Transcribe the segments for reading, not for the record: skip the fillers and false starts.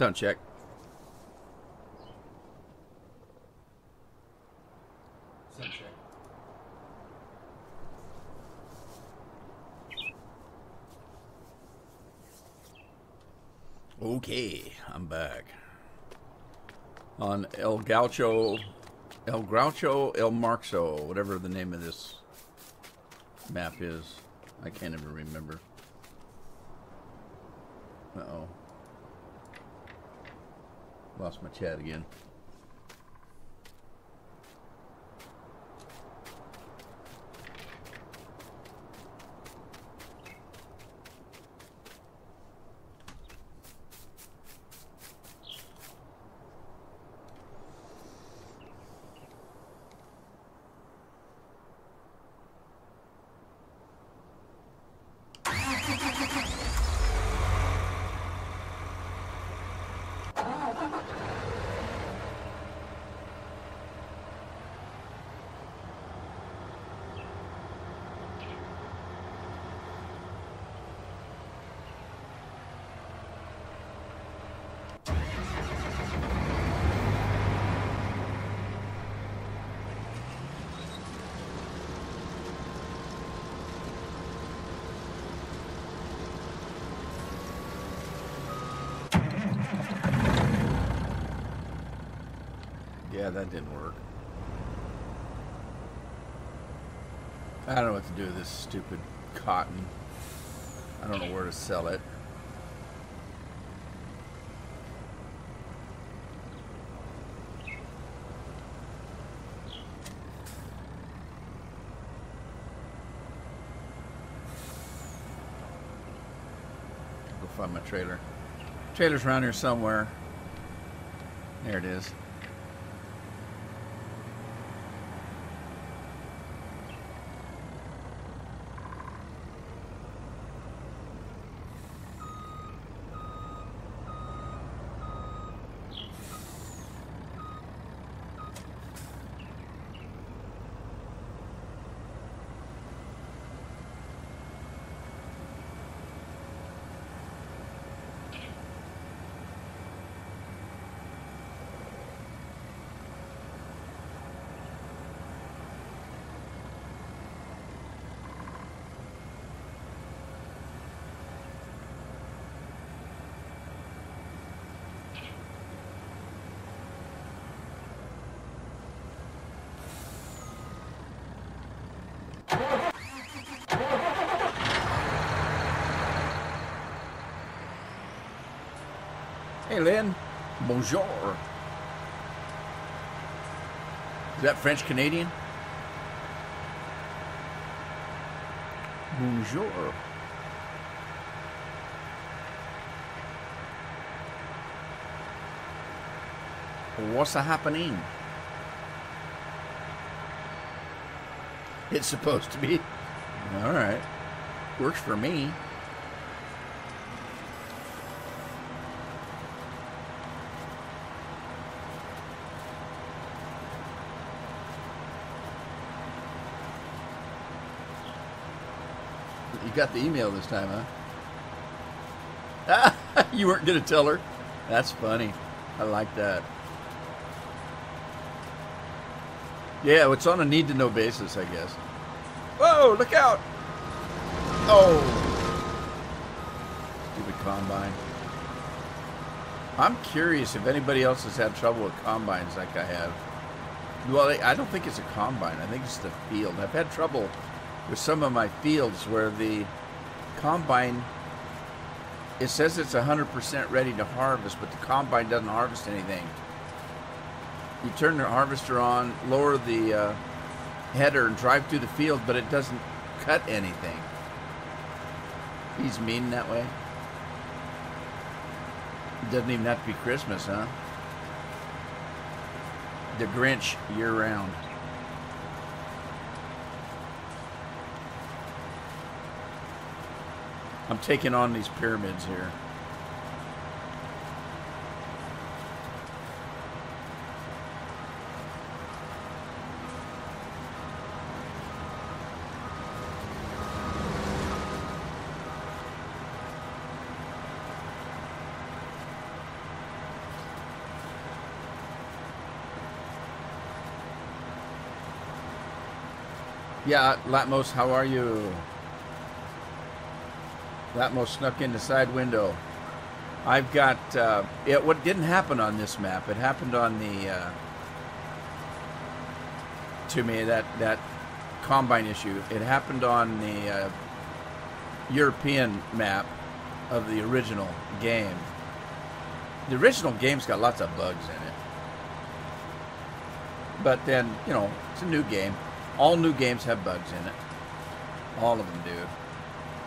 Sound check. Sound check. Okay, I'm back. On El Groucho, El Marxo, whatever the name of this map is. I can't even remember. Uh-oh. Lost my chat again. Yeah, that didn't work. I don't know what to do with this stupid cotton. I don't know where to sell it. Go find my trailer. Trailer's around here somewhere. There it is. Hey, Lynn. Bonjour. Is that French Canadian? Bonjour. What's happening? It's supposed to be. All right. Works for me. You got the email this time, huh? You weren't going to tell her? That's funny. I like that. Yeah, it's on a need-to-know basis, I guess. Whoa, look out! Oh! Stupid combine. I'm curious if anybody else has had trouble with combines like I have. Well, I don't think it's a combine. I think it's the field. I've had trouble with some of my fields where the combine, it says it's 100% ready to harvest, but the combine doesn't harvest anything. You turn the harvester on, lower the header and drive through the field, but it doesn't cut anything. He's mean that way. It doesn't even have to be Christmas, huh? The Grinch year-round. I'm taking on these pyramids here. Yeah, Latmos, how are you? Latmos snuck in the side window. I've got what didn't happen on this map. It happened on the to me that combine issue. It happened on the European map of the original game. The original game's got lots of bugs in it, but then it's a new game. All new games have bugs in it. All of them do.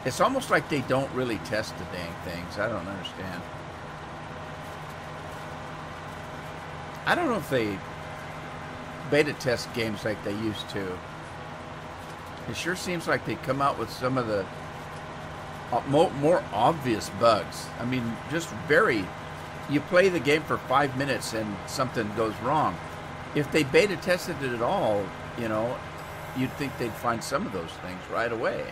It's almost like they don't really test the dang things. I don't understand. I don't know if they beta test games like they used to. It sure seems like they come out with some of the more obvious bugs. I mean, just you play the game for 5 minutes and something goes wrong. If they beta tested it at all, you'd think they'd find some of those things right away.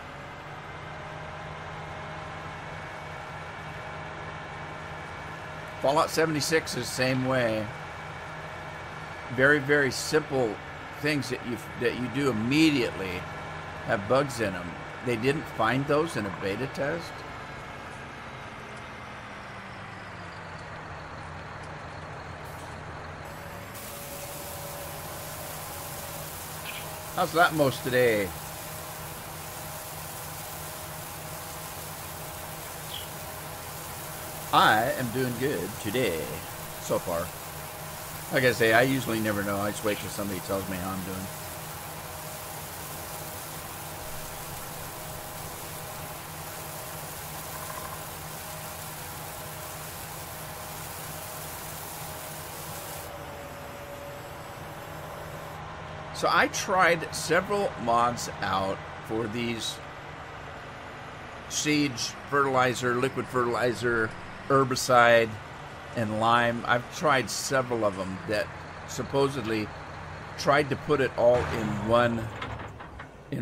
Fallout 76 is the same way. Very, very simple things that you do immediately have bugs in them. They didn't find those in a beta test. How's Latmos today? I am doing good today, so far. Like I say, I usually never know. I just wait till somebody tells me how I'm doing. So I tried several mods out for these siege fertilizer, liquid fertilizer, herbicide, and lime. I've tried several of them that supposedly tried to put it all in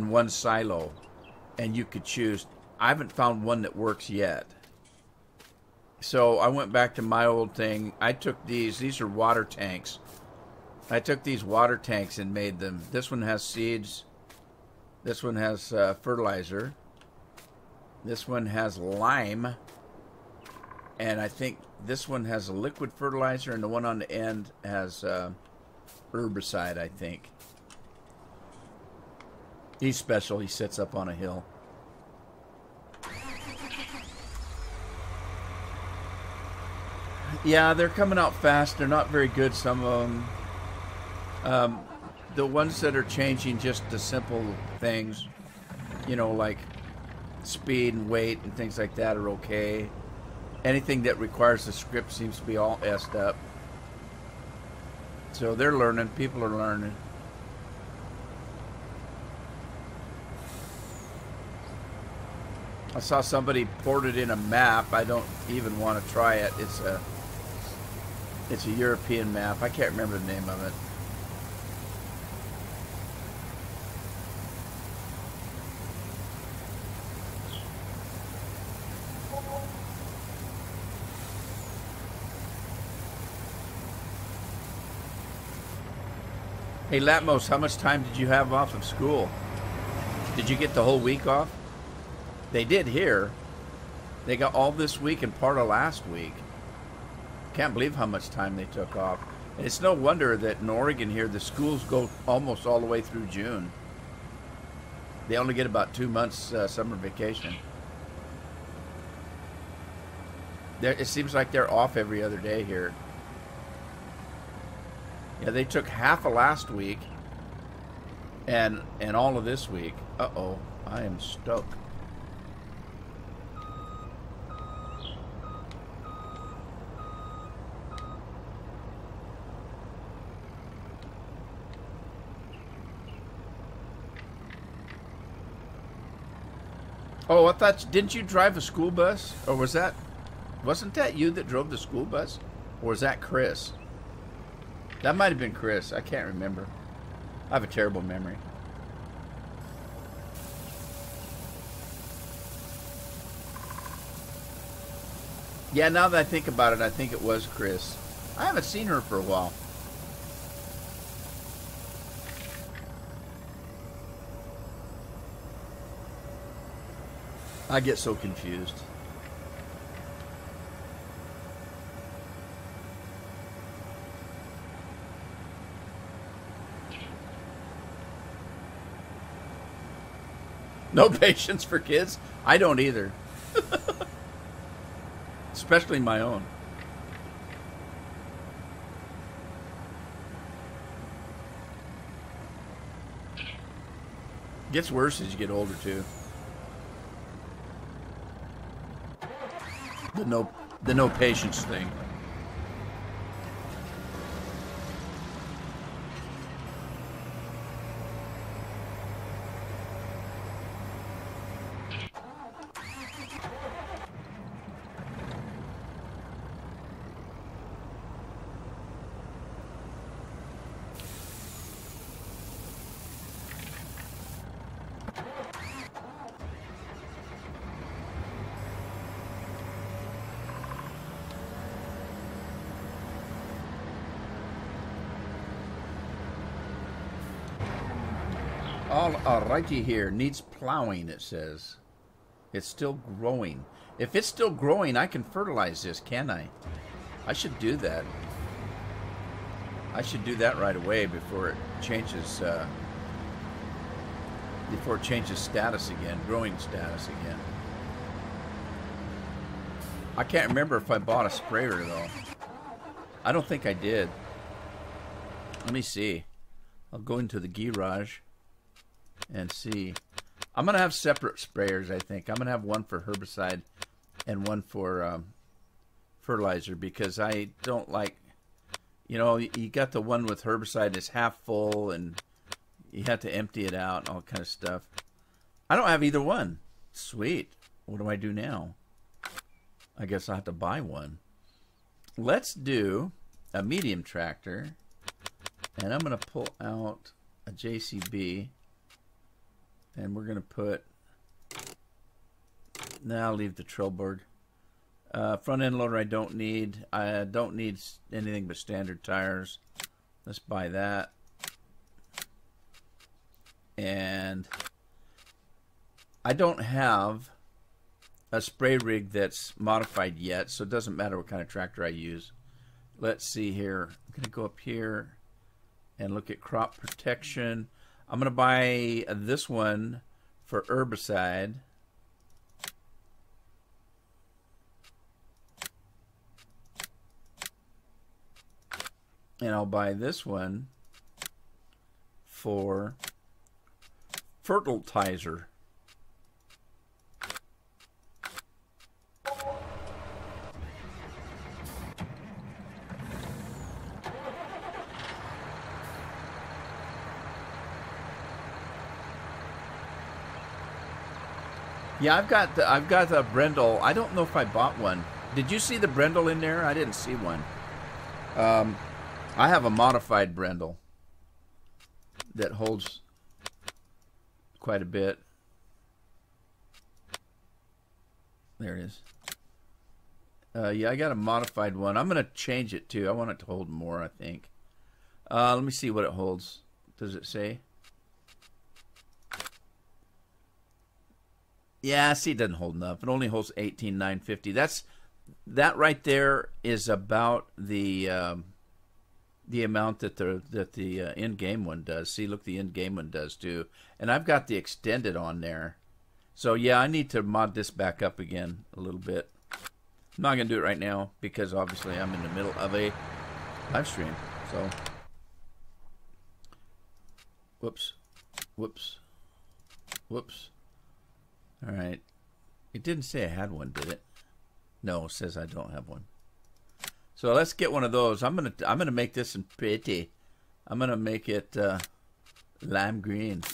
one silo, and you could choose. I haven't found one that works yet. So I went back to my old thing. I took these are water tanks. I took these water tanks and made them. This one has seeds. This one has fertilizer. This one has lime. And I think this one has a liquid fertilizer, and the one on the end has herbicide, I think. He's special. He sits up on a hill. Yeah, they're coming out fast. They're not very good, some of them. The ones that are changing just the simple things, like speed and weight and things like that are okay. Anything that requires the script seems to be all effed up. So they're learning. People are learning. I saw somebody ported in a map. I don't even want to try it. It's a European map. I can't remember the name of it. Hey Latmos, how much time did you have off of school? Did you get the whole week off? They did here. They got all this week and part of last week. Can't believe how much time they took off. And it's no wonder that in Oregon here, the schools go almost all the way through June. They only get about 2 months summer vacation. It seems like they're off every other day here. Yeah, they took half of last week and all of this week. Uh-oh, I am stuck. Oh, I thought, didn't you drive a school bus? Or wasn't that you that drove the school bus? Or was that Chris? That might have been Chris. I can't remember. I have a terrible memory. Yeah, now that I think about it, I think it was Chris. I haven't seen her for a while. I get so confused. No patience for kids? I don't either. Especially my own. Gets worse as you get older too. The no patience thing. Alrighty here. Needs plowing, it says. It's still growing. If it's still growing, I can fertilize this, can I? I should do that. I should do that right away before it changes status again, growing status again. I can't remember if I bought a sprayer though. I don't think I did. Let me see. I'll go into the garage and see. I'm going to have separate sprayers, I think. I'm going to have one for herbicide and one for fertilizer, because I don't like, you know, you got the one with herbicide that's half full and you have to empty it out and all kind of stuff. I don't have either one. Sweet. What do I do now? I guess I'll have to buy one. Let's do a medium tractor, and I'm going to pull out a JCB. And we're going to put, now I'll leave the Trillborg. Front end loader I don't need. I don't need anything but standard tires. Let's buy that. And I don't have a spray rig that's modified yet, so it doesn't matter what kind of tractor I use. Let's see here. I'm going to go up here and look at crop protection. I'm going to buy this one for herbicide. And I'll buy this one for fertilizer. Yeah, I've got the Brendel. I don't know if I bought one. Did you see the Brendel in there? I didn't see one. I have a modified Brendel that holds quite a bit. There it is. Yeah, I got a modified one. I'm going to change it too. I want it to hold more, I think. Let me see what it holds. Does it say? Yeah, see, it doesn't hold enough. It only holds 18,950. That right there is about the amount that the in-game one does. See, look, the in-game one does too. And I've got the extended on there. So yeah, I need to mod this back up again a little bit. I'm not gonna do it right now because obviously I'm in the middle of a live stream. So, whoops. All right. It didn't say I had one, did it? No, it says I don't have one. So let's get one of those. I'm gonna make this in pretty. I'm gonna make it lime green.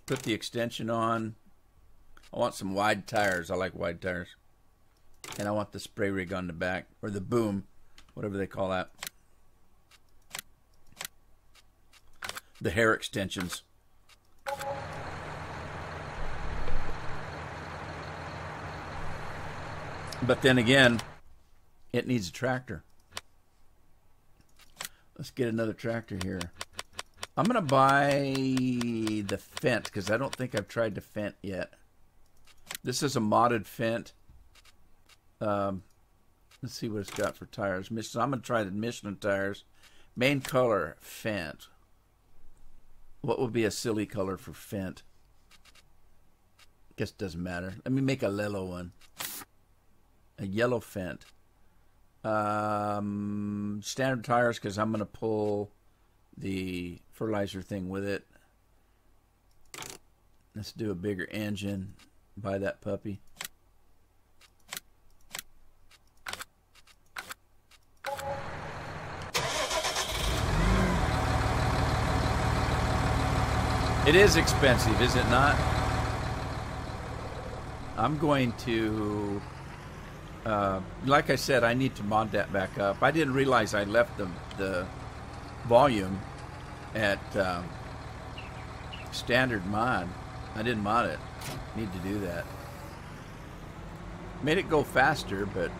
Put the extension on. I want some wide tires. I like wide tires. And I want the spray rig on the back, or the boom, whatever they call that. The hair extensions. But then again, it needs a tractor. Let's get another tractor here. I'm going to buy the Fent because I don't think I've tried the Fent yet. This is a modded Fent. Let's see what it's got for tires. So I'm going to try the Michelin tires. Main color, Fent. What would be a silly color for Fent? Guess it doesn't matter. Let me make a yellow one. A yellow Fent. Standard tires because I'm going to pull the fertilizer thing with it. Let's do a bigger engine. Buy that puppy. It is expensive, is it not? I'm going to, like I said, I need to mod that back up. I didn't realize I left the volume at standard mod. I didn't mod it. Need to do that. Made it go faster, but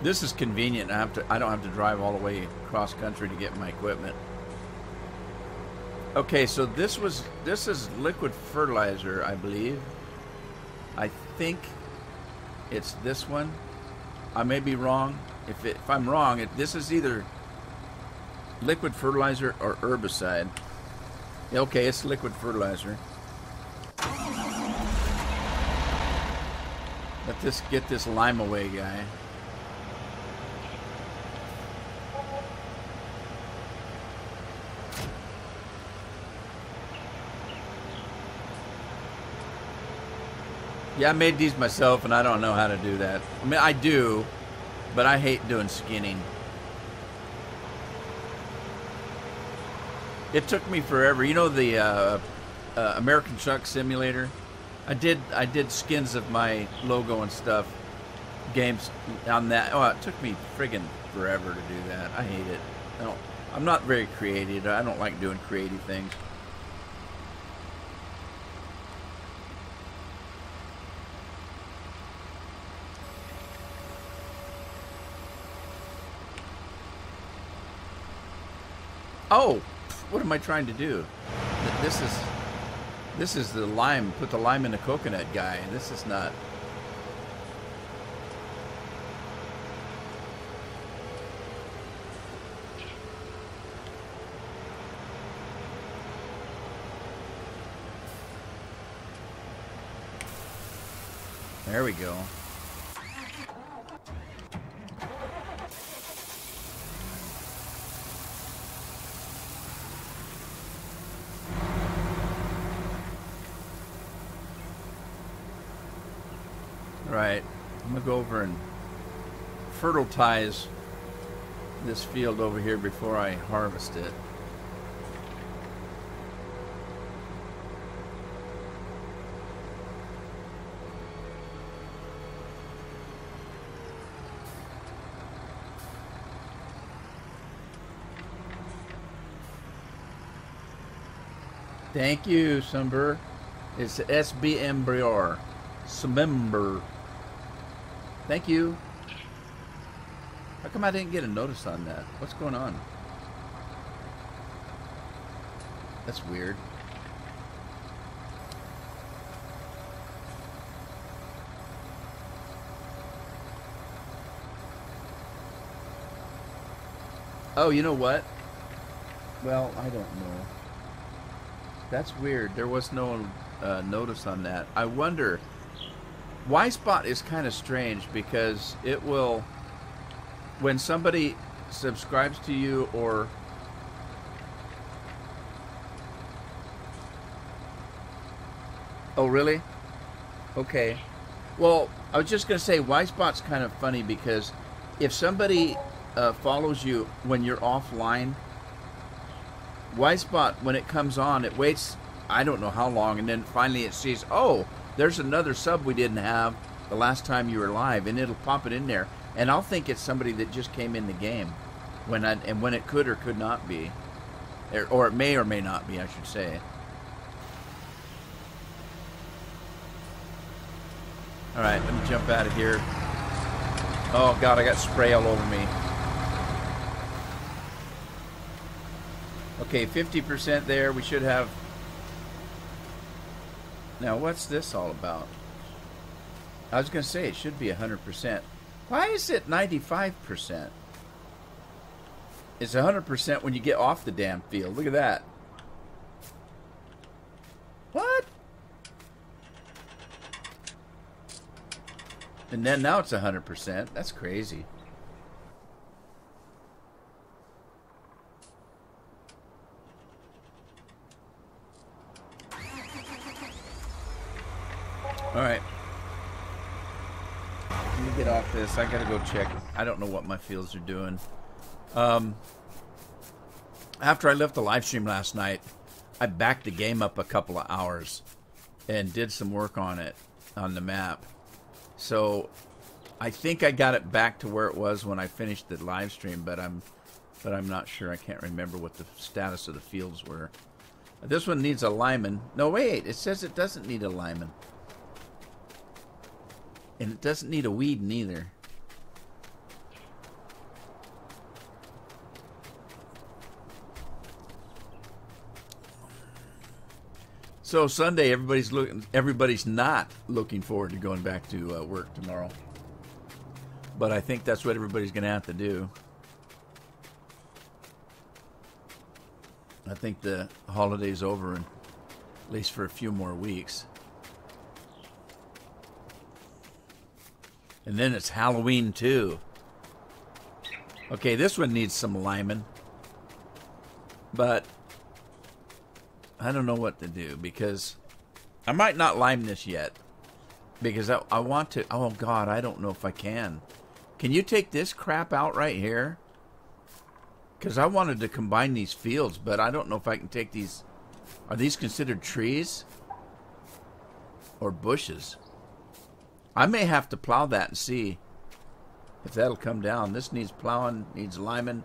this is convenient. I don't have to drive all the way across country to get my equipment. Okay, so this is liquid fertilizer, I believe. I think it's this one. I may be wrong. If I'm wrong, this is either liquid fertilizer or herbicide. Okay, it's liquid fertilizer. Let's get this lime away, guy. Yeah, I made these myself, and I don't know how to do that. I mean, I do, but I hate doing skinning. It took me forever. You know the American Truck Simulator? I did skins of my logo and stuff, games on that. Oh, it took me friggin' forever to do that. I hate it. I'm not very creative. I don't like doing creative things. Oh, what am I trying to do? This is the lime. Put the lime in the coconut guy. This is not. There we go. Right, I'm gonna go over and fertilize this field over here before I harvest it. Thank you, Sumber. It's SBM Brior. Sumber. Thank you. How come I didn't get a notice on that? What's going on? That's weird. Oh, you know what? Well, I don't know. That's weird. There was no notice on that. I wonder... Y-Spot is kind of strange because it will, when somebody subscribes to you or oh really? Okay. Well, I was just going to say Y-Spot's kind of funny because if somebody follows you when you're offline, Y-Spot, when it comes on, it waits I don't know how long, and then finally it sees, oh, there's another sub we didn't have the last time you were live, and it'll pop it in there, and I'll think it's somebody that just came in the game, when it could or could not be, or it may or may not be, I should say. All right, let me jump out of here. Oh God, I got spray all over me. Okay, 50% there. We should have... Now, what's this all about? I was going to say it should be 100%. Why is it 95%? It's 100% when you get off the damn field. Look at that. What? And then now it's 100%. That's crazy. All right. Let me get off this. I gotta go check. I don't know what my fields are doing. After I left the live stream last night, I backed the game up a couple of hours and did some work on it, on the map. So I think I got it back to where it was when I finished the live stream, but I'm not sure. I can't remember what the status of the fields were. This one needs a lineman. No, wait. It says it doesn't need a lineman. And it doesn't need a weed neither. So Sunday, everybody's not looking forward to going back to work tomorrow. But I think that's what everybody's going to have to do. I think the holiday's over, at least for a few more weeks. And then it's Halloween, too. Okay, this one needs some liming. But I don't know what to do, because I might not lime this yet. Because I want to... Oh, God, I don't know if I can. Can you take this crap out right here? Because I wanted to combine these fields, but I don't know if I can take these... Are these considered trees? Or bushes? I may have to plow that and see if that'll come down. This needs plowing, needs liming.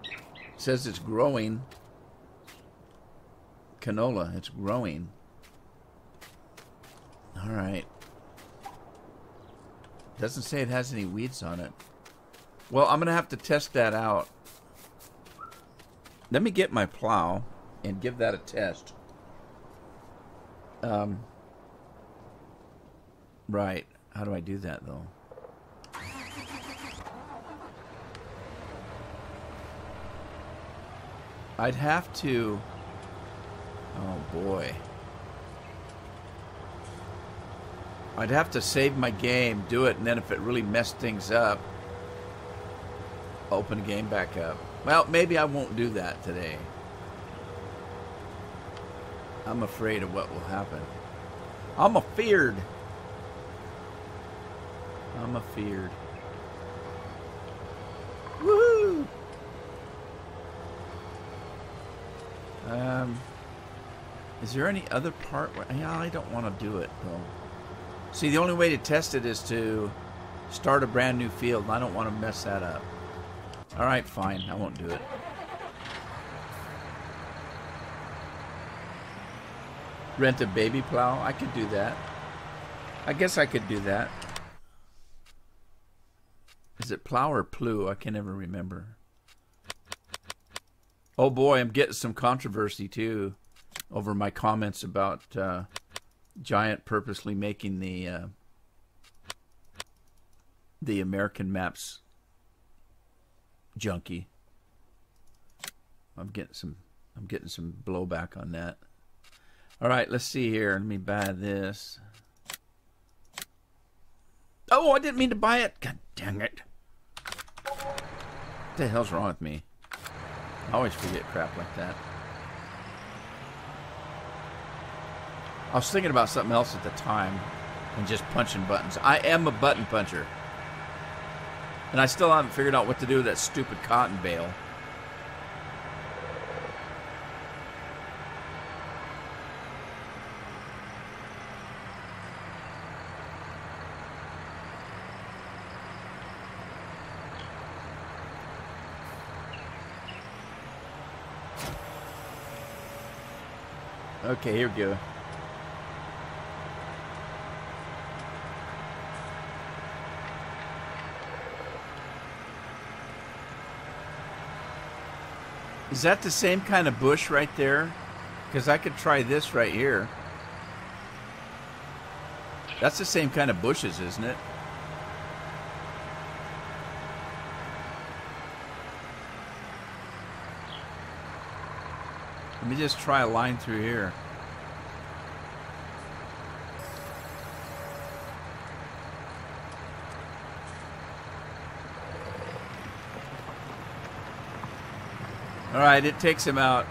It says it's growing. Canola, it's growing. All right. Doesn't say it has any weeds on it. Well, I'm going to have to test that out. Let me get my plow and give that a test. Right. How do I do that, though? I'd have to... Oh, boy. I'd have to save my game, do it, and then if it really messed things up, open the game back up. Well, maybe I won't do that today. I'm afraid of what will happen. I'm afeared. I'm afeared. Woohoo! Is there any other part where... Yeah, I don't want to do it, though. See, the only way to test it is to start a brand new field, and I don't want to mess that up. Alright, fine. I won't do it. Rent a baby plow? I could do that. I guess I could do that. Is it plow or plow? I can never remember. Oh boy, I'm getting some controversy too over my comments about Giant purposely making the American maps junky. I'm getting some blowback on that. All right, let's see here. Let me buy this. Oh, I didn't mean to buy it. God dang it. What the hell's wrong with me? I always forget crap like that. I was thinking about something else at the time and just punching buttons. I am a button puncher. And I still haven't figured out what to do with that stupid cotton bale. Okay, here we go. Is that the same kind of bush right there? Because I could try this right here. That's the same kind of bushes, isn't it? Let me just try a line through here. All right, it takes him out.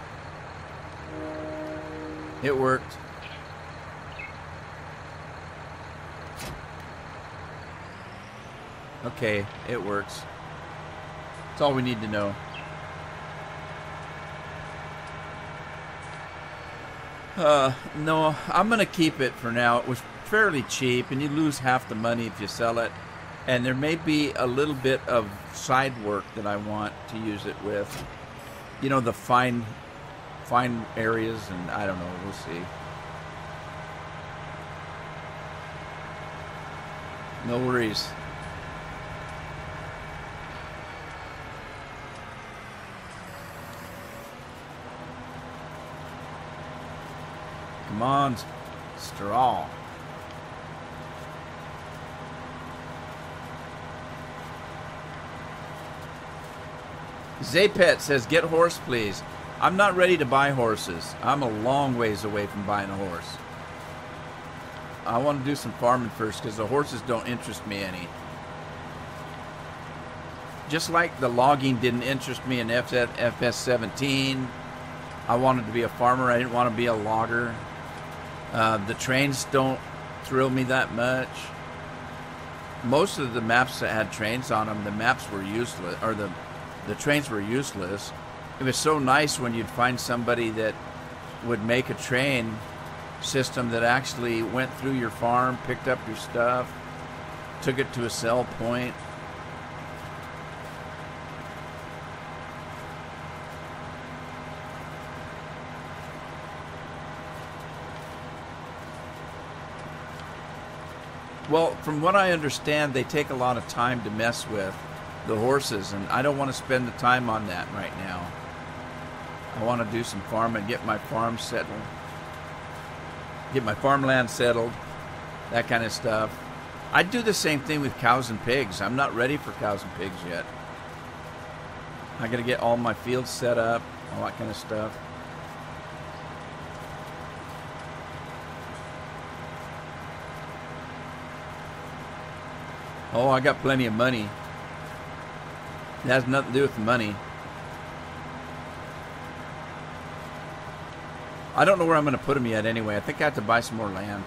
It worked. Okay, it works. That's all we need to know. No, I'm going to keep it for now. It was fairly cheap, and you lose half the money if you sell it. And there may be a little bit of side work that I want to use it with. You know, the fine areas, and I don't know. We'll see. No worries. Come on, straw. Zapet says, get horse, please. I'm not ready to buy horses. I'm a long ways away from buying a horse. I want to do some farming first because the horses don't interest me any. Just like the logging didn't interest me in FS17. I wanted to be a farmer. I didn't want to be a logger. The trains don't thrill me that much. Most of the maps that had trains on them, the maps were useless, or the trains were useless. It was so nice when you'd find somebody that would make a train system that actually went through your farm, picked up your stuff, took it to a sell point. Well, from what I understand, they take a lot of time to mess with the horses, and I don't want to spend the time on that right now. I want to do some farming, get my farm settled, get my farmland settled, that kind of stuff. I'd do the same thing with cows and pigs. I'm not ready for cows and pigs yet. I got to get all my fields set up, all that kind of stuff. Oh, I got plenty of money. It has nothing to do with the money. I don't know where I'm going to put them yet anyway. I think I have to buy some more land.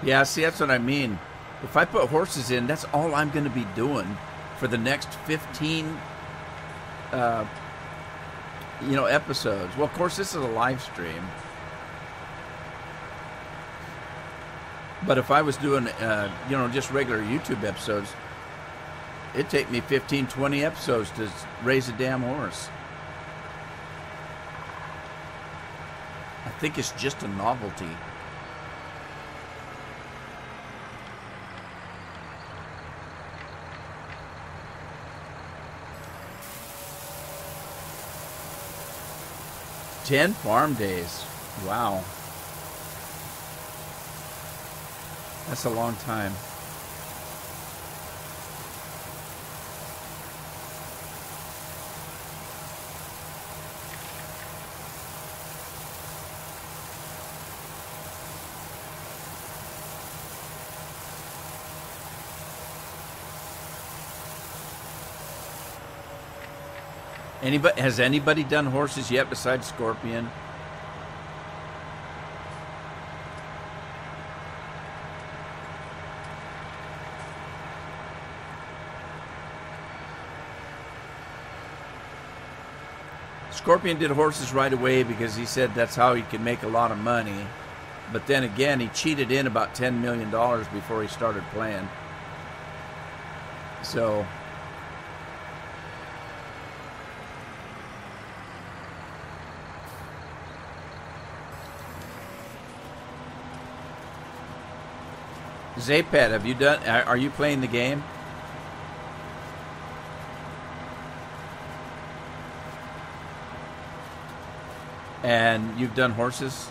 Yeah, see, that's what I mean. If I put horses in, that's all I'm going to be doing for the next 15 episodes. Well, of course, this is a live stream. But if I was doing, just regular YouTube episodes, it'd take me 15, 20 episodes to raise a damn horse. I think it's just a novelty. Ten farm days. Wow. That's a long time. Has anybody done horses yet besides Scorpion? Scorpion did horses right away because he said that's how he could make a lot of money. But then again, he cheated in about $10 million before he started playing. So... Zapet, have you done? Are you playing the game? And you've done horses?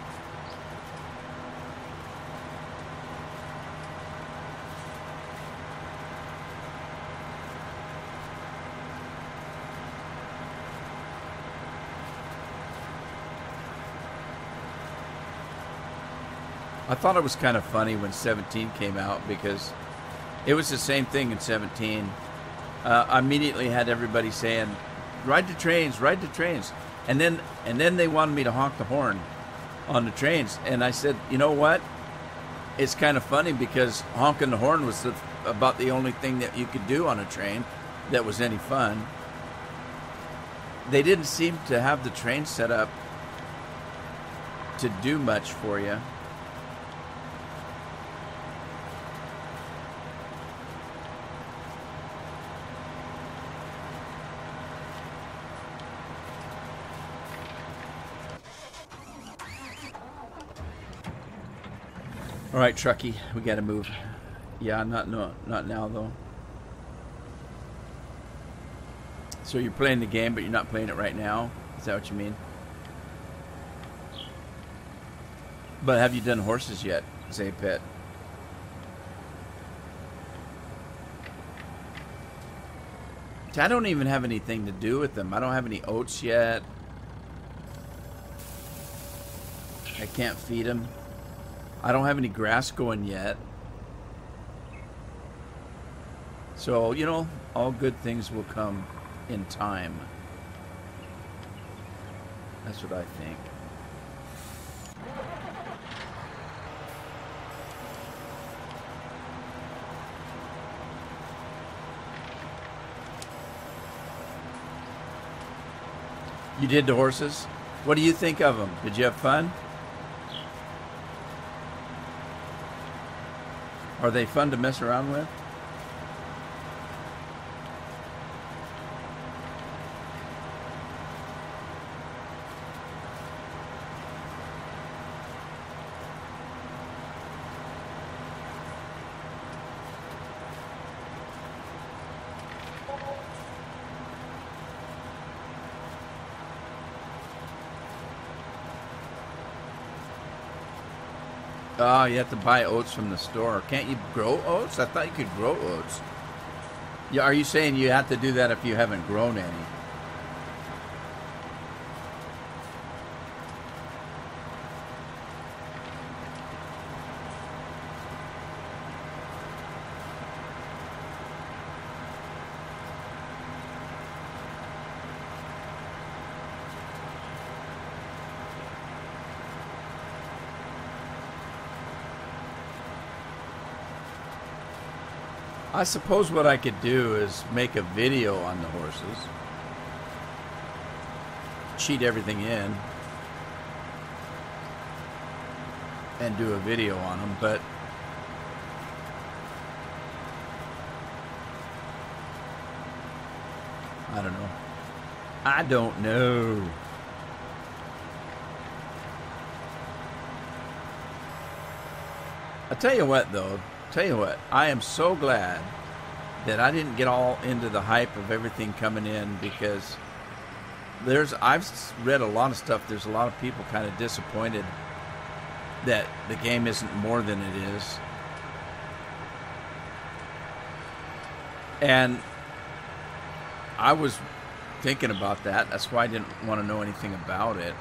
I thought it was kind of funny when 17 came out because it was the same thing in 17. I immediately had everybody saying, "Ride the trains, ride the trains," and then they wanted me to honk the horn on the trains, and I said, you know what? It's kind of funny because honking the horn was about the only thing that you could do on a train that was any fun. They didn't seem to have the train set up to do much for you. All right, Truckee, we got to move. Yeah, not now though. So you're playing the game, but you're not playing it right now. Is that what you mean? But have you done horses yet, Zapet? I don't even have anything to do with them. I don't have any oats yet. I can't feed them. I don't have any grass going yet. So, you know, all good things will come in time. That's what I think. You did the horses? What do you think of them? Did you have fun? Are they fun to mess around with? Oh, you have to buy oats from the store. Can't you grow oats? I thought you could grow oats. Yeah, are you saying you have to do that if you haven't grown any? I suppose what I could do is make a video on the horses. Cheat everything in. And do a video on them, but I don't know. I don't know. I'll tell you what, though. I am so glad that I didn't get all into the hype of everything coming in, because I've read a lot of stuff. There's a lot of people kind of disappointed that the game isn't more than it is. And I was thinking about that. That's why I didn't want to know anything about it.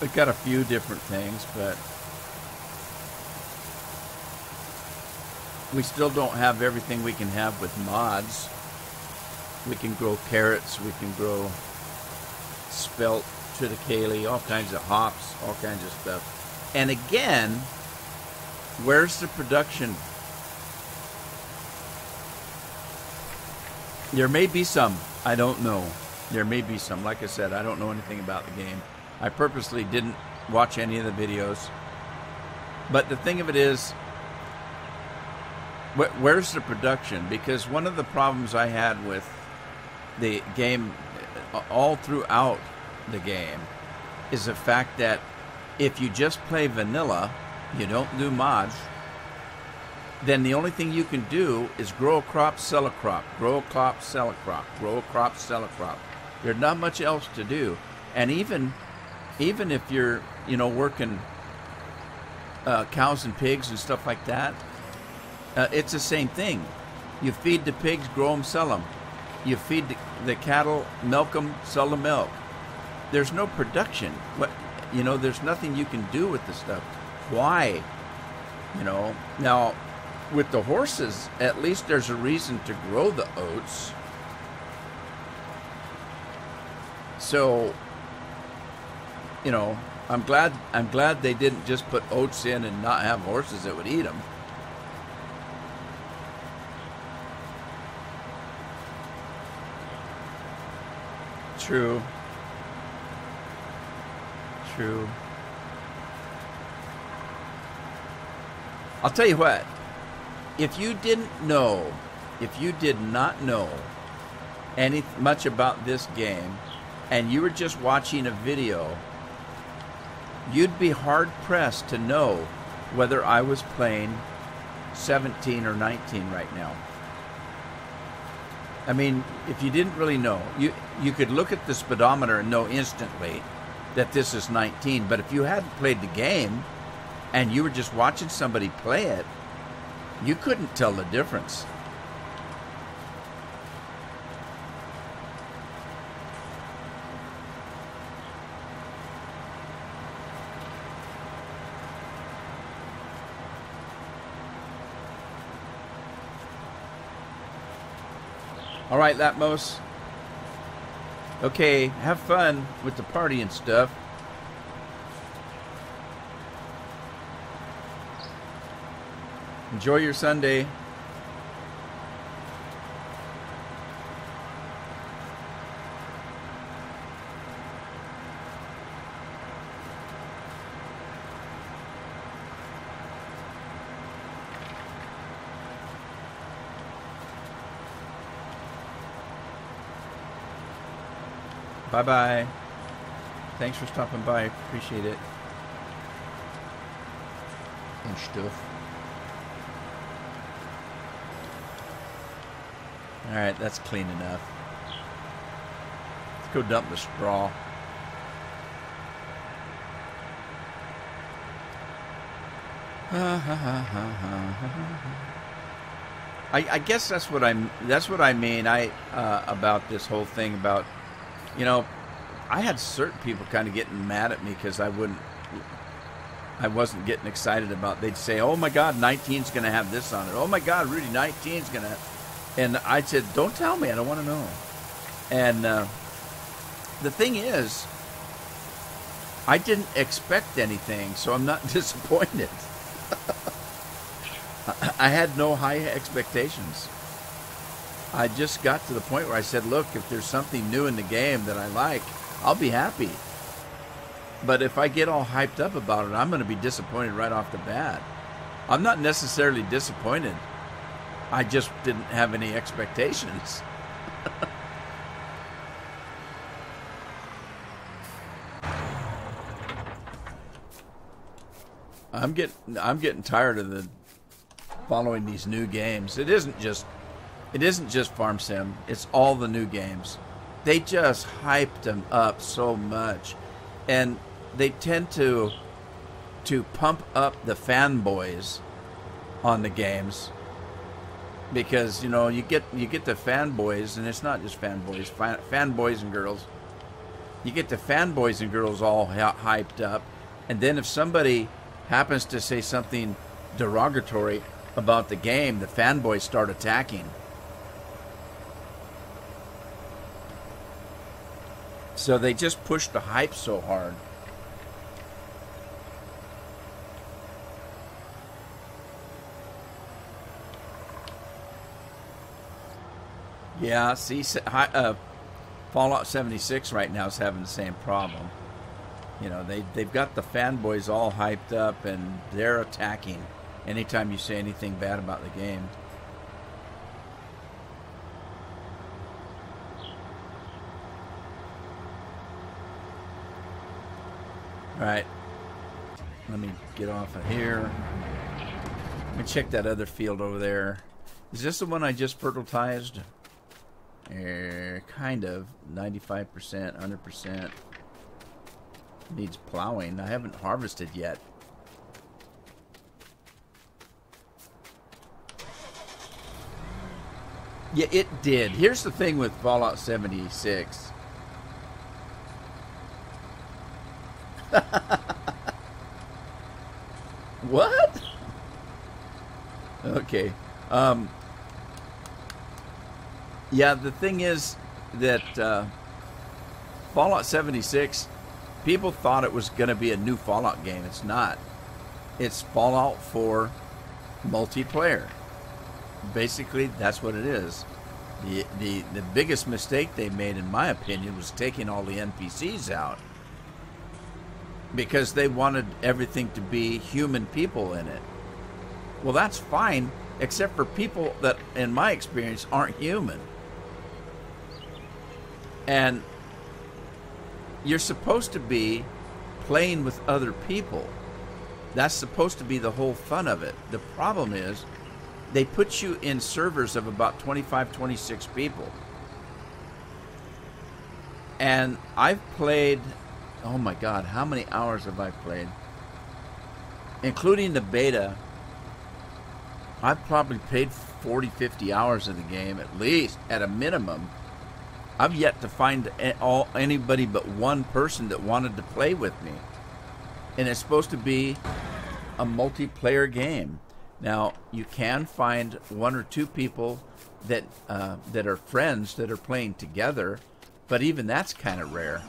We've got a few different things, but we still don't have everything we can have with mods. We can grow carrots, we can grow spelt, triticale, all kinds of hops, all kinds of stuff. And again, where's the production? There may be some. I don't know. There may be some. Like I said, I don't know anything about the game. I purposely didn't watch any of the videos. But the thing of it is, where's the production? Because one of the problems I had with the game all throughout the game is the fact that if you just play vanilla, you don't do mods, then the only thing you can do is grow a crop, sell a crop, grow a crop, sell a crop, grow a crop, sell a crop. There's not much else to do. And even if you're, working cows and pigs and stuff like that, it's the same thing. You feed the pigs, grow them, sell them. You feed the cattle, milk them, sell the milk. There's no production. There's nothing you can do with the stuff. Why? Now, with the horses, at least there's a reason to grow the oats. So, I'm glad they didn't just put oats in and not have horses that would eat them. True. I'll tell you what, if you did not know much about this game, and you were just watching a video, you'd be hard pressed to know whether I was playing 17 or 19 right now. I mean, if you didn't really know, you could look at the speedometer and know instantly that this is 19. But if you hadn't played the game and you were just watching somebody play it, you couldn't tell the difference. All right, Latmos. Okay, have fun with the party and stuff. Enjoy your Sunday. Bye-bye. Thanks for stopping by. Appreciate it. And stuff. Alright, that's clean enough. Let's go dump the straw. I guess that's what I mean about this whole thing about, I had certain people kind of getting mad at me because I wasn't getting excited about. They'd say, "Oh my God, 19's going to have this on it. Oh my God, Rudy, 19's going to," and I said, "Don't tell me. I don't want to know." And the thing is, I didn't expect anything, so I'm not disappointed. I had no high expectations. I just got to the point where I said, look, if there's something new in the game that I like, I'll be happy. But if I get all hyped up about it, I'm going to be disappointed right off the bat. I'm not necessarily disappointed. I just didn't have any expectations. I'm getting tired of following these new games. It isn't just Farm Sim. It's all the new games. They just hyped them up so much, and they tend to pump up the fanboys on the games because you get the fanboys, and it's not just fanboys, fanboys and girls. You get the fanboys and girls all hyped up, and then if somebody happens to say something derogatory about the game, the fanboys start attacking. So they just push the hype so hard. Yeah, see, Fallout 76 right now is having the same problem. They've got the fanboys all hyped up, and they're attacking anytime you say anything bad about the game. All right. Let me get off of here. Let me check that other field over there. Is this the one I just fertilized? Kind of. 95%, 100%. Needs plowing. I haven't harvested yet. Yeah, it did. Here's the thing with Fallout 76. What? Okay. Yeah, the thing is that Fallout 76, people thought it was going to be a new Fallout game. It's not. It's Fallout 4 multiplayer. Basically, that's what it is. The biggest mistake they made, in my opinion, was taking all the NPCs out. Because they wanted everything to be human people in it. Well, that's fine, except for people that, in my experience, aren't human. And you're supposed to be playing with other people. That's supposed to be the whole fun of it. The problem is, they put you in servers of about 25, 26 people. And I've played, oh my God, how many hours have I played? Including the beta, I've probably played 40, 50 hours of the game, at least, at a minimum. I've yet to find anybody but one person that wanted to play with me. And it's supposed to be a multiplayer game. Now, you can find one or two people that that are friends that are playing together, but even that's kind of rare.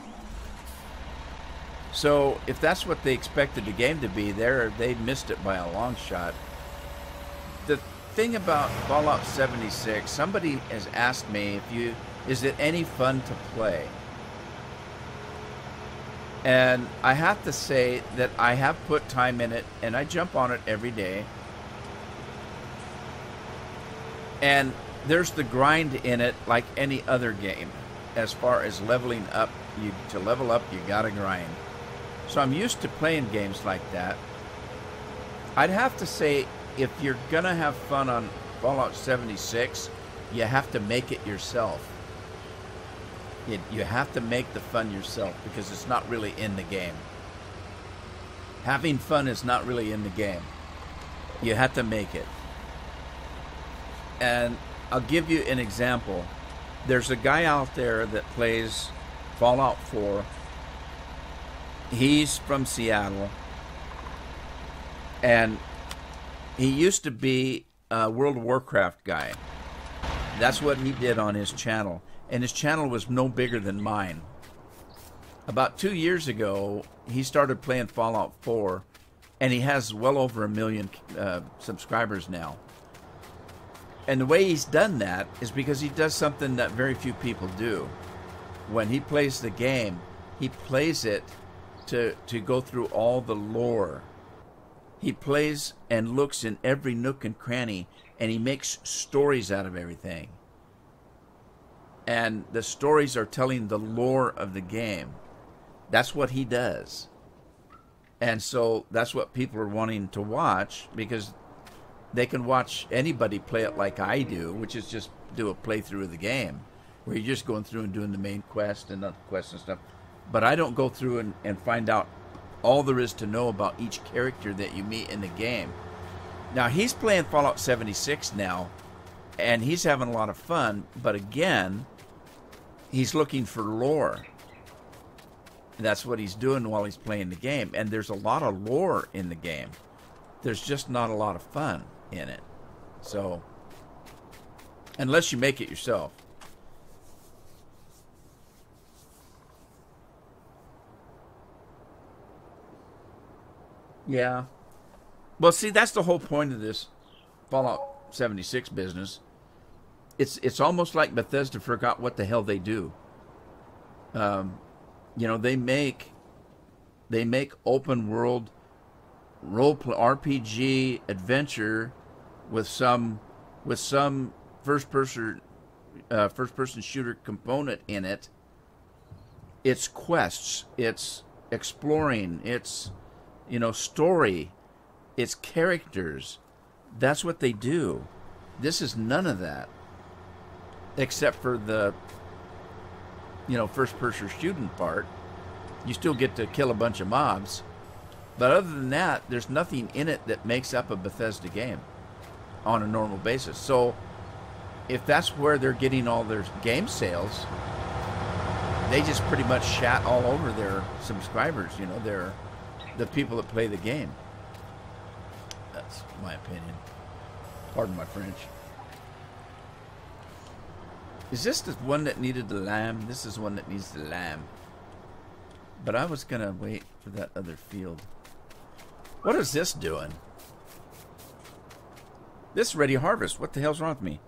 So, if that's what they expected the game to be, they missed it by a long shot. The thing about Fallout 76, somebody has asked me, is it any fun to play? And I have to say that I have put time in it, and I jump on it every day. And there's the grind in it like any other game. As far as leveling up, to level up, you gotta grind. So I'm used to playing games like that. I'd have to say, if you're gonna have fun on Fallout 76, you have to make it yourself. You have to make the fun yourself, because it's not really in the game. Having fun is not really in the game. You have to make it. And I'll give you an example. There's a guy out there that plays Fallout 4. He's from Seattle. And he used to be a World of Warcraft guy. That's what he did on his channel. And his channel was no bigger than mine. About 2 years ago, he started playing Fallout 4. And he has well over 1 million subscribers now. And the way he's done that is because he does something that very few people do. When he plays the game, he plays it to go through all the lore. He plays and looks in every nook and cranny, and he makes stories out of everything. And the stories are telling the lore of the game. That's what he does. And so that's what people are wanting to watch, because they can watch anybody play it like I do, which is just do a playthrough of the game, where you're just going through and doing the main quest and other quests and stuff. But I don't go through and find out all there is to know about each character that you meet in the game. Now, he's playing Fallout 76 now, and he's having a lot of fun, but again, he's looking for lore. That's what he's doing while he's playing the game, and there's a lot of lore in the game. There's just not a lot of fun in it. So, unless you make it yourself. Yeah. Well, see, that's the whole point of this Fallout 76 business. It's almost like Bethesda forgot what the hell they do. You know, they make open world role play RPG adventure with some first person shooter component in it. It's quests. It's exploring. It's, you know, story. It's characters. That's what they do. This is none of that. Except for the, you know, first-person shooting part. You still get to kill a bunch of mobs. But other than that, there's nothing in it that makes up a Bethesda game on a normal basis. So if that's where they're getting all their game sales, they just pretty much shat all over their subscribers, you know, the people that play the game. That's my opinion. Pardon my French. Is this the one that needed the lamb? This is one that needs the lamb. But I was going to wait for that other field. What is this doing? This ready harvest. What the hell's wrong with me?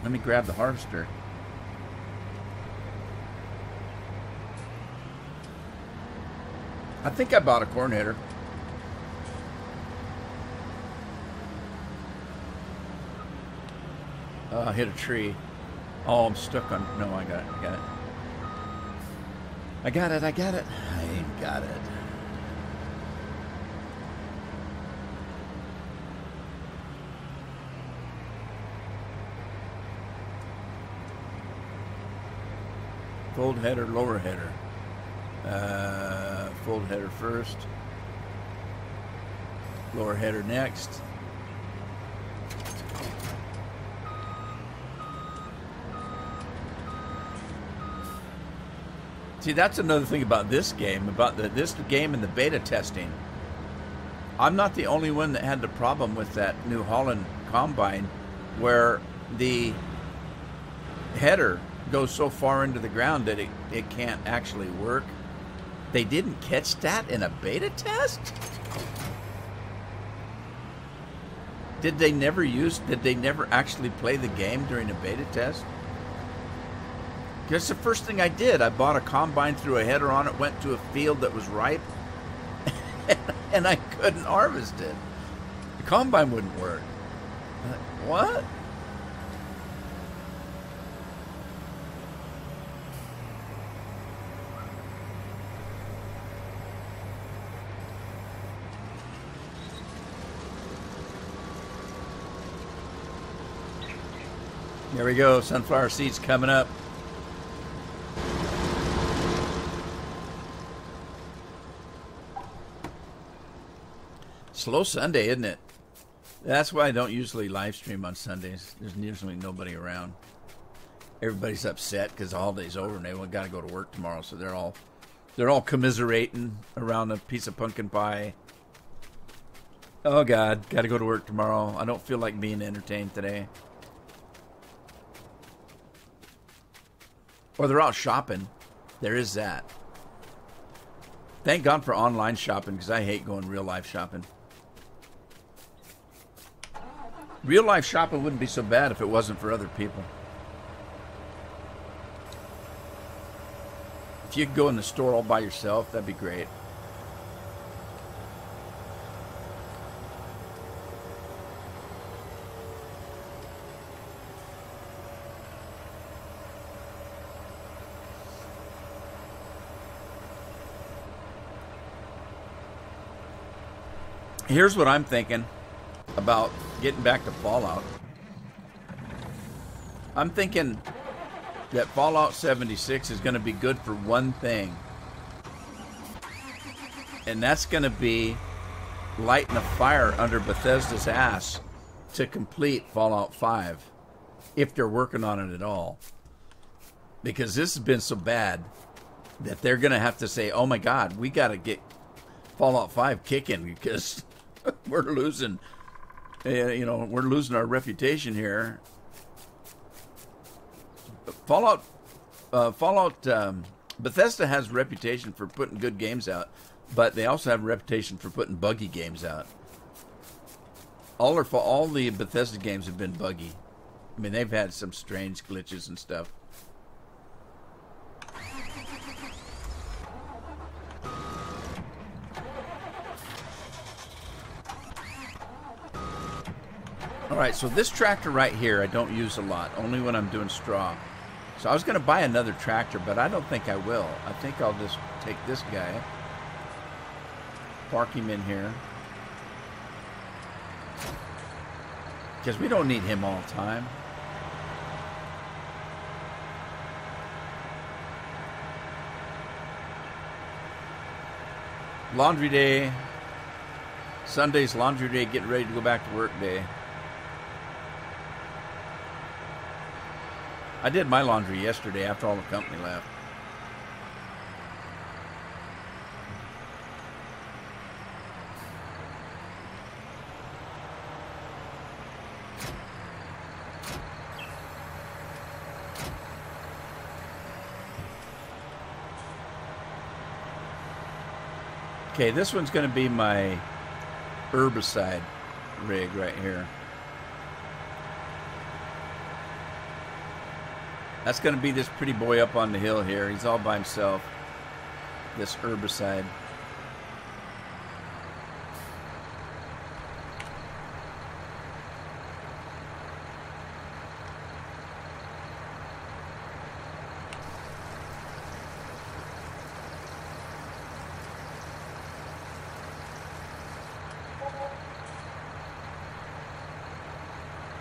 Let me grab the harvester. I think I bought a corn header. I hit a tree. Oh, I'm stuck on... No, I got it. I got it. I got it. I got it. I ain't got it. Fold header, lower header. Fold header first. Lower header next. See, that's another thing about this game, about this game and the beta testing. I'm not the only one that had the problem with that New Holland combine where the header goes so far into the ground that it can't actually work. They didn't catch that in a beta test? Did they never actually play the game during a beta test? Because the first thing I did, I bought a combine, threw a header on it, went to a field that was ripe, and I couldn't harvest it. The combine wouldn't work. I'm like, what? There we go, sunflower seeds coming up. Slow Sunday, isn't it? That's why I don't usually live stream on Sundays. There's usually nobody around. Everybody's upset because the holiday's over and they got to go to work tomorrow, so they're all commiserating around a piece of pumpkin pie. Oh God, got to go to work tomorrow. I don't feel like being entertained today. Or they're out shopping. There is that. Thank God for online shopping because I hate going real life shopping. Real life shopping wouldn't be so bad if it wasn't for other people. If you could go in the store all by yourself, that'd be great. Here's what I'm thinking about getting back to Fallout. I'm thinking that Fallout 76 is going to be good for one thing. And that's going to be lighting a fire under Bethesda's ass to complete Fallout 5. If they're working on it at all. Because this has been so bad that they're going to have to say, oh my God, we got to get Fallout 5 kicking because we're losing, we're losing our reputation here. Bethesda has a reputation for putting good games out, but they also have a reputation for putting buggy games out. All the Bethesda games have been buggy. I mean, they've had some strange glitches and stuff. All right, so this tractor right here, I don't use a lot, only when I'm doing straw. So I was going to buy another tractor, but I don't think I will. I think I'll just take this guy, park him in here, because we don't need him all the time. Laundry day. Sunday's laundry day, getting ready to go back to work day. I did my laundry yesterday after all the company left. Okay, this one's going to be my herbicide rig right here. That's going to be this pretty boy up on the hill here. He's all by himself. This herbicide.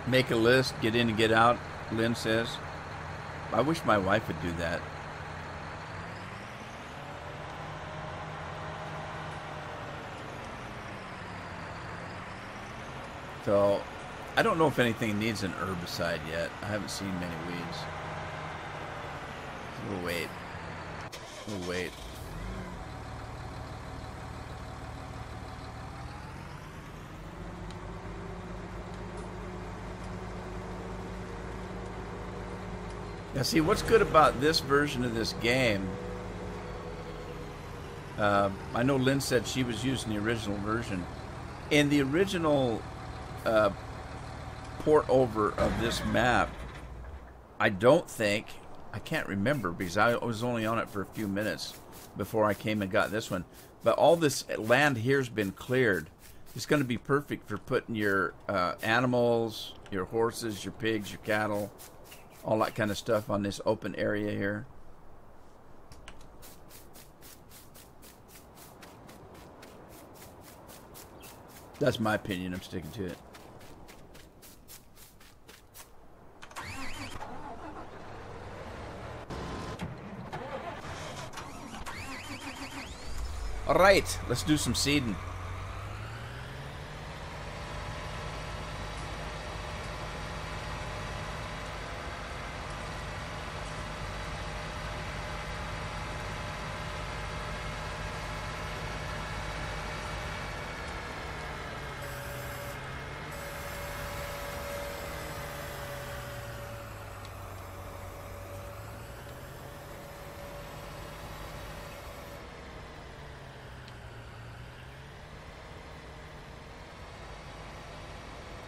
Make a list, get in and get out, Lynn says. I wish my wife would do that. So, I don't know if anything needs an herbicide yet. I haven't seen many weeds. We'll wait. We'll wait. Now, see, what's good about this version of this game, I know Lynn said she was using the original version. In the original port over of this map, I don't think, I can't remember because I was only on it for a few minutes before I came and got this one, but all this land here's been cleared. It's going to be perfect for putting your animals, your horses, your pigs, your cattle, all that kind of stuff on this open area here. That's my opinion. I'm sticking to it. All right, let's do some seeding.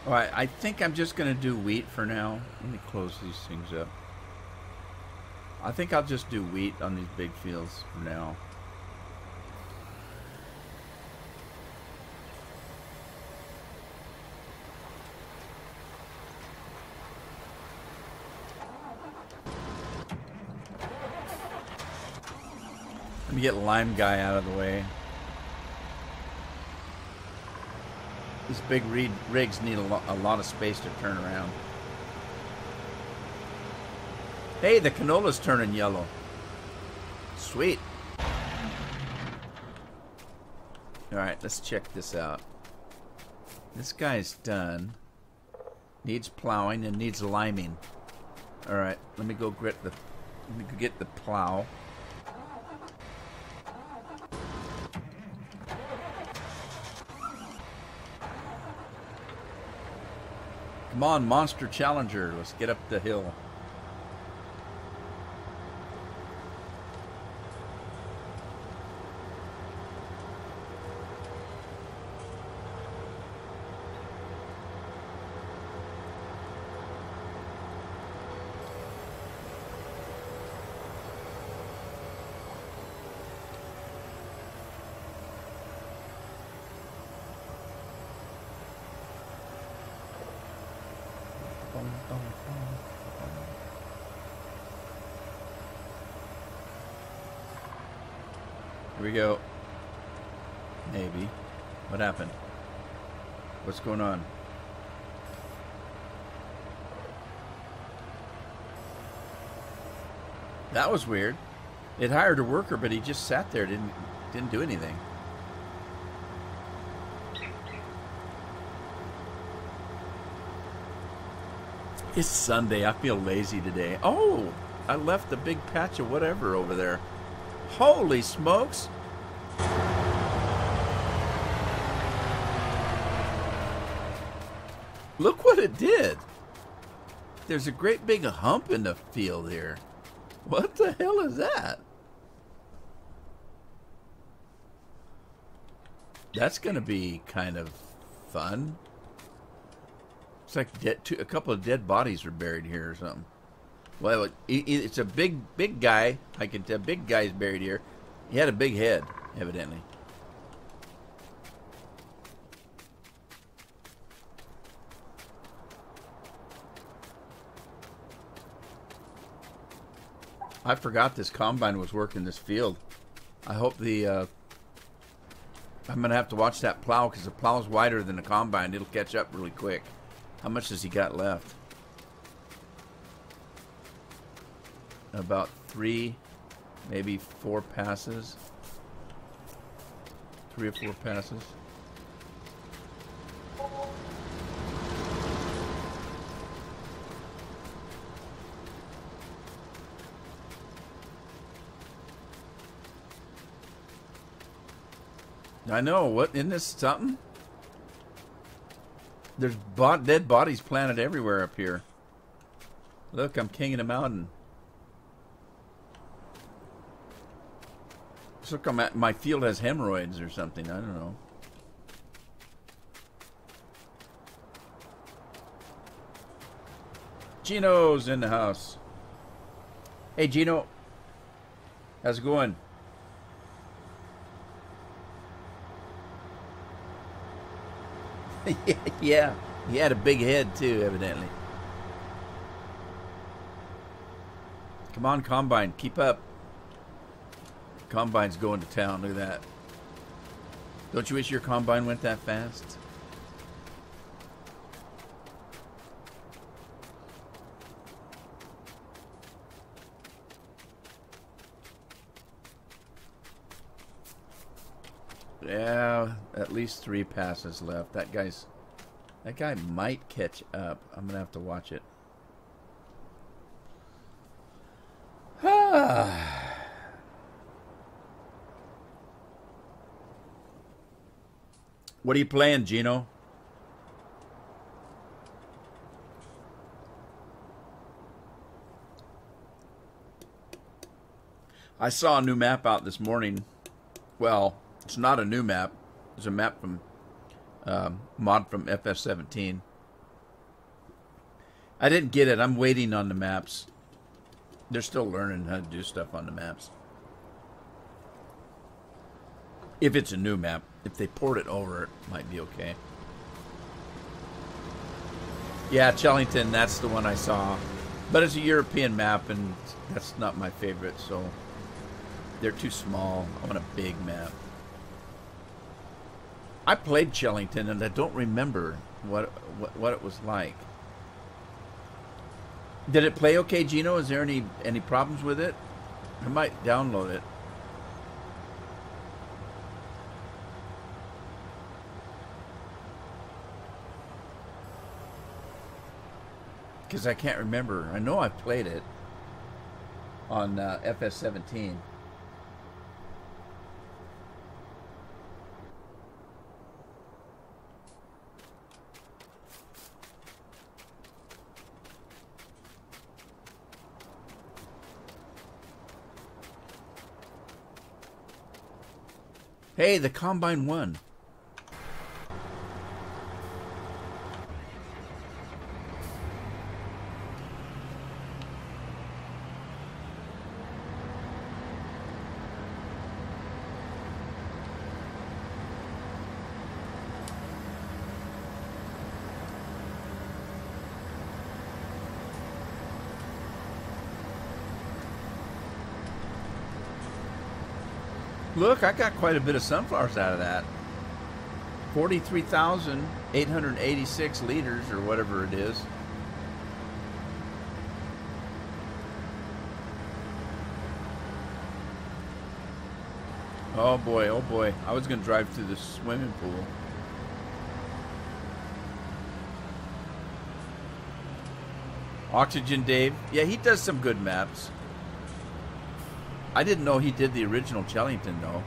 All right, I think I'm just going to do wheat for now. Let me close these things up. I think I'll just do wheat on these big fields for now. Let me get Lime Guy out of the way. These big rigs need a lot of space to turn around. Hey, the canola's turning yellow. Sweet. Alright, let's check this out. This guy's done. Needs plowing and needs liming. Alright, let me go get the plow. Come on, Monster Challenger. Let's get up the hill. Here we go. Maybe. What happened? What's going on? That was weird. It hired a worker, but he just sat there, didn't do anything. It's Sunday. I feel lazy today. Oh, I left a big patch of whatever over there. Holy smokes. Look what it did. There's a great big hump in the field here. What the hell is that? That's going to be kind of fun. It's like a couple of dead bodies were buried here or something. Well, it's a big guy. I can tell big guy's buried here. He had a big head, evidently. I forgot this combine was working this field. I hope I'm going to have to watch that plow because the plow's wider than the combine. It'll catch up really quick. How much has he got left? About 3, maybe 4 passes. 3 or 4 passes. I know. What, isn't this something? There's dead bodies planted everywhere up here. Look, I'm king of the mountain. Just look, my field has hemorrhoids or something. I don't know. Gino's in the house. Hey, Gino. How's it going? Yeah, he had a big head too, evidently. Come on, Combine, keep up. Combine's going to town, look at that. Don't you wish your Combine went that fast? Yeah, at least 3 passes left. That guy might catch up. I'm gonna have to watch it. What are you playing, Gino? I saw a new map out this morning. Well, it's not a new map. It's a map from mod from FS17. I didn't get it. I'm waiting on the maps. They're still learning how to do stuff on the maps. If it's a new map. If they port it over, it might be okay. Yeah, Chellington, that's the one I saw. But it's a European map, and that's not my favorite, so they're too small. I want a big map. I played Chellington, and I don't remember what it was like. Did it play okay, Gino? Is there any problems with it? I might download it. Because I can't remember. I know I played it on FS17. Hey, the Combine won. Look, I got quite a bit of sunflowers out of that. 43,886 liters or whatever it is. Oh boy, oh boy. I was going to drive through the swimming pool. Oxygen Dave. Yeah, he does some good maps. I didn't know he did the original Chellington, though.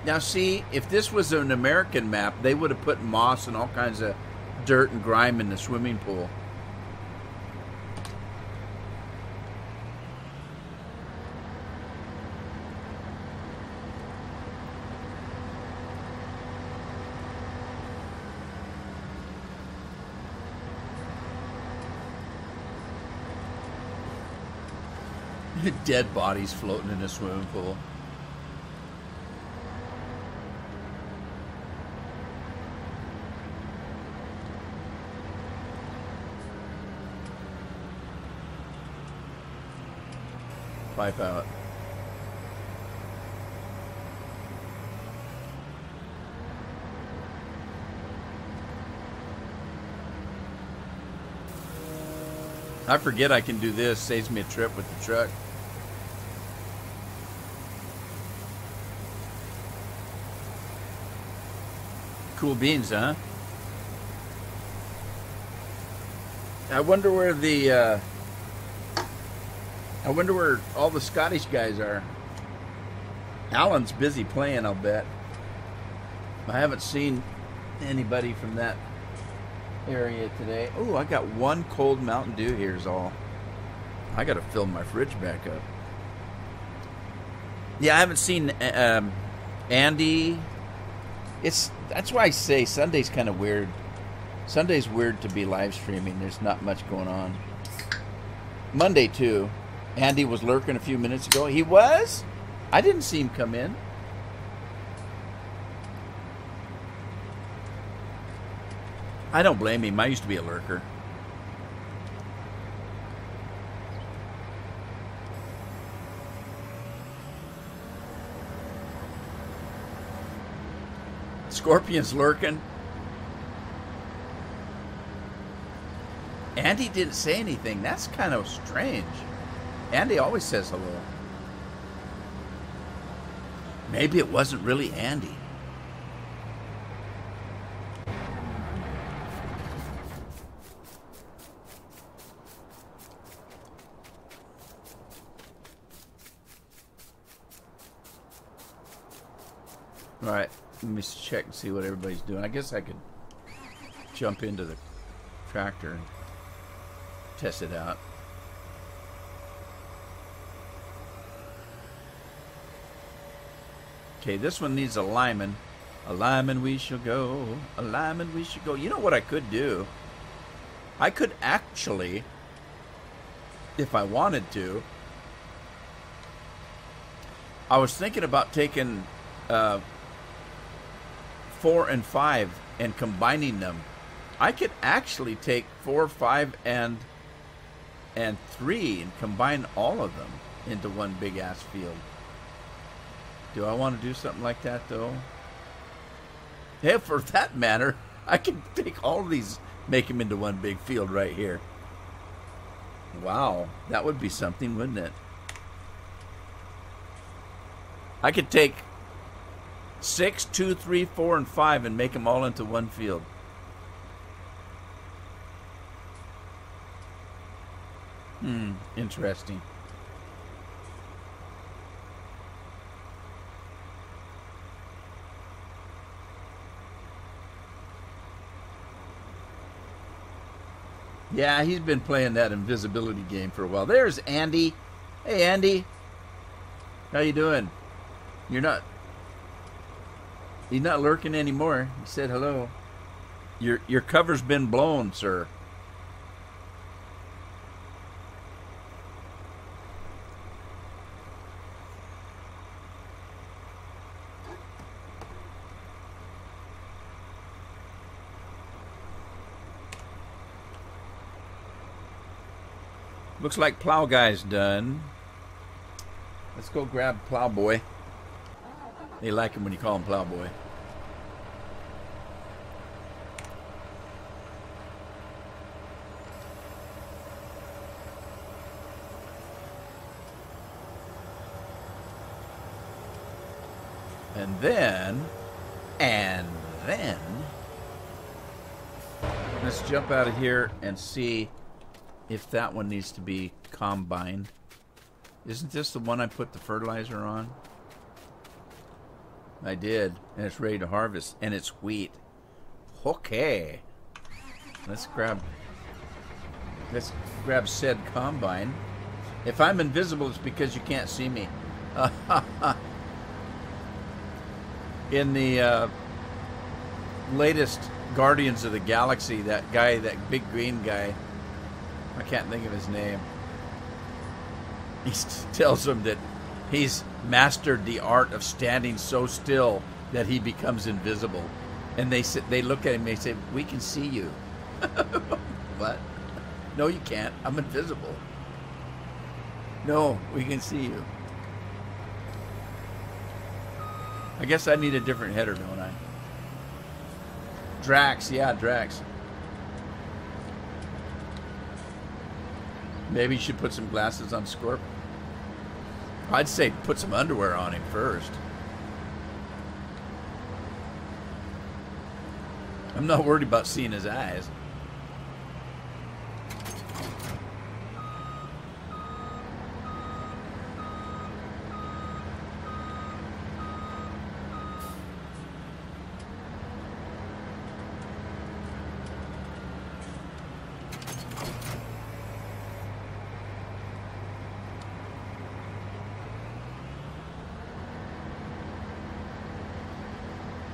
Now, see, if this was an American map, they would have put moss and all kinds of dirt and grime in the swimming pool. Dead bodies floating in a swimming pool. Pipe out. I forget I can do this. Saves me a trip with the truck. Cool beans, huh? I wonder where all the Scottish guys are. Alan's busy playing, I'll bet. I haven't seen anybody from that area today. Oh, I got one cold Mountain Dew here is all. I got to fill my fridge back up. Yeah, I haven't seen Andy. That's why I say Sunday's kind of weird. Sunday's weird to be live streaming. There's not much going on. Monday too. Andy was lurking a few minutes ago. He was? I didn't see him come in. I don't blame him. I used to be a lurker. Scorpion's lurking. Andy didn't say anything. That's kind of strange. Andy always says hello. Maybe it wasn't really Andy. All right. Let me check and see what everybody's doing. I guess I could jump into the tractor and test it out. Okay, this one needs a lineman. A lineman we shall go. A lineman we shall go. You know what I could do? I could actually, if I wanted to, I was thinking about taking 4 and 5 and combining them. I could actually take 4, 5, and 3 and combine all of them into one big ass field. Do I want to do something like that though? Yeah, for that matter, I can take all of these, make them into one big field right here. Wow, that would be something, wouldn't it? I could take 6, 2, 3, 4, and 5 and make them all into one field. Interesting. Yeah, he's been playing that invisibility game for a while. There's Andy. Hey, Andy. How you doing? He's not lurking anymore. He said hello. Your cover's been blown, sir. Looks like plow guy's done. Let's go grab Plowboy. They like him when you call him Plowboy. And then, let's jump out of here and see if that one needs to be combined. Isn't this the one I put the fertilizer on? I did, and it's ready to harvest, and it's wheat. Okay. Let's grab said combine. If I'm invisible, it's because you can't see me. In the latest Guardians of the Galaxy, that guy, that big green guy, I can't think of his name. He tells them that he's mastered the art of standing so still that he becomes invisible. And they look at him and they say, "We can see you." What? No, you can't. I'm invisible. No, we can see you. I guess I need a different header, don't I? Drax, yeah, Drax. Maybe you should put some glasses on Scorp. I'd say put some underwear on him first. I'm not worried about seeing his eyes.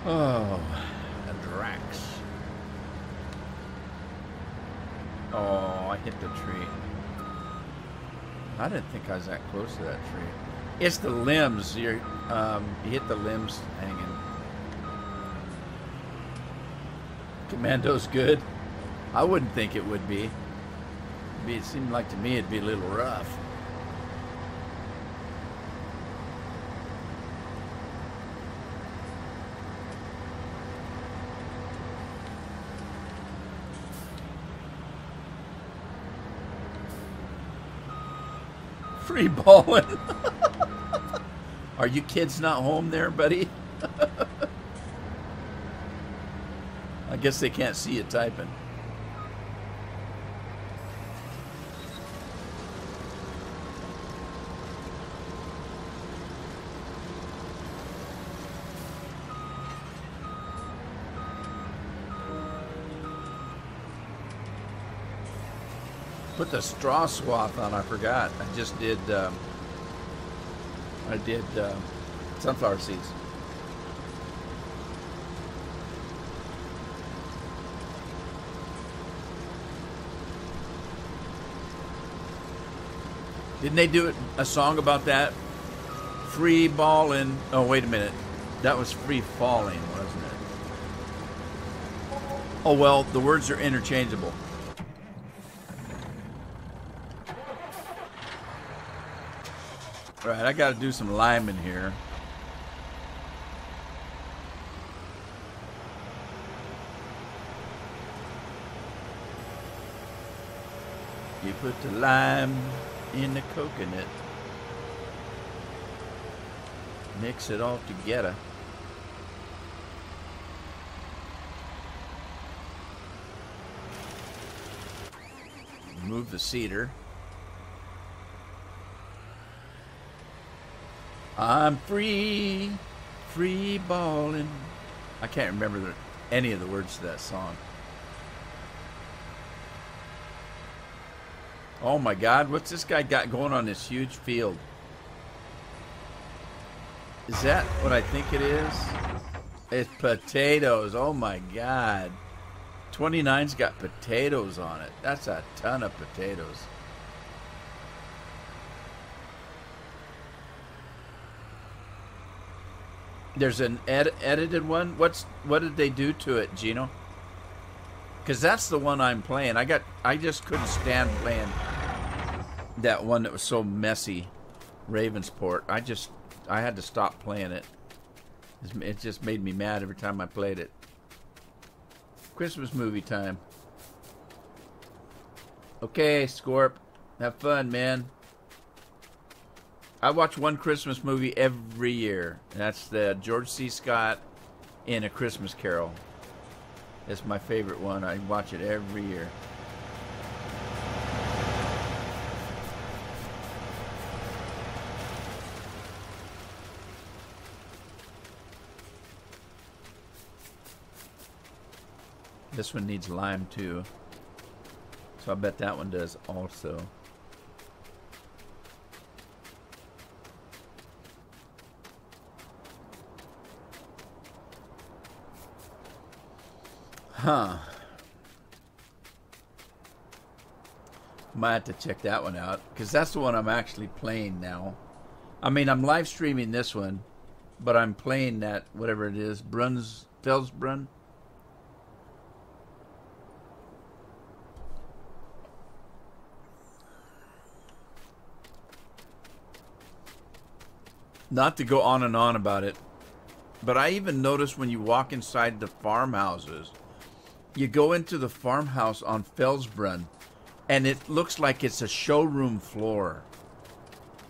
Oh, a Drax. Oh, I hit the tree. I didn't think I was that close to that tree. It's the limbs. You hit the limbs hanging. Commando's good. I wouldn't think it would be. It seemed like to me it'd be a little rough. Free balling. Are you kids not home there, buddy? I guess they can't see you typing. Put the straw swath on. I forgot. I just did. I did sunflower seeds. Didn't they do a song about that? Free ballin'. Oh, wait a minute. That was free falling, wasn't it? Oh well, the words are interchangeable. All right, I got to do some lime in here. You put the lime in the coconut. Mix it all together. Remove the cedar. I'm free, free ballin'. I can't remember any of the words to that song. Oh my God, what's this guy got going on this huge field? Is that what I think it is? It's potatoes. Oh my God. 29's got potatoes on it. That's a ton of potatoes. There's an edited one. What did they do to it, Gino? Because that's the one I'm playing. I just couldn't stand playing that one that was so messy. Ravensport. I had to stop playing it. It just made me mad every time I played it. Christmas movie time. Okay, Scorp. Have fun, man. I watch one Christmas movie every year. And that's the George C. Scott in A Christmas Carol. It's my favorite one. I watch it every year. This one needs lime too. So I bet that one does also. Huh. Might have to check that one out, because that's the one I'm actually playing now. I mean, I'm live streaming this one, but I'm playing that, whatever it is, Felsbrunn. Not to go on and on about it, but I even noticed when you walk inside the farmhouses, you go into the farmhouse on Felsbrunn, and it looks like it's a showroom floor.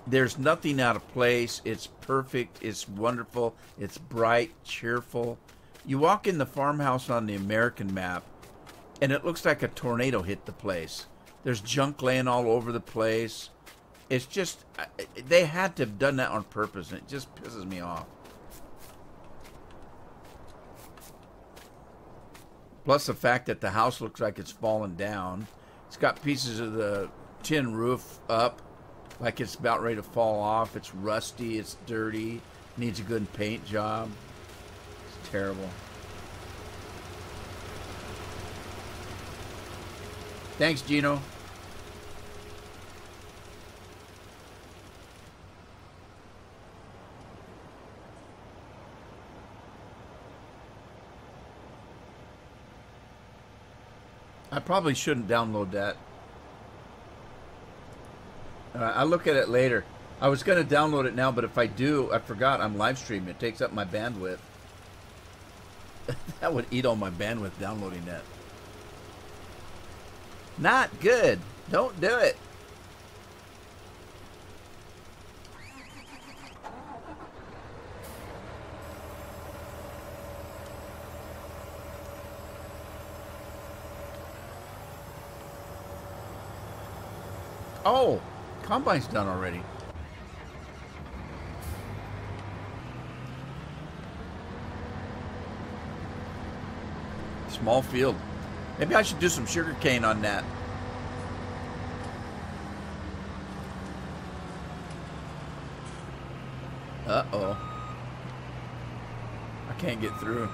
There's nothing out of place. It's perfect. It's wonderful. It's bright, cheerful. You walk in the farmhouse on the American map, and it looks like a tornado hit the place. There's junk laying all over the place. It's just, they had to have done that on purpose, and it just pisses me off. Plus the fact that the house looks like it's fallen down. It's got pieces of the tin roof up, like it's about ready to fall off. It's rusty, it's dirty, needs a good paint job. It's terrible. Thanks, Gino. I probably shouldn't download that. I'll look at it later. I was going to download it now, but if I do, I forgot I'm live streaming. It takes up my bandwidth. That would eat all my bandwidth downloading that. Not good. Don't do it. Oh, combine's done already. Small field. Maybe I should do some sugar cane on that. Uh-oh. I can't get through.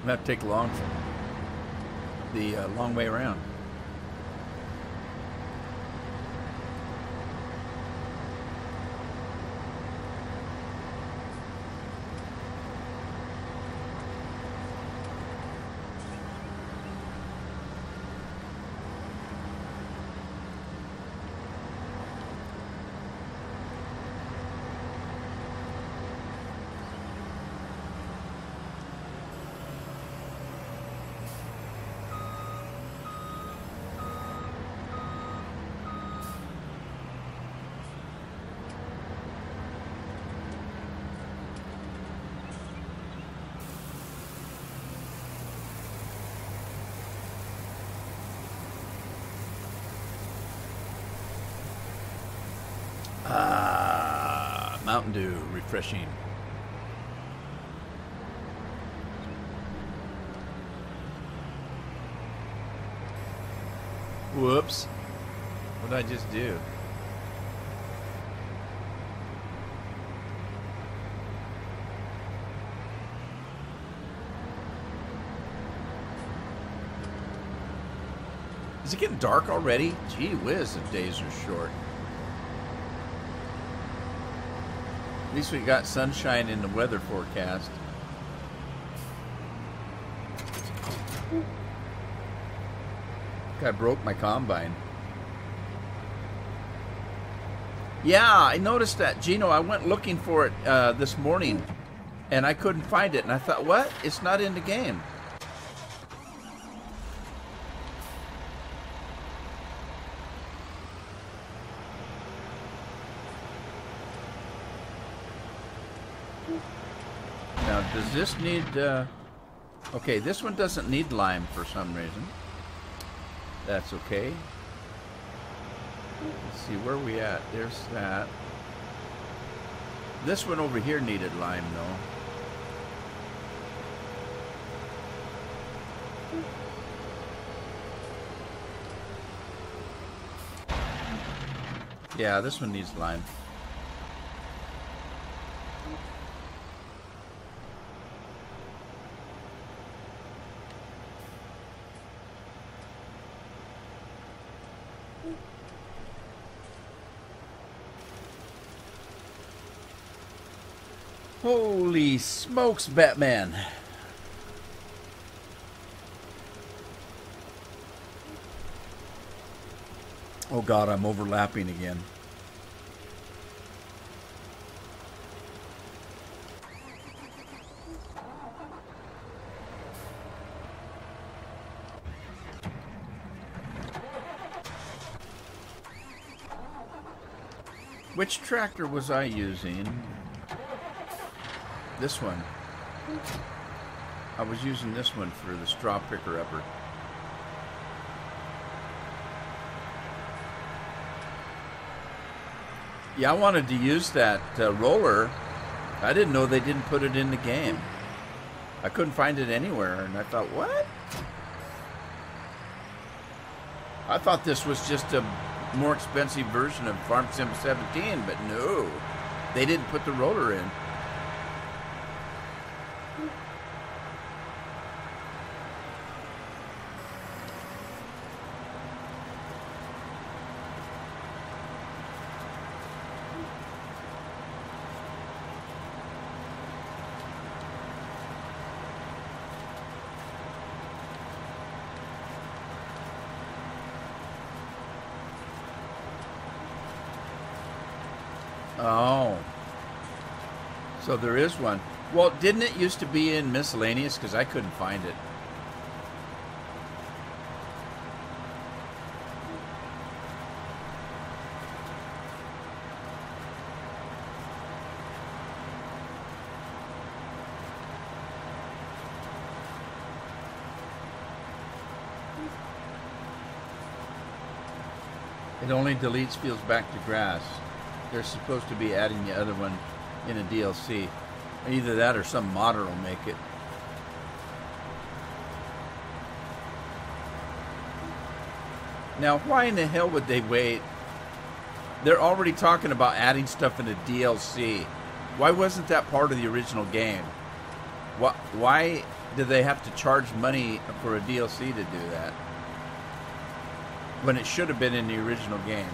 I'm gonna have to take the long way around. Mountain Dew, refreshing. Whoops. What did I just do? Is it getting dark already? Gee whiz, the days are short. At least we got sunshine in the weather forecast. I broke my combine. Yeah, I noticed that, Gino. I went looking for it this morning, and I couldn't find it. And I thought, what? It's not in the game. Now, does this need... okay, this one doesn't need lime for some reason. That's okay. Let's see, where are we at? There's that. This one over here needed lime, though. Yeah, this one needs lime. Holy smokes, Batman. Oh God, I'm overlapping again. Which tractor was I using? This one. I was using this one for the straw picker-upper. Yeah, I wanted to use that roller. I didn't know they didn't put it in the game. I couldn't find it anywhere, and I thought, what? I thought this was just a more expensive version of Farm Sim 17, but no. They didn't put the roller in. Oh. So there is one. Well, didn't it used to be in miscellaneous? Because I couldn't find it. It only deletes fields back to grass. They're supposed to be adding the other one in a DLC. Either that or some modder will make it. Now, why in the hell would they wait? They're already talking about adding stuff in a DLC. Why wasn't that part of the original game? Why do they have to charge money for a DLC to do that? When it should have been in the original game.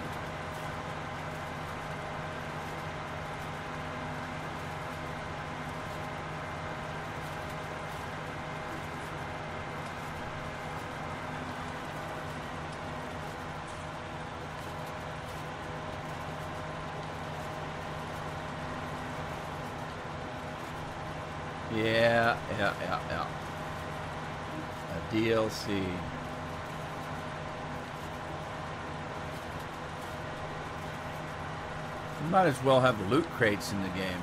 Yeah. A DLC. You might as well have the loot crates in the game.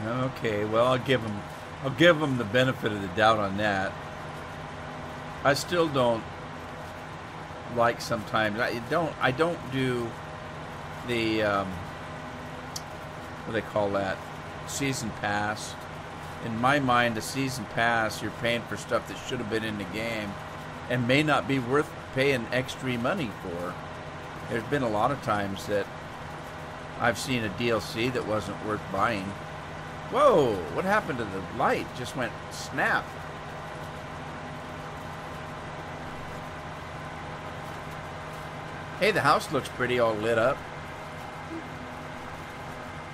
Okay, well, I'll give them the benefit of the doubt on that. I still don't like sometimes. I don't do the what do they call that? Season pass. In my mind, a season pass, you're paying for stuff that should have been in the game and may not be worth paying extra money for. There's been a lot of times that I've seen a DLC that wasn't worth buying. Whoa, what happened to the light? Just went snap. Hey, the house looks pretty all lit up.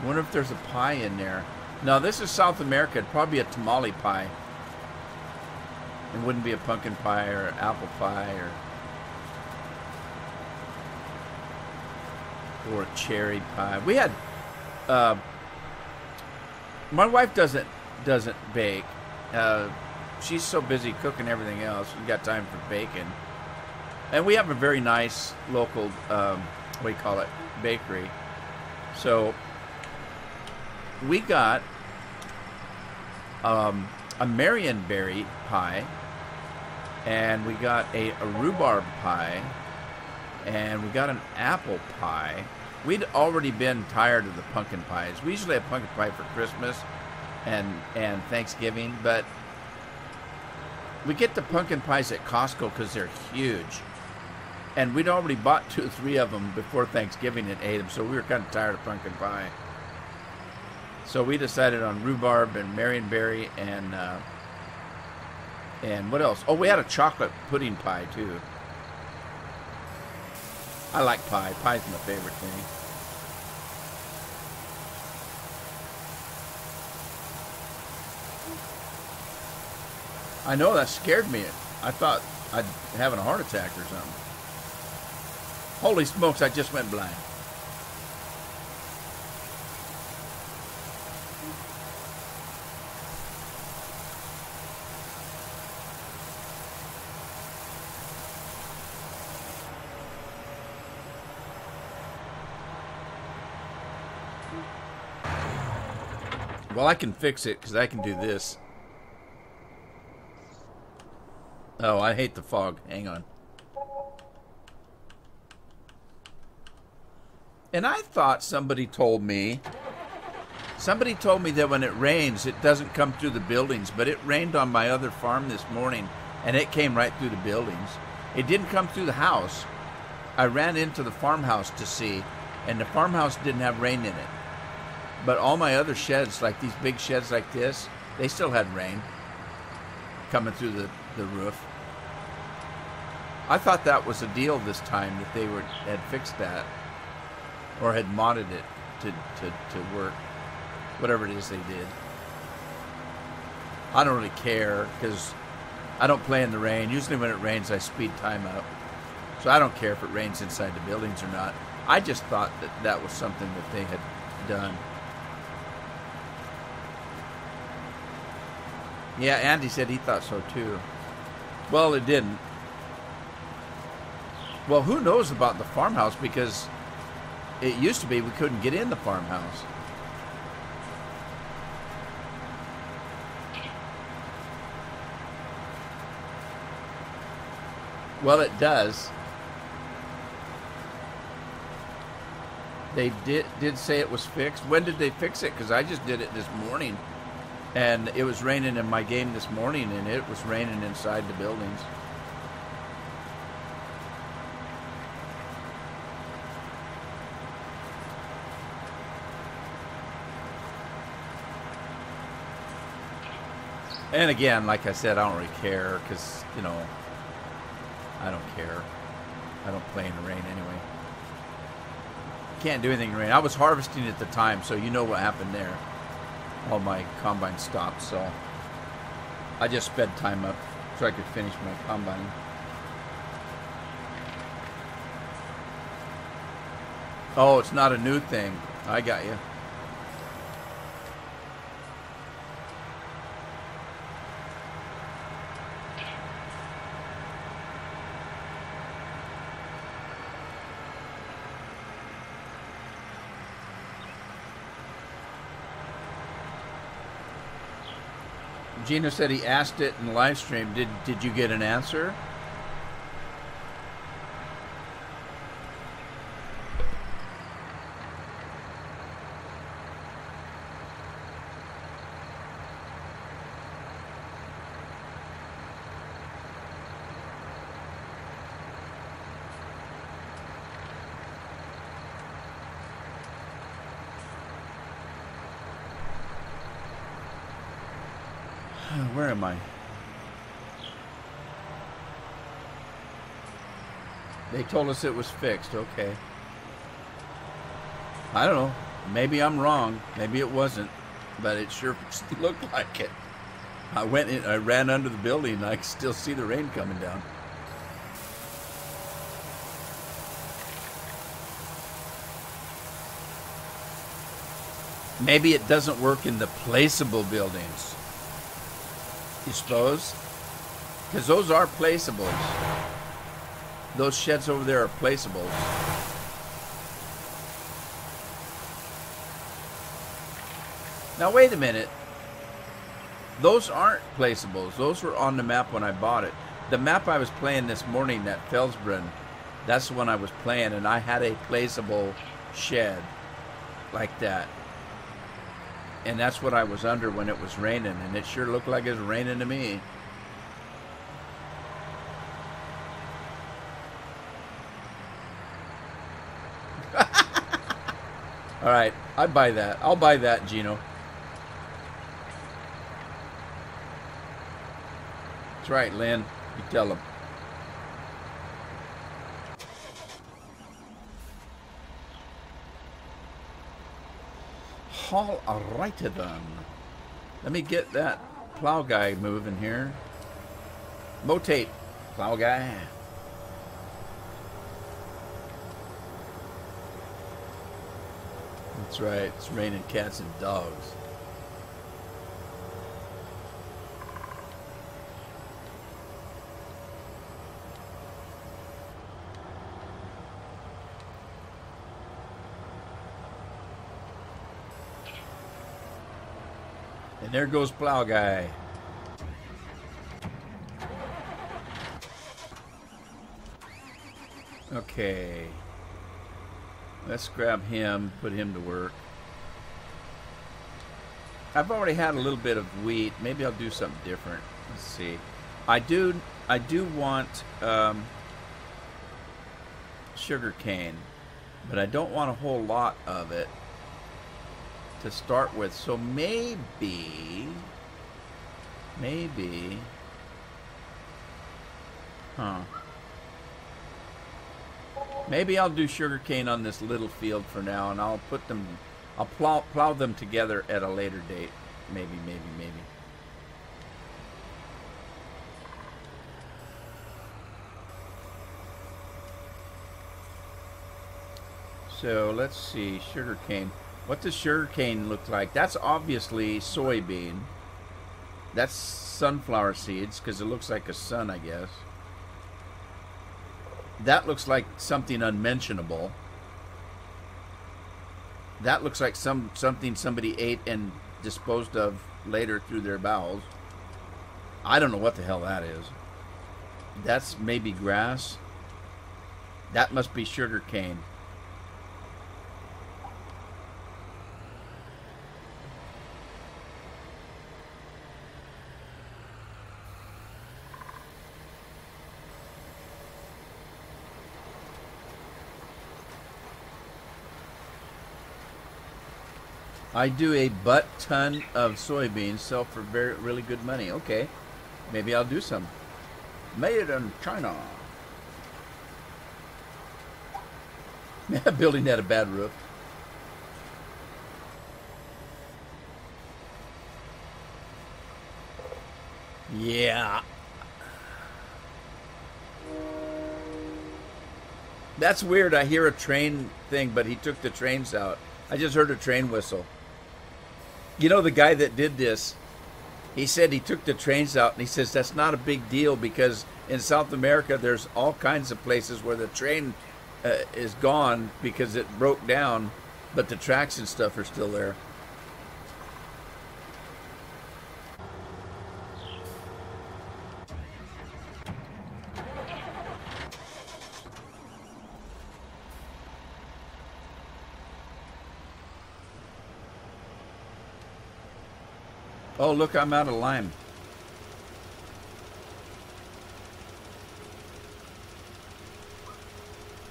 I wonder if there's a pie in there. No, this is South America. It'd probably be a tamale pie. It wouldn't be a pumpkin pie or apple pie or a cherry pie. We had my wife doesn't bake. She's so busy cooking everything else. We've got time for bacon. And we have a very nice local what do you call it, bakery. So we got a Marionberry pie, and we got a rhubarb pie, and we got an apple pie. We'd already been tired of the pumpkin pies. We usually have pumpkin pie for Christmas and Thanksgiving, but we get the pumpkin pies at Costco because they're huge. And we'd already bought 2 or 3 of them before Thanksgiving and ate them, so we were kind of tired of pumpkin pie. So we decided on rhubarb and Marionberry and what else? Oh, we had a chocolate pudding pie too. I like pie. Pie's my favorite thing. I know, that scared me. I thought I'd having a heart attack or something. Holy smokes, I just went blind. Well, I can fix it because I can do this. Oh, I hate the fog. Hang on. And I thought somebody told me that when it rains, it doesn't come through the buildings, but it rained on my other farm this morning, and it came right through the buildings. It didn't come through the house. I ran into the farmhouse to see, and the farmhouse didn't have rain in it. But all my other sheds, like these big sheds like this, they still had rain coming through the roof. I thought that was a deal this time, that they had fixed that or had modded it to work, whatever it is they did. I don't really care because I don't play in the rain. Usually when it rains, I speed time up. So I don't care if it rains inside the buildings or not. I just thought that was something that they had done. Yeah, Andy said he thought so too. Well, it didn't. Well, who knows about the farmhouse, because it used to be we couldn't get in the farmhouse. Well, it does. They did say it was fixed. When did they fix it? Because I just did it this morning. And it was raining in my game this morning, and it was raining inside the buildings. And again, like I said, I don't really care because, you know, I don't care. I don't play in the rain anyway. Can't do anything in the rain. I was harvesting at the time, so you know what happened there. All my combine stopped, so I just sped time up so I could finish my combine. Oh, it's not a new thing. I got you. Gina said he asked it in the live stream. Did you get an answer? Where am I? They told us it was fixed. Okay. I don't know. Maybe I'm wrong. Maybe it wasn't, but it sure looked like it. I went in, I ran under the building, and I could still see the rain coming down. Maybe it doesn't work in the placeable buildings. You suppose? Because those are placeables. Those sheds over there are placeables. Now wait a minute. Those aren't placeables. Those were on the map when I bought it. The map I was playing this morning, that Felsbrunn, that's the one I was playing, and I had a placeable shed like that. And that's what I was under when it was raining, and it sure looked like it was raining to me. All right, I buy that. I'll buy that, Gino. That's right, Lynn. You tell him. All righty then. Let me get that plow guy moving here. Motate, plow guy. That's right, it's raining cats and dogs. And there goes plow guy. Okay. Let's grab him, put him to work. I've already had a little bit of wheat. Maybe I'll do something different. Let's see. I do want sugar cane, but I don't want a whole lot of it to start with. So maybe, maybe I'll do sugarcane on this little field for now, and I'll put them, I'll plow them together at a later date. Maybe. So let's see, sugarcane. What does sugarcane look like? That's obviously soybean. That's sunflower seeds, because it looks like a sun, I guess. That looks like something unmentionable. That looks like something somebody ate and disposed of later through their bowels. I don't know what the hell that is. That's maybe grass. That must be sugar cane. I do a butt ton of soybeans, sell for really good money. Okay, maybe I'll do some. Made in China. Building had a bad roof. Yeah. That's weird. I hear a train thing, but he took the trains out. I just heard a train whistle. You know, the guy that did this, he said he took the trains out, and he says that's not a big deal because in South America there's all kinds of places where the train is gone because it broke down, but the tracks and stuff are still there. Oh, look, I'm out of lime.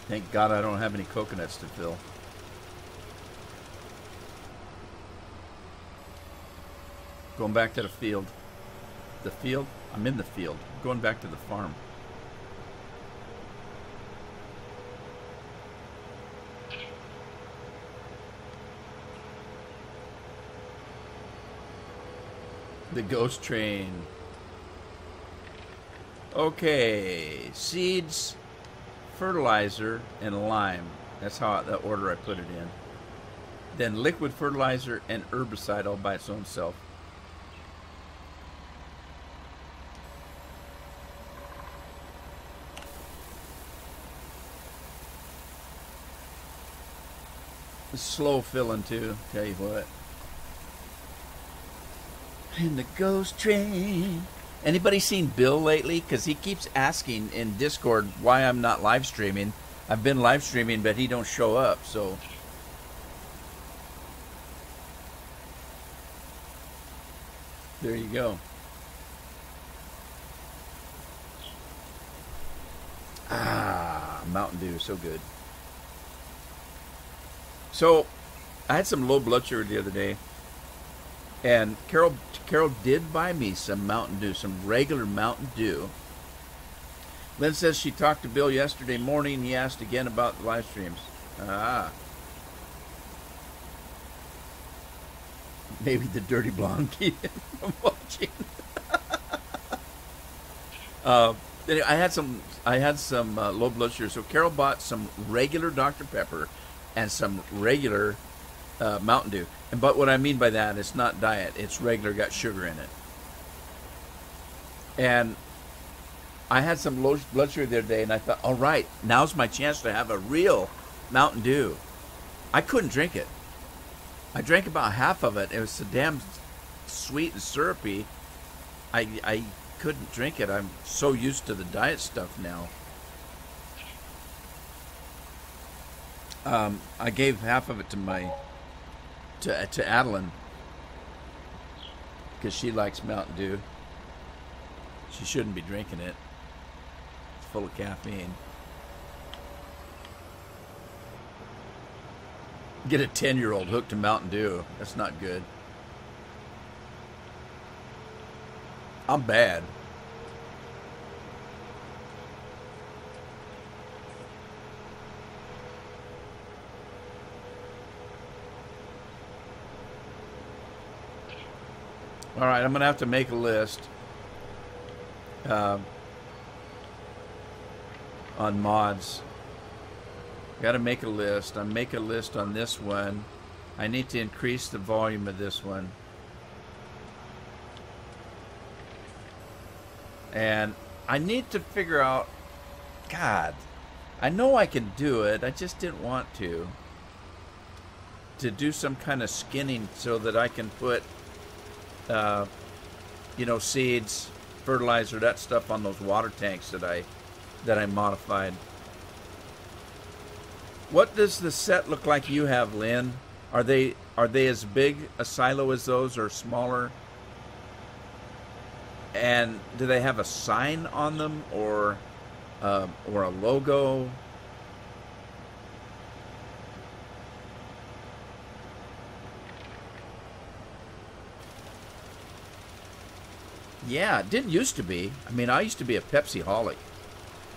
Thank God I don't have any coconuts to fill. Going back to the field. The field? I'm in the field. Going back to the farm. The ghost train. Okay, seeds, fertilizer, and lime. That's how the order I put it in. Then liquid fertilizer and herbicide all by its own self. It's slow filling too, tell you what. And the ghost train. Anybody seen Bill lately? Because he keeps asking in Discord why I'm not live streaming. I've been live streaming, but he don't show up, so. There you go. Ah, Mountain Dew, so good. So, I had some low blood sugar the other day, and Carol did buy me some Mountain Dew, some regular Mountain Dew. Lynn says she talked to Bill yesterday morning. He asked again about the live streams. Ah. Maybe the dirty blonde keep him from watching. Anyway, I had some low blood sugar. So Carol bought some regular Dr. Pepper and some regular Mountain Dew. But what I mean by that, it's not diet. It's regular, got sugar in it. And I had some low blood sugar the other day, and I thought, all right, now's my chance to have a real Mountain Dew. I couldn't drink it. I drank about half of it. It was so damn sweet and syrupy. I couldn't drink it. I'm so used to the diet stuff now. I gave half of it to Adeline because she likes Mountain Dew. She shouldn't be drinking it. It's full of caffeine. Get a 10-year-old hooked to Mountain Dew. That's not good. I'm bad. All right, I'm going to have to make a list on mods. Got to make a list. I make a list on this one. I need to increase the volume of this one. And I need to figure out, God, I know I can do it. I just didn't want to do some kind of skinning so that I can put, seeds, fertilizer, that stuff on those water tanks that I modified. What does the set look like you have, Lynn? Are they as big a silo as those or smaller? And do they have a sign on them or a logo? Yeah, it didn't used to be. I mean, I used to be a Pepsi-holic.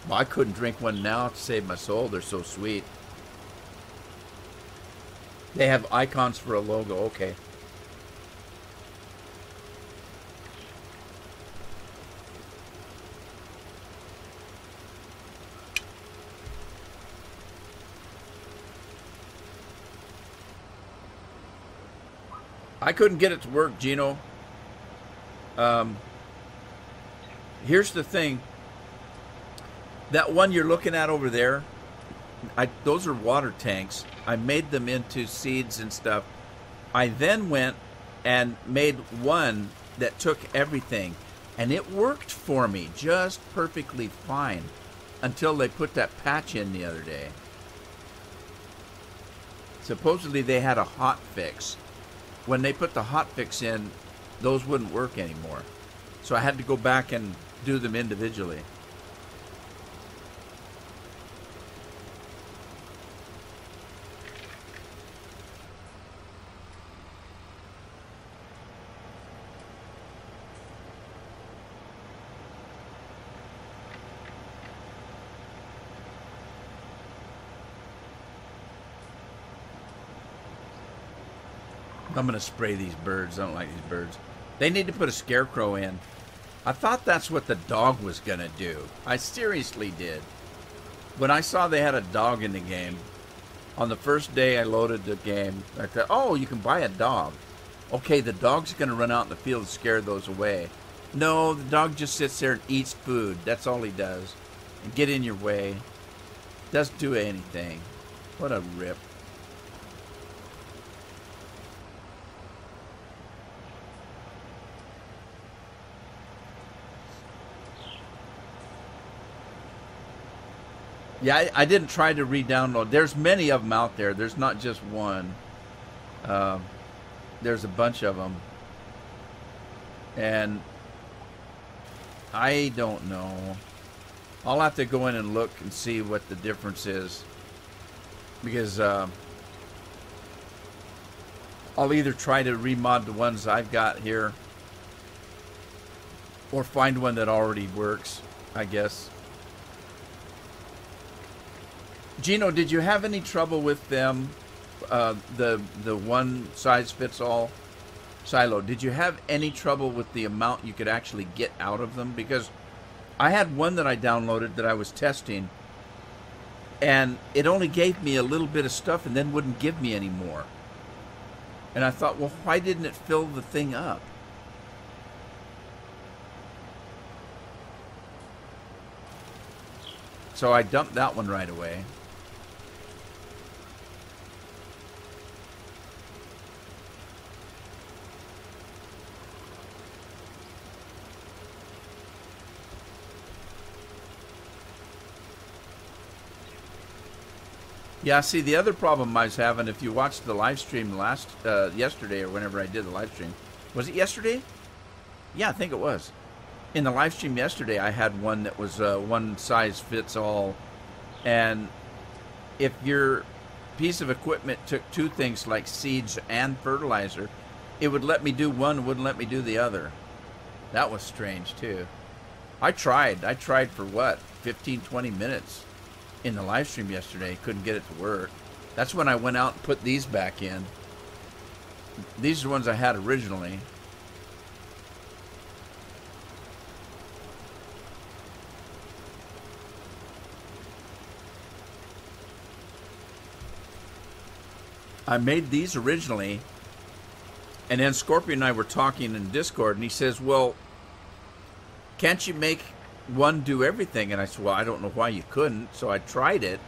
Well, I couldn't drink one now to save my soul. They're so sweet. They have icons for a logo. Okay. I couldn't get it to work, Gino. Here's the thing. That one you're looking at over there, those are water tanks. I made them into seeds and stuff. I then went and made one that took everything. And it worked for me just perfectly fine until they put that patch in the other day. Supposedly they had a hot fix. When they put the hot fix in, those wouldn't work anymore. So I had to go back and do them individually. I'm going to spray these birds. I don't like these birds. They need to put a scarecrow in. I thought that's what the dog was going to do. I seriously did. When I saw they had a dog in the game, on the first day I loaded the game, I thought, oh, you can buy a dog. Okay, the dog's going to run out in the field and scare those away. No, the dog just sits there and eats food. That's all he does. And get in your way. Doesn't do anything. What a rip. Yeah, I didn't try to re-download. There's many of them out there. There's not just one. There's a bunch of them. And I don't know. I'll have to go in and look and see what the difference is. Because I'll either try to remod the ones I've got here or find one that already works, I guess. Gino, did you have any trouble with them, the one size fits all silo? Did you have any trouble with the amount you could actually get out of them? Because I had one that I downloaded that I was testing, and it only gave me a little bit of stuff and then wouldn't give me any more. And I thought, well, why didn't it fill the thing up? So I dumped that one right away. Yeah, see, the other problem I was having, if you watched the live stream yesterday or whenever I did the live stream, was it yesterday? Yeah, I think it was. In the live stream yesterday, I had one that was one size fits all. And if your piece of equipment took two things like seeds and fertilizer, it would let me do one, wouldn't let me do the other. That was strange, too. I tried for what, 15, 20 minutes. In the live stream yesterday, couldn't get it to work. That's when I went out and put these back in. These are the ones I had originally. I made these originally, and then Scorpion and I were talking in Discord, and he says, well, can't you make one do everything? And I said, well, I don't know why you couldn't. So I tried it,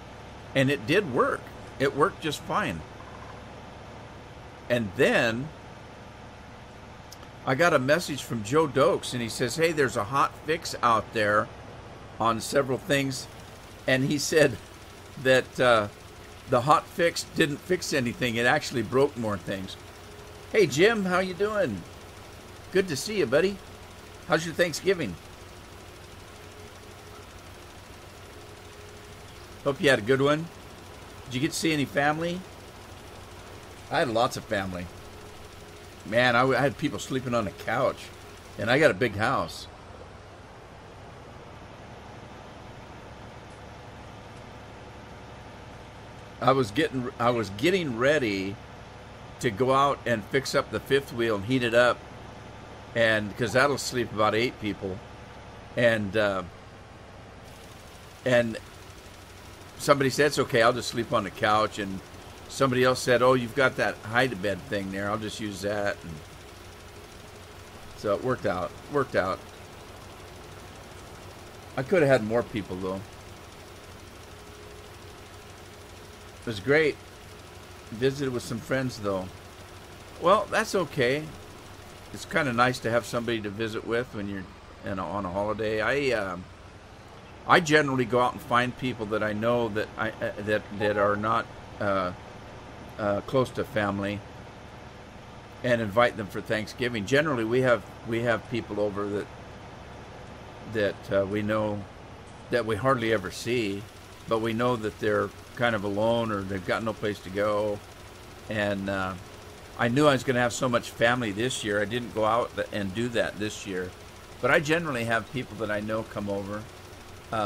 and it did work. It worked just fine. And then I got a message from Joe Dokes, and he says, hey, there's a hot fix out there on several things. And he said that the hot fix didn't fix anything. It actually broke more things. Hey, Jim, how you doing? Good to see you, buddy. How's your Thanksgiving? Hope you had a good one. Did you get to see any family? I had lots of family. Man, I had people sleeping on the couch. And I got a big house. I was getting ready to go out and fix up the fifth wheel and heat it up. And because that'll sleep about 8 people. And somebody said, it's okay, I'll just sleep on the couch. And somebody else said, oh, you've got that hide-a-bed thing there. I'll just use that. And so it worked out. I could have had more people, though. It was great. Visited with some friends, though. Well, that's okay. It's kind of nice to have somebody to visit with when you're on a holiday. I generally go out and find people that I know that that are not close to family, and invite them for Thanksgiving. Generally, we have people over that we know that we hardly ever see, but we know that they're kind of alone or they've got no place to go. And I knew I was going to have so much family this year. I didn't go out and do that this year, but I generally have people that I know come over.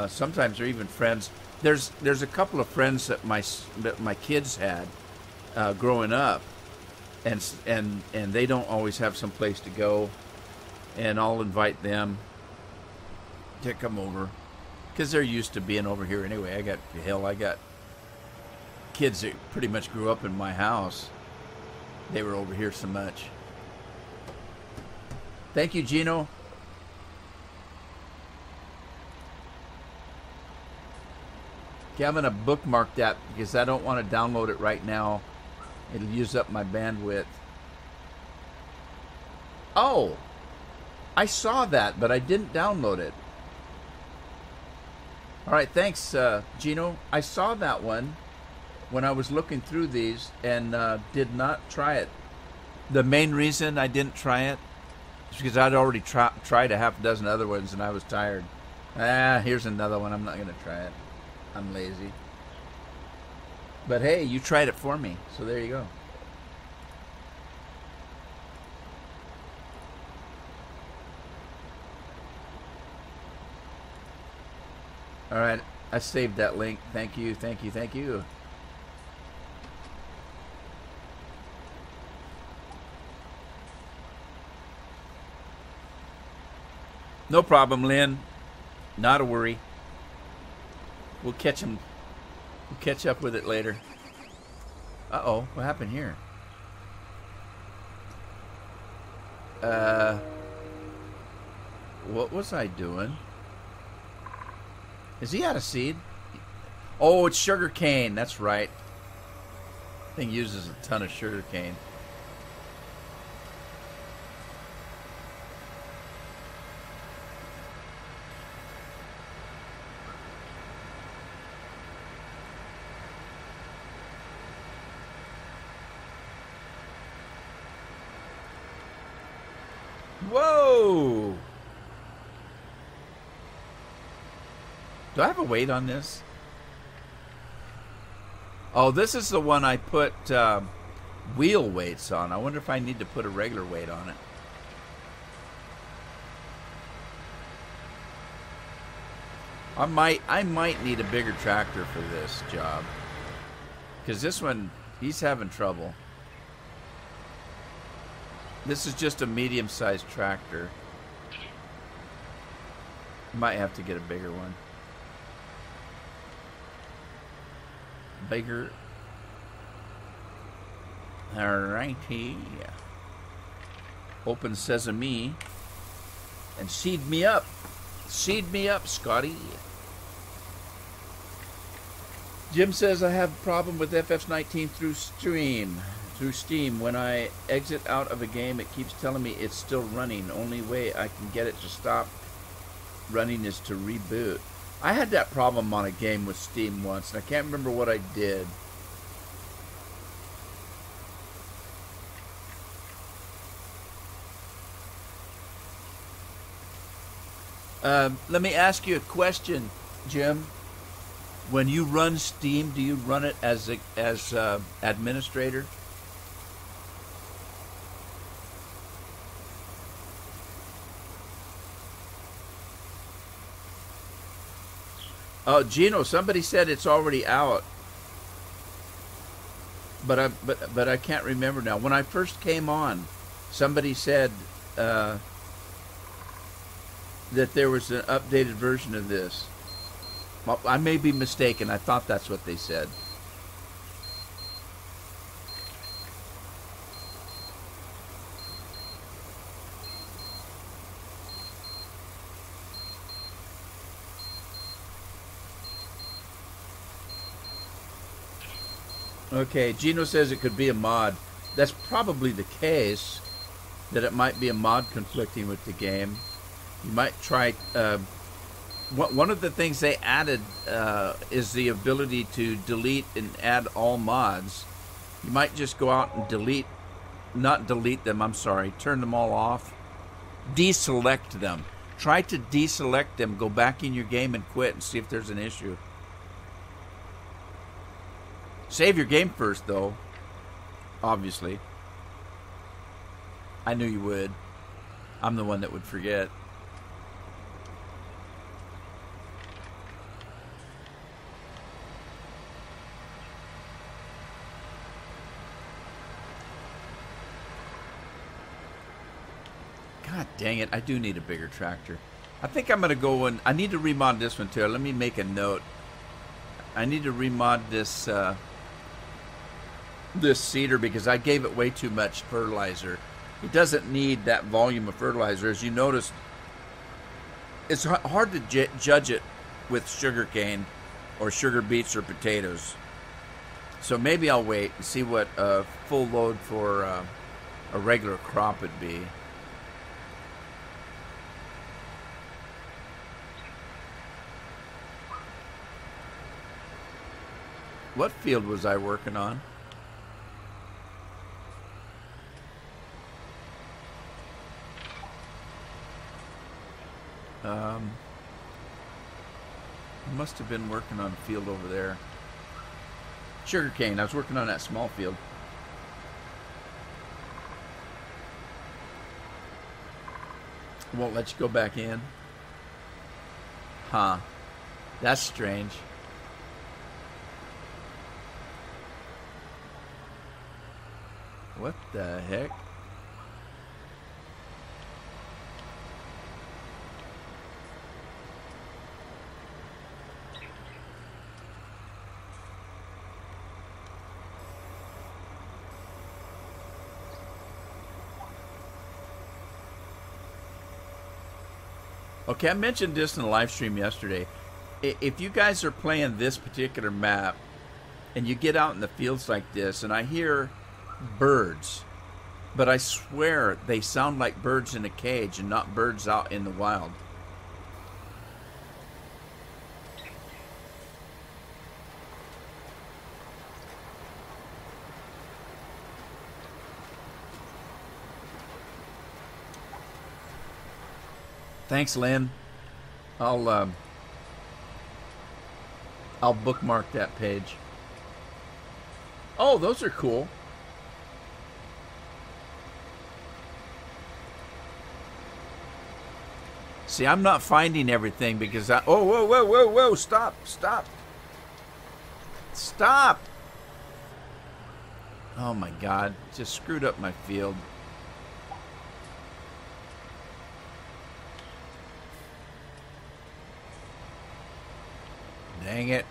Sometimes they're even friends. There's a couple of friends that my kids had growing up, and they don't always have some place to go. and I'll invite them to come over because they're used to being over here anyway. I got kids that pretty much grew up in my house. They were over here so much. Thank you, Gino. Okay, I'm going to bookmark that because I don't want to download it right now. It'll use up my bandwidth. Oh, I saw that, but I didn't download it. All right, thanks, Gino. I saw that one when I was looking through these and did not try it. The main reason I didn't try it is because I'd already tried a half dozen other ones and I was tired. Here's another one. I'm not going to try it. I'm lazy. But hey, you tried it for me, so there you go. All right, I saved that link. Thank you, thank you, thank you. No problem, Lynn. Not a worry. We'll catch him. We'll catch up with it later. Uh-oh, what happened here? What was I doing? Is he out of seed? Oh, it's sugar cane. That's right. Thing uses a ton of sugar cane. Whoa! Do I have a weight on this? Oh, this is the one I put wheel weights on. I wonder if I need to put a regular weight on it. I might need a bigger tractor for this job. Because this one, he's having trouble. This is just a medium-sized tractor. Might have to get a bigger one. Bigger. Alrighty. Open sesame. And seed me up. Seed me up, Scotty. Jim says I have a problem with FF19 through Steam. When I exit out of a game, it keeps telling me it's still running. Only way I can get it to stop running is to reboot. I had that problem on a game with Steam once, and I can't remember what I did. Let me ask you a question, Jim. When you run Steam, do you run it as administrator? Oh, Gino, somebody said it's already out, but I can't remember now. When I first came on, somebody said that there was an updated version of this. Well, I may be mistaken. I thought that's what they said. Okay, Gino says it could be a mod. That's probably the case, that it might be a mod conflicting with the game. You might try... one of the things they added is the ability to delete and add all mods. You might just go out and delete... Not delete them, I'm sorry. Turn them all off. Deselect them. Try to deselect them, go back in your game and quit and see if there's an issue. Save your game first, though. Obviously. I knew you would. I'm the one that would forget. God Dang it, I do need a bigger tractor. I think I'm going to go and I need to remod this one too. Let me make a note. I need to remod this this seeder because I gave it way too much fertilizer. It doesn't need that volume of fertilizer. As you notice, it's hard to judge it with sugarcane or sugar beets or potatoes. So maybe I'll wait and see what a full load for a regular crop would be. What field was I working on? I must have been working on a field over there. Sugarcane. I was working on that small field. Won't let you go back in. Huh. That's strange. What the heck? Okay, I mentioned this in the live stream yesterday. If you guys are playing this particular map and you get out in the fields like this and I hear birds, but I swear they sound like birds in a cage and not birds out in the wild. Thanks, Lynn. I'll bookmark that page. Oh, those are cool. See, I'm not finding everything because I... Oh, whoa, whoa, whoa, whoa, stop, stop. Stop. Oh, my God. Just screwed up my field. Dang it.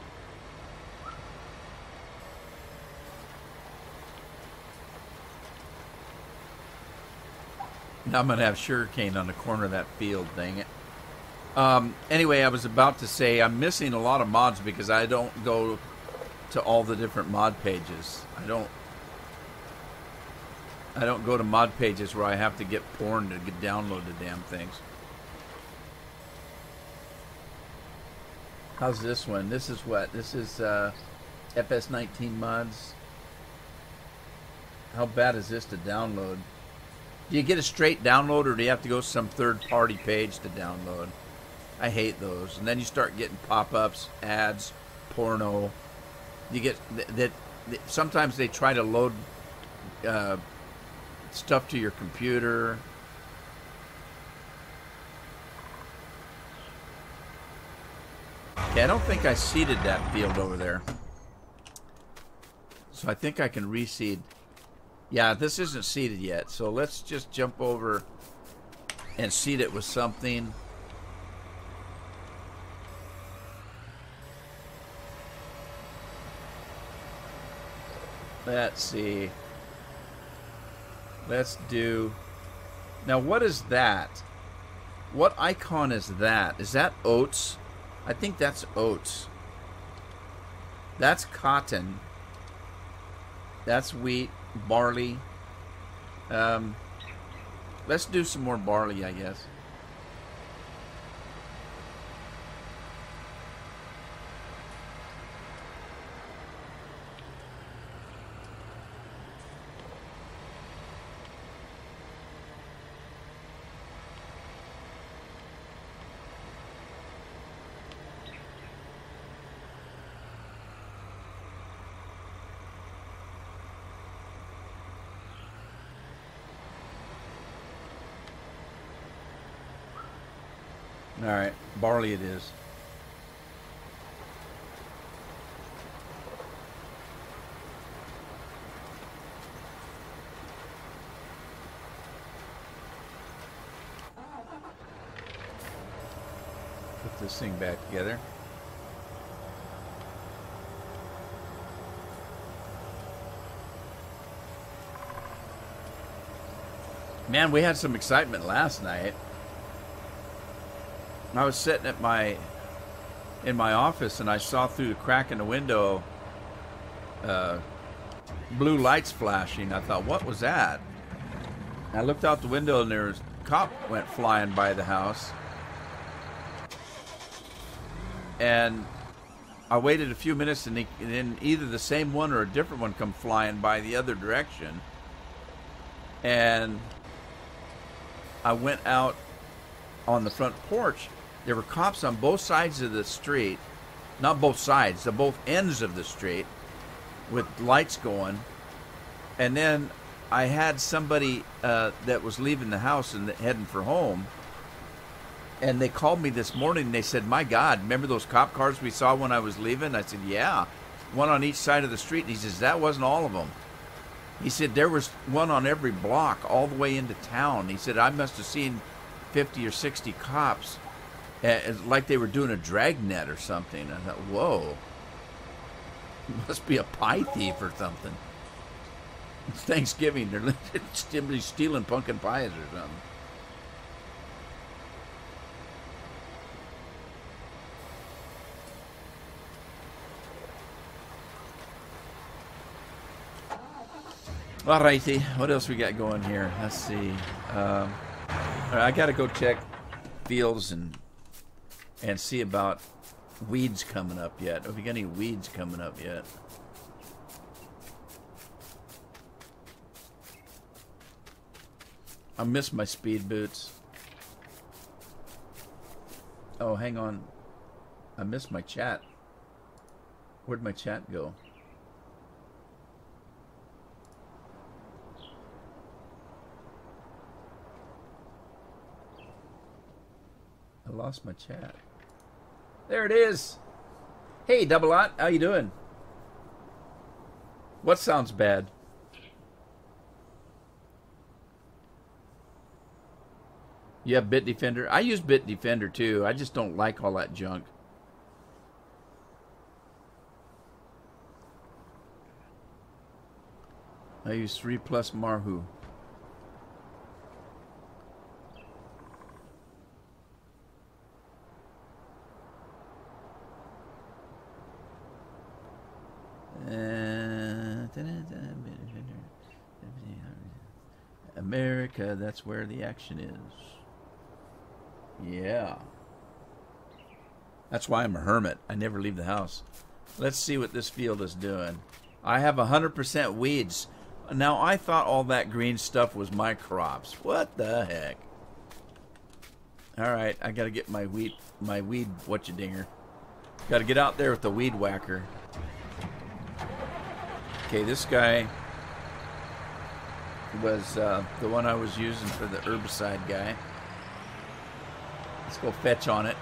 Now I'm going to have sugarcane on the corner of that field, dang it. Anyway, I was about to say I'm missing a lot of mods because I don't go to all the different mod pages. I don't go to mod pages where I have to get porn to download the damn things. How's this one? This is what? This is FS19 mods. How bad is this to download? Do you get a straight download or do you have to go to some third-party page to download? I hate those. And then you start getting pop-ups, ads, porno. You get that. Sometimes they try to load stuff to your computer. Okay, I don't think I seeded that field over there. So I think I can reseed. Yeah, this isn't seeded yet. So let's just jump over and seed it with something. Let's see. Let's do... Now, what is that? What icon is that? Is that oats? I think that's oats. That's cotton. That's wheat, barley. Let's do some more barley, I guess. All right, barley it is. this thing back together. Man, we had some excitement last night. I was sitting at in my office, and I saw through the crack in the window blue lights flashing. I thought, what was that? And I looked out the window, and there was a cop went flying by the house. And I waited a few minutes, and then either the same one or a different one come flying by the other direction. And I went out on the front porch. There were cops on both sides of the street. Not both sides, both ends of the street with lights going. And then I had somebody that was leaving the house and heading for home. And they called me this morning and they said, my God, remember those cop cars we saw when I was leaving? I said, yeah, one on each side of the street. And he says, that wasn't all of them. He said, there was one on every block all the way into town. He said, I must have seen 50 or 60 cops, like they were doing a dragnet or something. I thought, whoa, must be a pie thief or something. It's Thanksgiving. They're simply stealing pumpkin pies or something. All righty, what else we got going here? Let's see. All right, I got to go check fields and see about weeds coming up yet. Have we got any weeds coming up yet? I miss my speed boots. Oh, hang on. I missed my chat. Where'd my chat go? I lost my chat. There it is. Hey, Double Lot, how you doing? What sounds bad? You have Bitdefender? I use Bitdefender too. I just don't like all that junk. I use 3+ Marhu. America, that's where the action is. Yeah. That's why I'm a hermit. I never leave the house. Let's see what this field is doing. I have 100% weeds. Now, I thought all that green stuff was my crops. What the heck? All right, I got to get my weed whatcha-dinger. Got to get out there with the weed whacker. Okay, this guy was the one I was using for the herbicide guy. Let's go fetch on it.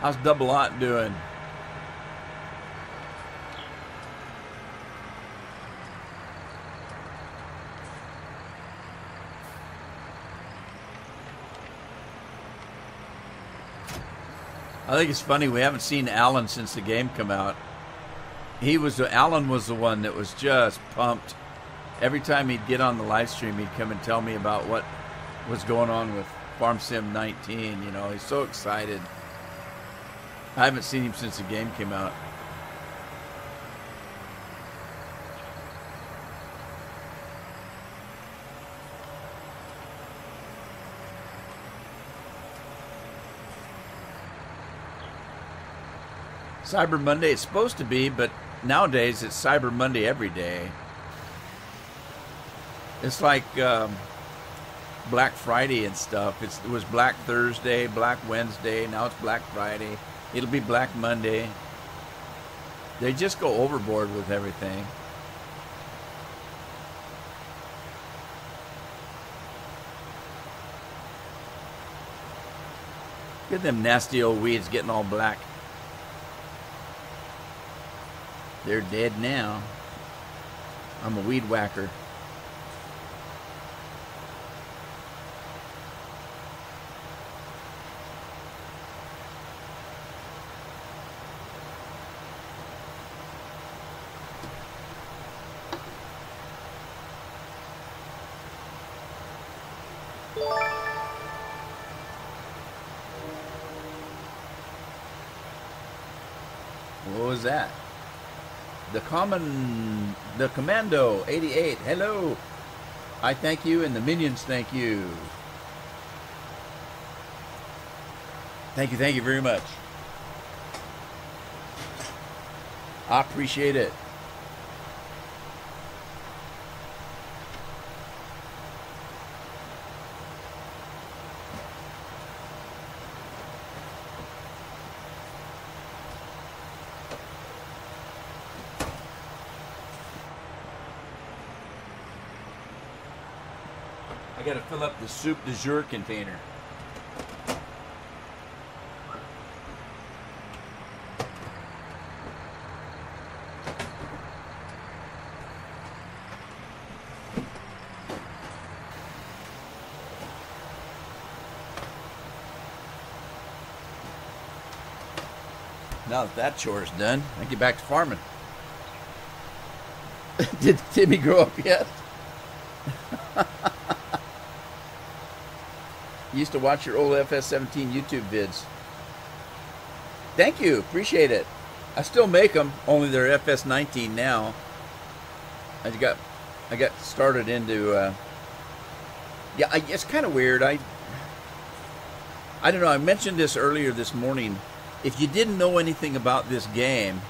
How's Double Lot doing? I think it's funny we haven't seen Alan since the game come out. Alan was the one that was just pumped. Every time he'd get on the live stream, he'd come and tell me about what was going on with Farm Sim 19. You know, he's so excited. I haven't seen him since the game came out. Cyber Monday, it's supposed to be, but nowadays it's Cyber Monday every day. It's like Black Friday and stuff. It was Black Thursday, Black Wednesday, now it's Black Friday. It'll be Black Monday. They just go overboard with everything. Look at them nasty old weeds getting all black. They're dead now. I'm a weed whacker. What was that? The Commando 88. Hello. I thank you, and the minions thank you. Thank you very much. I appreciate it. I gotta fill up the soup du jour container. Now that chore's done, I get back to farming. Did Timmy grow up yet? Used to watch your old FS17 YouTube vids. Thank you, appreciate it. I still make them, only they're FS19 now. I got started into. Yeah, it's kind of weird. I don't know. I mentioned this earlier this morning. If you didn't know anything about this game,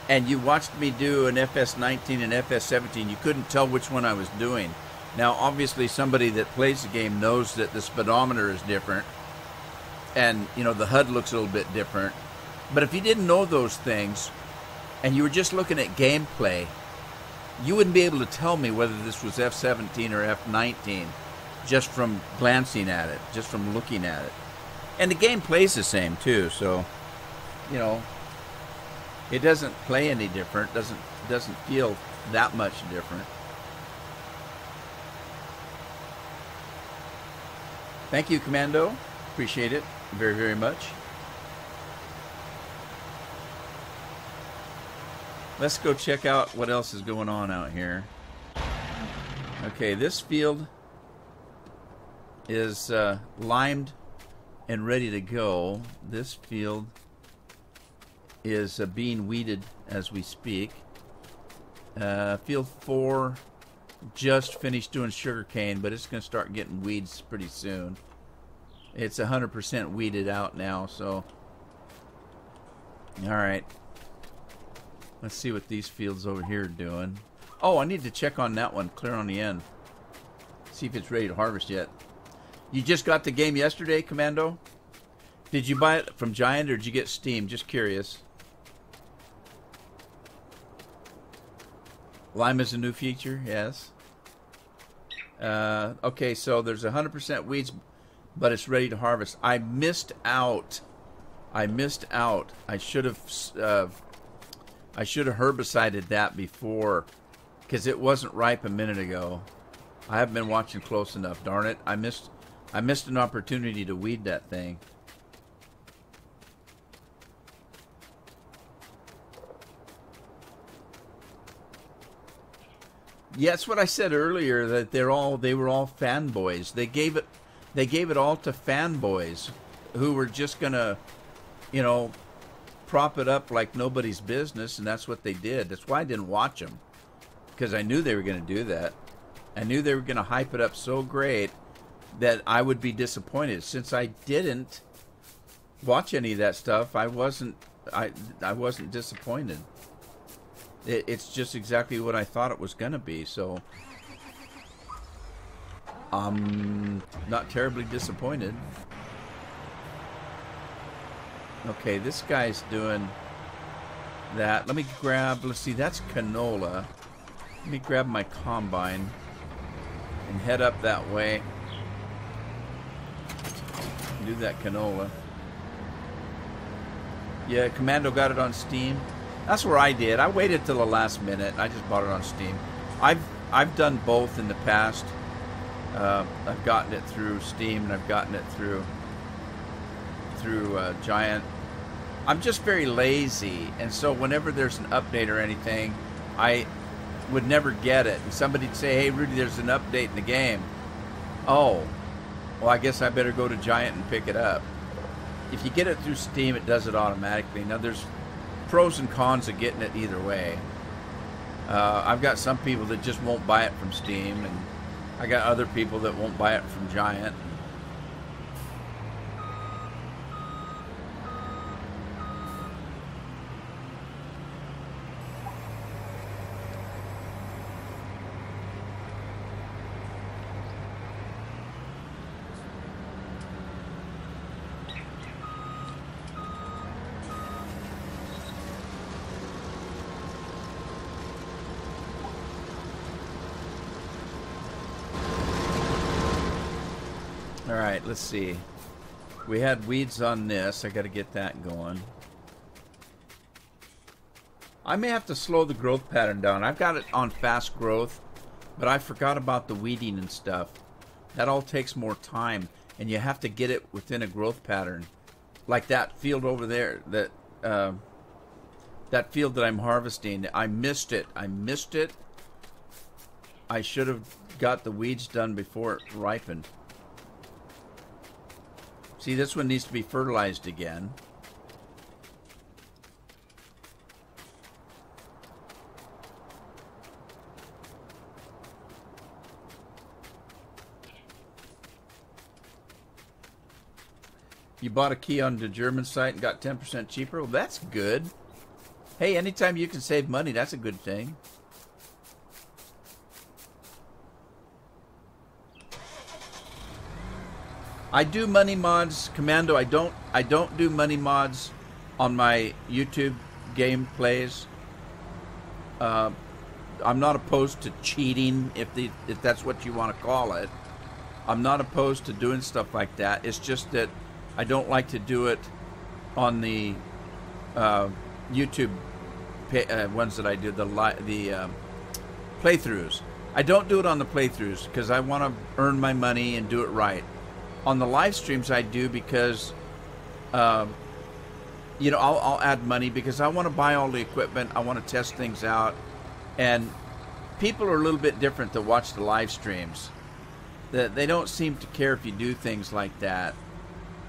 and you watched me do an FS19 and FS17, you couldn't tell which one I was doing. Now, obviously, somebody that plays the game knows that the speedometer is different, and, you know, the HUD looks a little bit different. But if you didn't know those things, and you were just looking at gameplay, you wouldn't be able to tell me whether this was F17 or F19 just from glancing at it, just from looking at it. And the game plays the same, too, so, you know, it doesn't play any different, doesn't feel that much different. Thank you, Commando. Appreciate it very, very much. Let's go check out what else is going on out here. Okay, this field is limed and ready to go. This field is being weeded as we speak. Field 4 just finished doing sugarcane, but it's going to start getting weeds pretty soon. It's 100% weeded out now, so alright. Let's see what these fields over here are doing. Oh, I need to check on that one, clear on the end. See if it's ready to harvest yet. You just got the game yesterday, Commando? Did you buy it from Giant or did you get Steam? Just curious. Lime is a new feature, yes. Okay, so there's 100% weeds, but it's ready to harvest. I missed out. I should have herbicided that before, because it wasn't ripe a minute ago. I haven't been watching close enough. Darn it! I missed an opportunity to weed that thing. Yeah, that's what I said earlier, that they were all fanboys. They gave it all to fanboys who were just gonna, you know, prop it up like nobody's business, and that's what they did. That's why I didn't watch them, because I knew they were gonna do that. I knew they were gonna hype it up so great that I would be disappointed. Since I didn't watch any of that stuff, I wasn't disappointed. It's just exactly what I thought it was going to be, so I'm not terribly disappointed. Okay, this guy's doing that. Let me grab, let's see, that's canola. Let me grab my combine and head up that way. Do that canola. Yeah, Commando got it on Steam. That's where I did. I waited till the last minute. I just bought it on Steam. I've done both in the past. I've gotten it through Steam and I've gotten it through Giant. I'm just very lazy, and so whenever there's an update or anything, I would never get it. And somebody'd say, "Hey, Rudy, there's an update in the game," Oh, well, I guess I better go to Giant and pick it up. If you get it through Steam, it does it automatically. Now, there's pros and cons of getting it either way. I've got some people that just won't buy it from Steam, and I got other people that won't buy it from Giant. All right, let's see. We had weeds on this. I got to get that going. I may have to slow the growth pattern down. I've got it on fast growth, but I forgot about the weeding and stuff. That all takes more time, and you have to get it within a growth pattern. Like that field over there, that field that I'm harvesting. I missed it. I should have got the weeds done before it ripened. See, this one needs to be fertilized again. You bought a key on the German site and got 10% cheaper? Well, that's good. Hey, anytime you can save money, that's a good thing. I do money mods, Commando. I don't do money mods on my YouTube gameplays. I'm not opposed to cheating, if that's what you want to call it. I'm not opposed to doing stuff like that. It's just that I don't like to do it on the YouTube ones that I do, the playthroughs. I don't do it on the playthroughs because I want to earn my money and do it right. On the live streams, I do because, you know, I'll add money because I want to buy all the equipment. I want to test things out. And people are a little bit different that watch the live streams. They don't seem to care if you do things like that.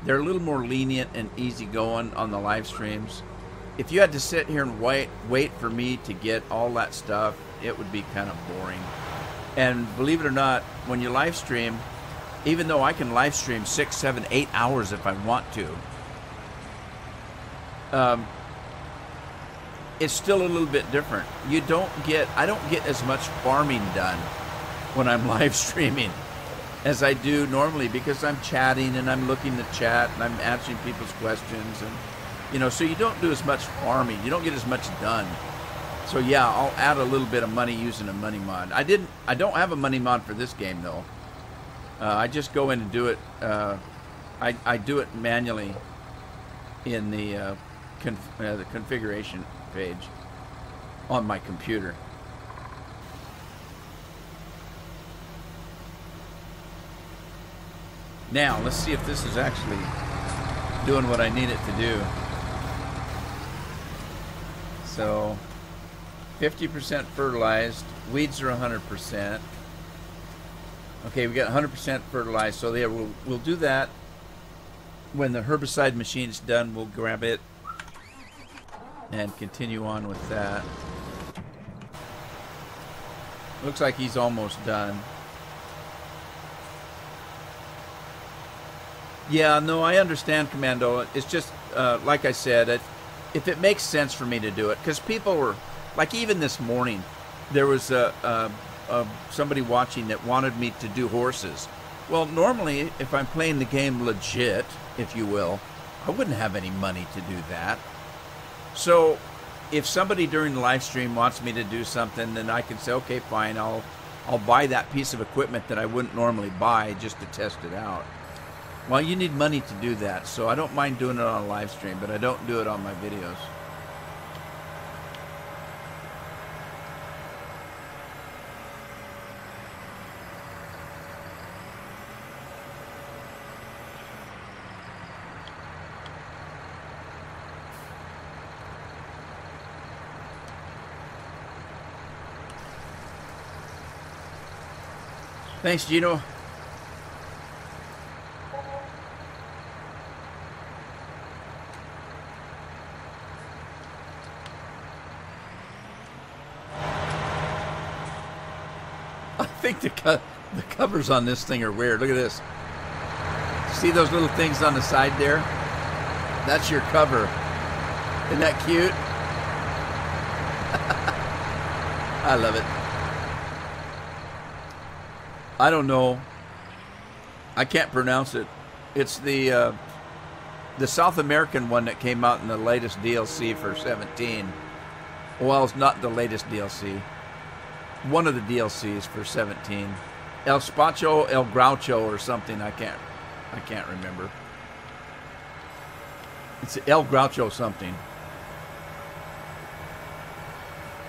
They're a little more lenient and easygoing on the live streams. If you had to sit here and wait for me to get all that stuff, it would be kind of boring. And believe it or not, when you live stream, even though I can live stream 6, 7, 8 hours if I want to, it's still a little bit different. I don't get as much farming done when I'm live streaming as I do normally because I'm chatting and I'm looking at chat and I'm answering people's questions, and you know, so you don't do as much farming. You don't get as much done. So yeah, I'll add a little bit of money using a money mod. I don't have a money mod for this game though. I just go in and do it. I do it manually in the configuration page on my computer. Now, let's see if this is actually doing what I need it to do. So, 50% fertilized. Weeds are 100%. Okay, we got 100% fertilized, so yeah, we'll do that. When the herbicide machine is done, we'll grab it and continue on with that. Looks like he's almost done. Yeah, no, I understand, Commando. It's just, like I said, if it makes sense for me to do it, because people were, like even this morning, there was somebody watching that wanted me to do horses. Well, normally, if I'm playing the game legit, if you will, I wouldn't have any money to do that. So, if somebody during the live stream wants me to do something, then I can say, okay, fine, I'll buy that piece of equipment that I wouldn't normally buy just to test it out. Well, you need money to do that, so I don't mind doing it on a live stream, but I don't do it on my videos. Thanks, Gino. think the covers on this thing are weird. Look at this. See those little things on the side there? That's your cover. Isn't that cute? I love it. I don't know. I can't pronounce it. It's the South American one that came out in the latest DLC for 17. Well, it's not the latest DLC. One of the DLCs for 17. El Spacho, El Groucho, or something. I can't remember. It's El Groucho something.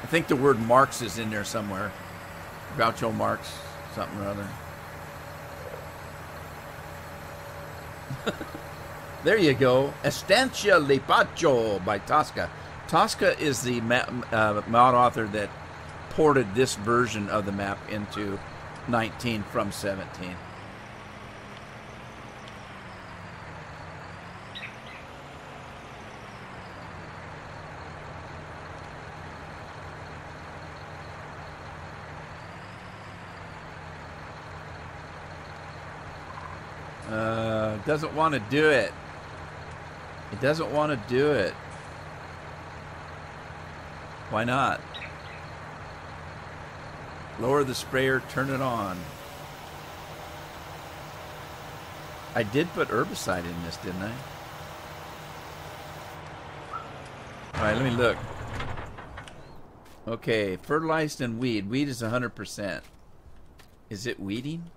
I think the word Marx is in there somewhere. Groucho Marx, something or other. There you go. Estancia Lipacho by Tosca. Tosca is the mod author that ported this version of the map into 19 from 17. Doesn't want to do it. It doesn't want to do it. Why not? Lower the sprayer, turn it on. I did put herbicide in this, didn't I? Alright, let me look. Okay, fertilized and weed. Weed is 100%. Is it weeding?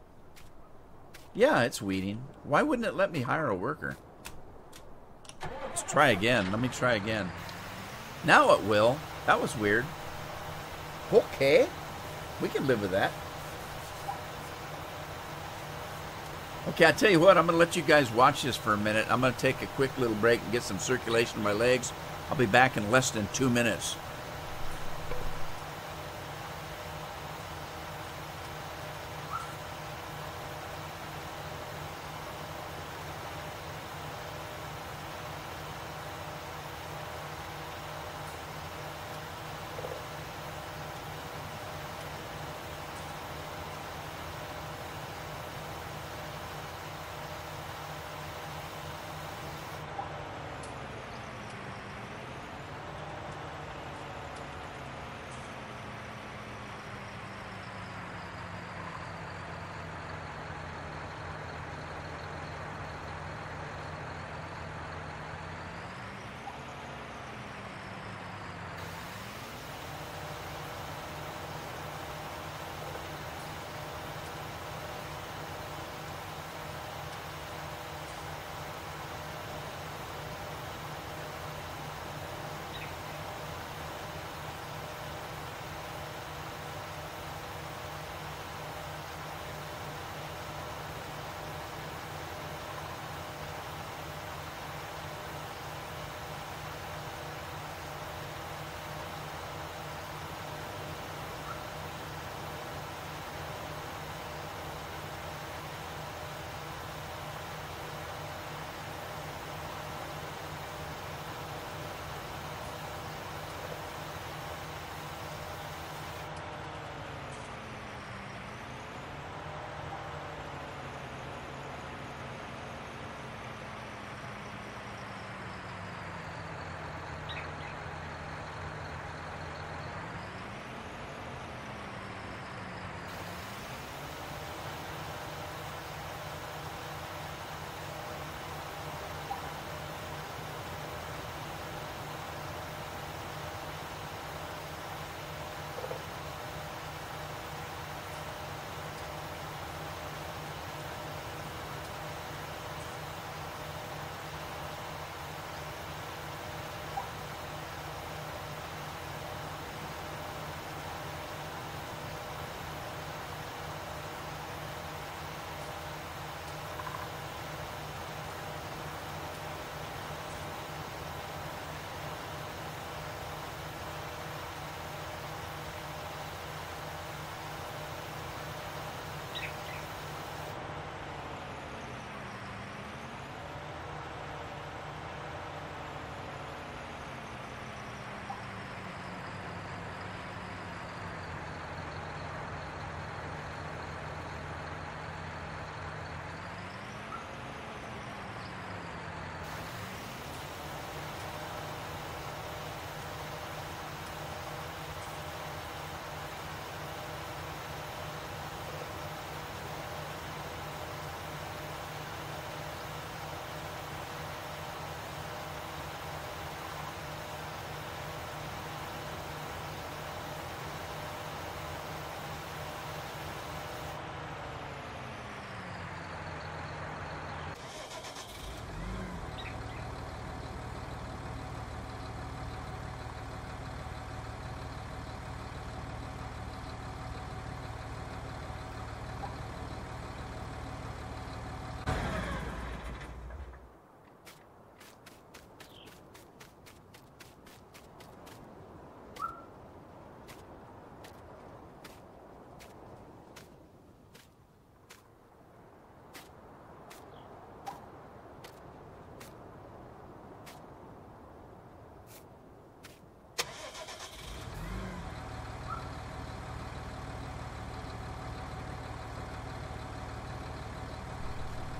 Yeah, it's weeding. Why wouldn't it let me hire a worker? Let's try again. Let me try again. Now it will. That was weird. Okay. We can live with that. Okay, I tell you what. I'm going to let you guys watch this for a minute. I'm going to take a quick little break and get some circulation in my legs. I'll be back in less than 2 minutes.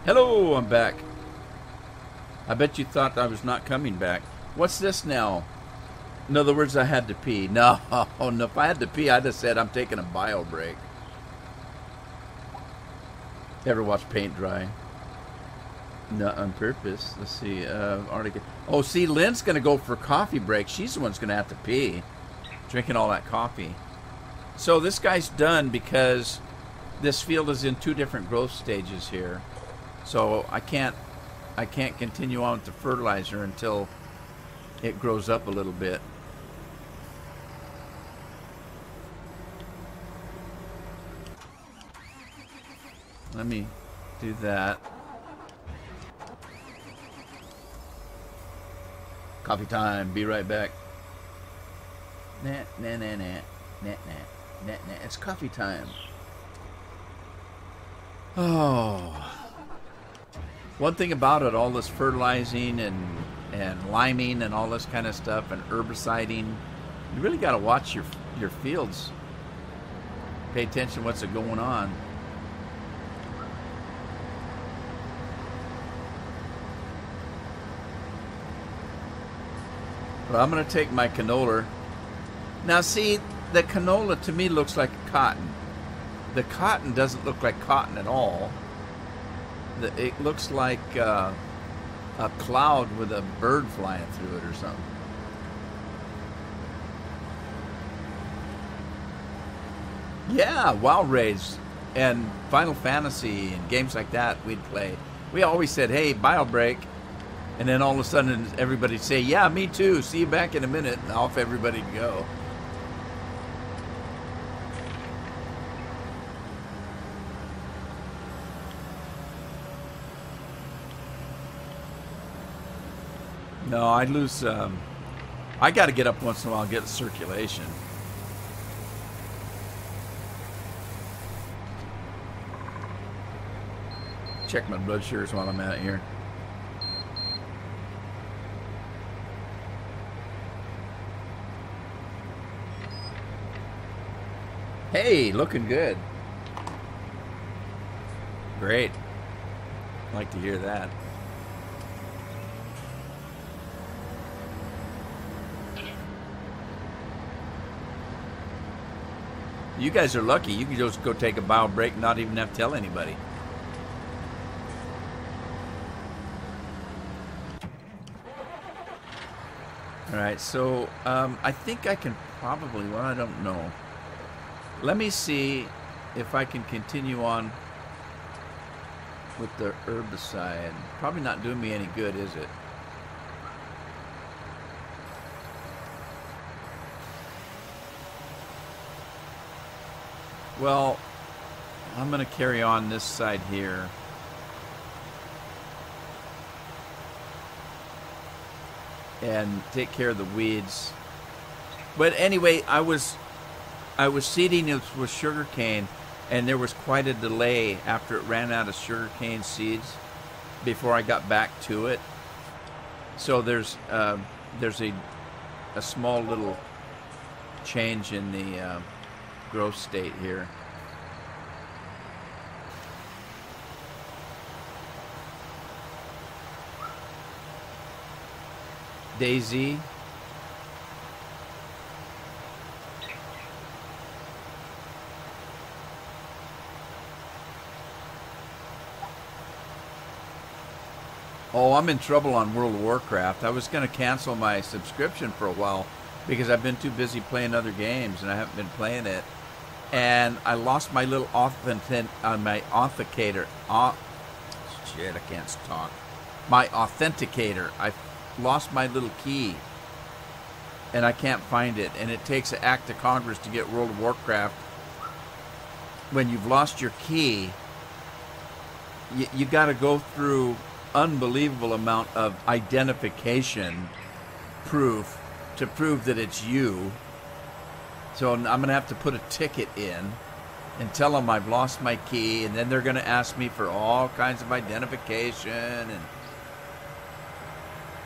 Hello, I'm back. I bet you thought I was not coming back. What's this now? In other words, I had to pee. No, no, if I had to pee, I'd have said I'm taking a bio break. Ever watch paint dry? No, on purpose. Let's see. Article. Oh, see, Lynn's going to go for a coffee break. She's the one who's going to have to pee. Drinking all that coffee. So this guy's done because this field is in 2 different growth stages here. So I can't continue on with the fertilizer until it grows up a little bit. Let me do that. Coffee time. Be right back. Nah, nah, nah, nah, nah, nah, nah, nah. It's coffee time. Oh. One thing about it, all this fertilizing and liming and all this kind of stuff and herbiciding, you really got to watch your fields. Pay attention to what's going on. Well, I'm going to take my canola. Now, see, the canola to me looks like cotton. The cotton doesn't look like cotton at all. It looks like a cloud with a bird flying through it or something. Yeah, Wild Raids and Final Fantasy and games like that we'd play. We always said, hey, bio break. And then all of a sudden everybody'd say, yeah, me too. See you back in a minute. And off everybody'd go. No, I lose. I got to get up once in a while and get a circulation. Check my blood sugars while I'm out here. Hey, looking good. Great. Like to hear that. You guys are lucky. You can just go take a bio break and not even have to tell anybody. All right, so I think I can probably, well, I don't know. Let me see if I can continue on with the herbicide. Probably not doing me any good, is it? Well, I'm going to carry on this side here. And take care of the weeds. But anyway, I was seeding it with sugarcane, and there was quite a delay after it ran out of sugarcane seeds before I got back to it. So there's a small little change in the growth state here. Daisy. Oh, I'm in trouble on World of Warcraft. I was going to cancel my subscription for a while because I've been too busy playing other games and I haven't been playing it. And I lost my little my authenticator. Shit, I can't talk. My authenticator. I lost my little key. And I can't find it. And it takes an act of Congress to get World of Warcraft. When you've lost your key, you got to go through unbelievable amount of identification proof to prove that it's you. So I'm going to have to put a ticket in and tell them I've lost my key, and then they're going to ask me for all kinds of identification and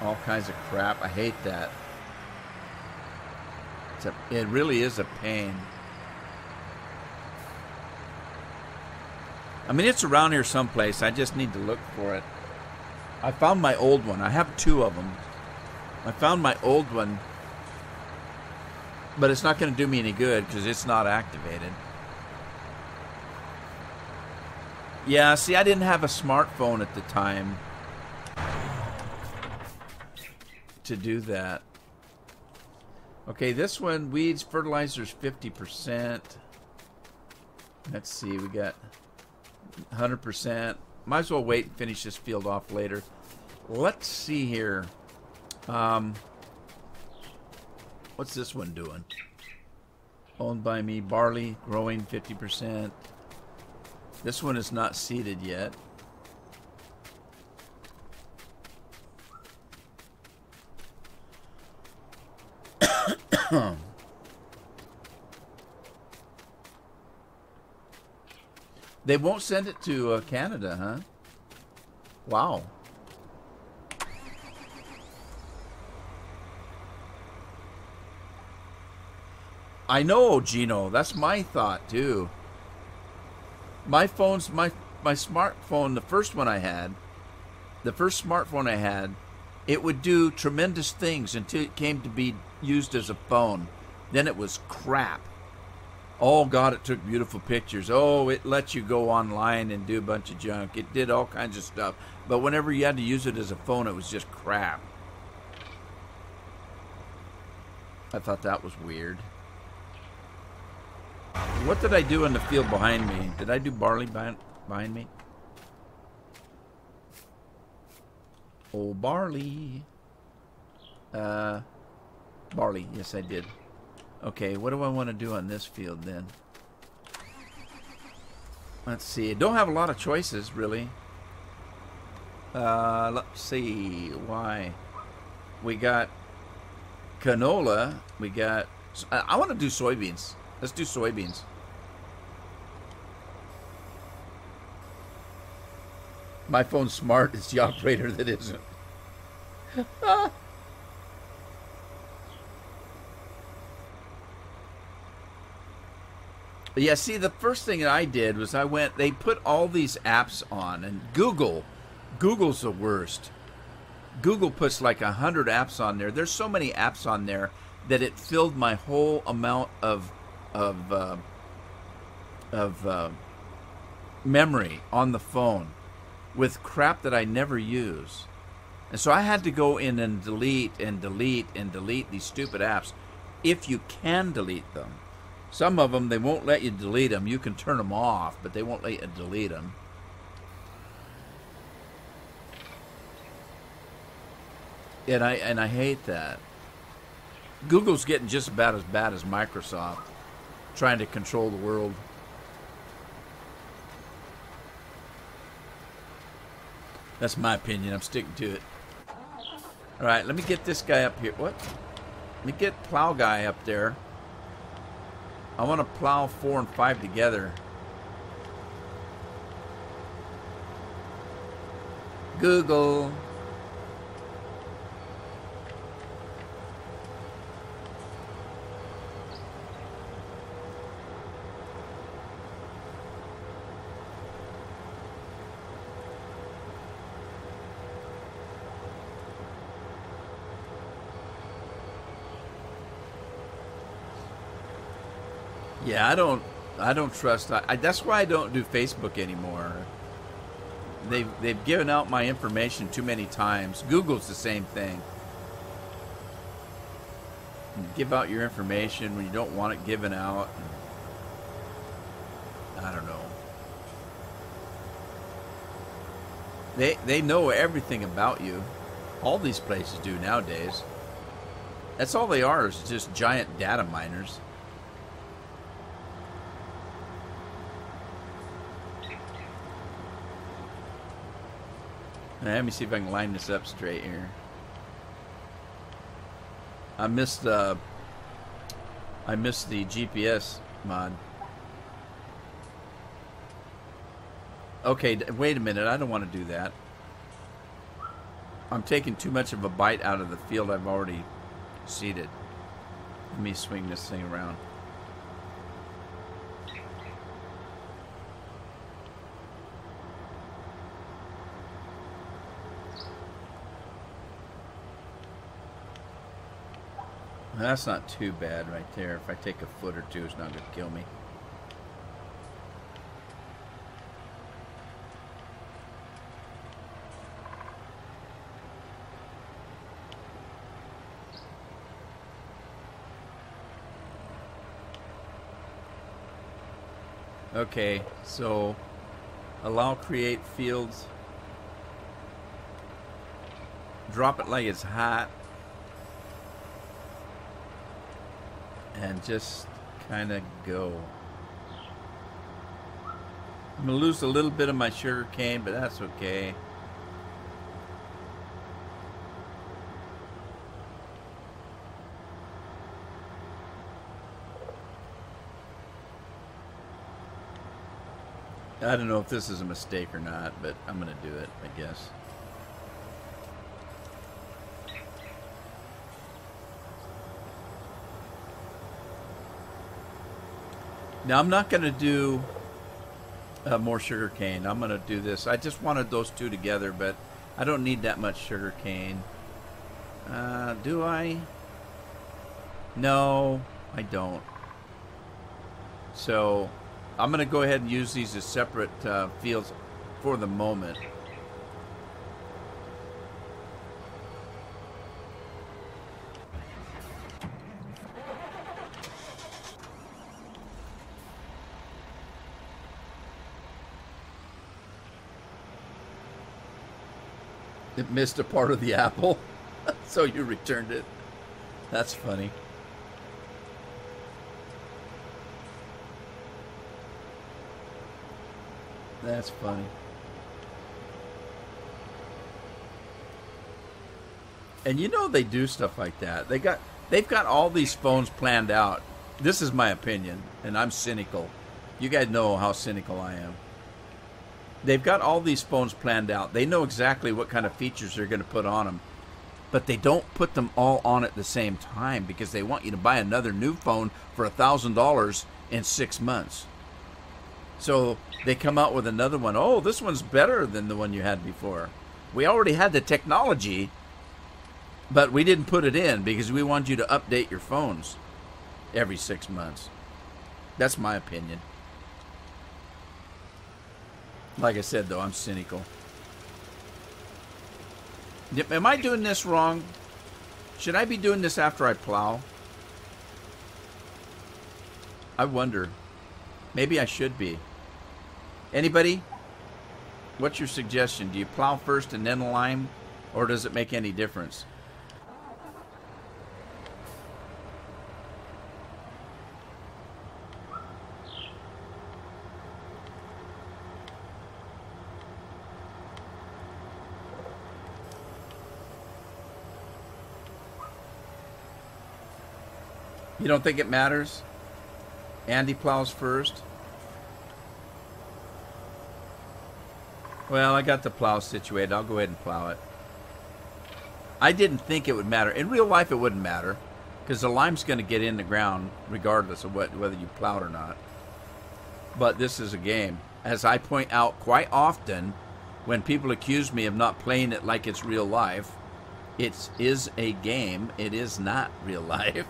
all kinds of crap. I hate that. It really is a pain. I mean, it's around here someplace. I just need to look for it. I found my old one. I have 2 of them. I found my old one, but it's not going to do me any good because it's not activated. Yeah, see, I didn't have a smartphone at the time to do that. Okay, this one, weeds, fertilizers, 50%. Let's see, we got 100%. Might as well wait and finish this field off later. Let's see here. What's this one doing? Owned by me. Barley, growing 50%. This one is not seeded yet. They won't send it to Canada, huh? Wow. I know, Gino. That's my thought, too. My phone's, my smartphone, the first one I had, the first smartphone I had, it would do tremendous things until it came to be used as a phone. Then it was crap. Oh, God, it took beautiful pictures. Oh, it let you go online and do a bunch of junk. It did all kinds of stuff. But whenever you had to use it as a phone, it was just crap. I thought that was weird. What did I do in the field behind me? Did I do barley behind me? Oh, barley. Barley. Yes, I did. Okay, what do I want to do on this field then? Let's see. I don't have a lot of choices, really. Let's see. Why? We got canola. We got... I want to do soybeans. Let's do soybeans. My phone's smart. It's the operator that isn't. Yeah, see, the first thing that I did was they put all these apps on, and Google's the worst. Google puts like 100 apps on there. There's so many apps on there that it filled my whole amount of memory on the phone with crap that I never use. And so I had to go in and delete and delete and delete these stupid apps, if you can delete them. Some of them, they won't let you delete them. You can turn them off, but they won't let you delete them. And I hate that. Google's getting just about as bad as Microsoft, trying to control the world. That's my opinion. I'm sticking to it. All right, let me get this guy up here. What? Let me get plow guy up there. I want to plow 4 and 5 together. Google. Yeah, I don't trust. That's why I don't do Facebook anymore. They've given out my information too many times. Google's the same thing. You give out your information when you don't want it given out. I don't know. They know everything about you. All these places do nowadays. That's all they are, is just giant data miners. Let me see if I can line this up straight here. I missed the GPS mod. Okay, wait a minute. I don't want to do that. I'm taking too much of a bite out of the field I've already seeded. Let me swing this thing around. That's not too bad right there. If I take a foot or two, it's not going to kill me. Okay, so allow create fields. Drop it like it's hot. And just kind of go. I'm going to lose a little bit of my sugar cane, but that's okay. I don't know if this is a mistake or not, but I'm going to do it, I guess. Now, I'm not going to do more sugar cane. I'm going to do this. I just wanted those two together, but I don't need that much sugar cane. Do I? No, I don't. So I'm going to go ahead and use these as separate fields for the moment. It missed a part of the apple, so you returned it. That's funny. That's funny. And you know they do stuff like that. They've got all these phones planned out. This is my opinion, and I'm cynical. You guys know how cynical I am. They've got all these phones planned out. They know exactly what kind of features they're going to put on them. But they don't put them all on at the same time because they want you to buy another new phone for $1,000 in 6 months. So they come out with another one. Oh, this one's better than the one you had before. We already had the technology, but we didn't put it in because we want you to update your phones every 6 months. That's my opinion. Like I said, though, I'm cynical. Am I doing this wrong? Should I be doing this after I plow? I wonder. Maybe I should be. Anybody? What's your suggestion? Do you plow first and then lime? Or does it make any difference? You don't think it matters? Andy plows first. Well, I got the plow situated. I'll go ahead and plow it. I didn't think it would matter. In real life, it wouldn't matter because the lime's going to get in the ground regardless of whether you plowed or not. But this is a game. As I point out quite often, when people accuse me of not playing it like it's real life, it is a game. It is not real life.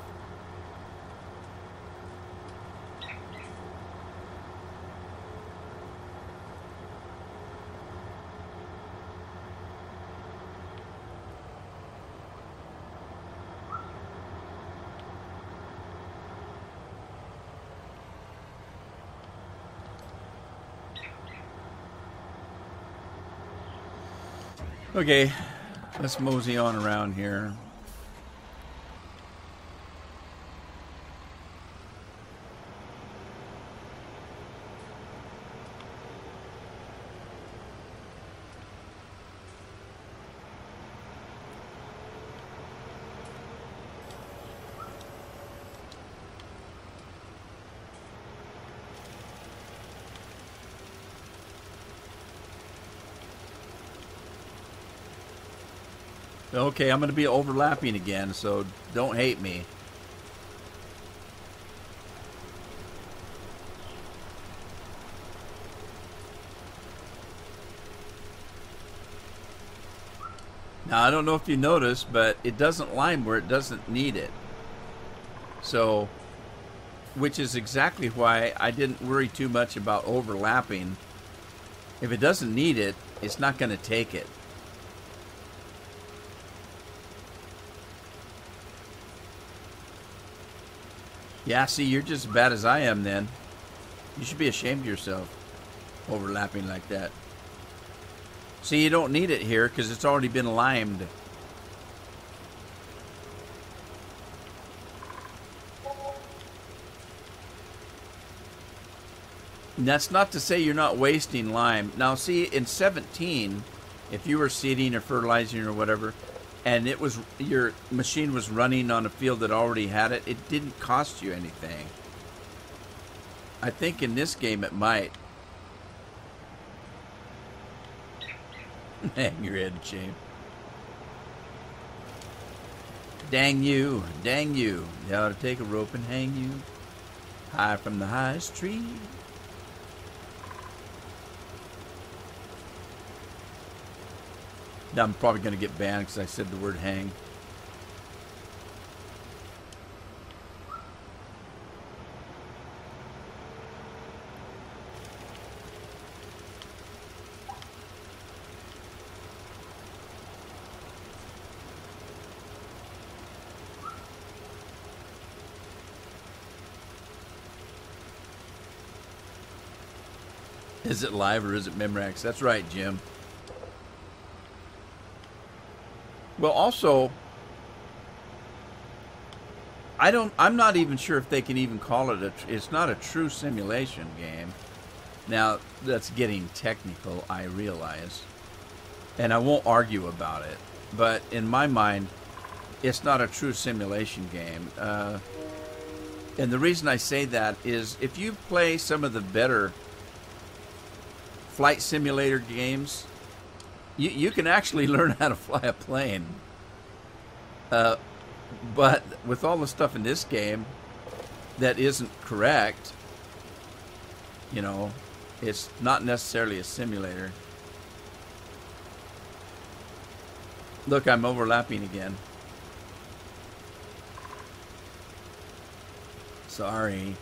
Okay, let's mosey on around here. Okay, I'm going to be overlapping again, so don't hate me. Now, I don't know if you noticed, but it doesn't lime where it doesn't need it. So, which is exactly why I didn't worry too much about overlapping. If it doesn't need it, it's not going to take it. Yeah, see, you're just as bad as I am then. You should be ashamed of yourself, overlapping like that. See, you don't need it here because it's already been limed. And that's not to say you're not wasting lime. Now, see, in 17, if you were seeding or fertilizing or whatever, and it was your machine was running on a field that already had it, it didn't cost you anything. I think in this game it might. Hang your head, shame. Dang you, dang you. You ought to take a rope and hang you high from the highest tree. Now I'm probably going to get banned because I said the word hang. Is it live or is it Memorax? That's right, Jim. Well, also, I'm not even sure if they can even call it it's not a true simulation game. Now, that's getting technical, I realize. And I won't argue about it. But in my mind, it's not a true simulation game. And the reason I say that is if you play some of the better flight simulator games, you can actually learn how to fly a plane. But with all the stuff in this game that isn't correct, you know, it's not necessarily a simulator. Look, I'm overlapping again. Sorry.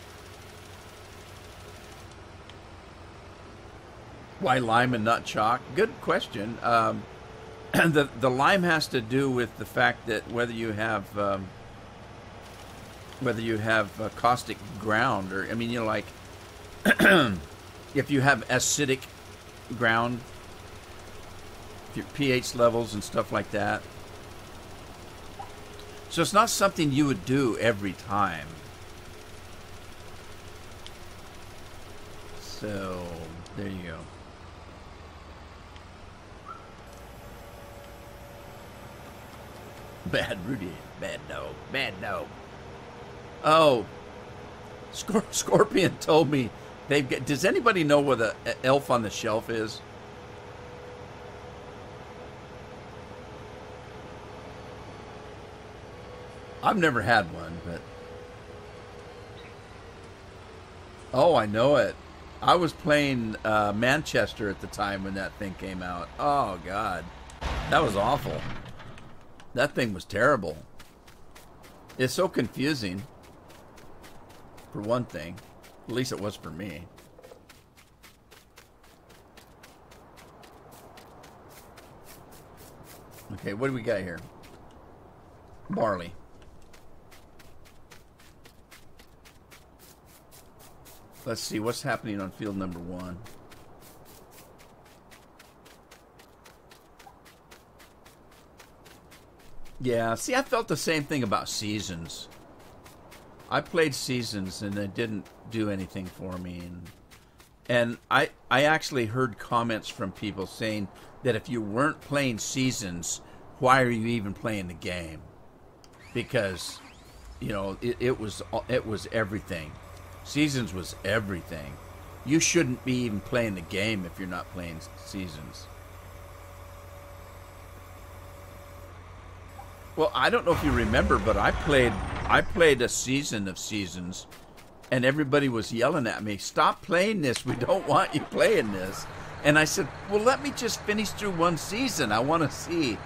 Why lime and not chalk? Good question. The lime has to do with the fact that whether you have caustic ground, or I mean, you know, like if you have acidic ground, your pH levels and stuff like that. So it's not something you would do every time. So there you go. Bad Rudy, bad dog, bad dog. Oh, Scorpion told me they've got. Does anybody know what an elf on the shelf is? I've never had one, but oh, I know it. I was playing Manchester at the time when that thing came out. Oh God, that was awful. That thing was terrible. It's so confusing, for one thing. At least it was for me. Okay, what do we got here? Barley. Let's see what's happening on field number 1. Yeah, see, I felt the same thing about Seasons. I played Seasons and it didn't do anything for me. And I actually heard comments from people saying that if you weren't playing Seasons, why are you even playing the game? Because, you know, it was everything. Seasons was everything. You shouldn't be even playing the game if you're not playing Seasons. Well, I don't know if you remember, but I played a season of Seasons, and everybody was yelling at me, "Stop playing this. We don't want you playing this." And I said, "Well, let me just finish through one season. I want to see,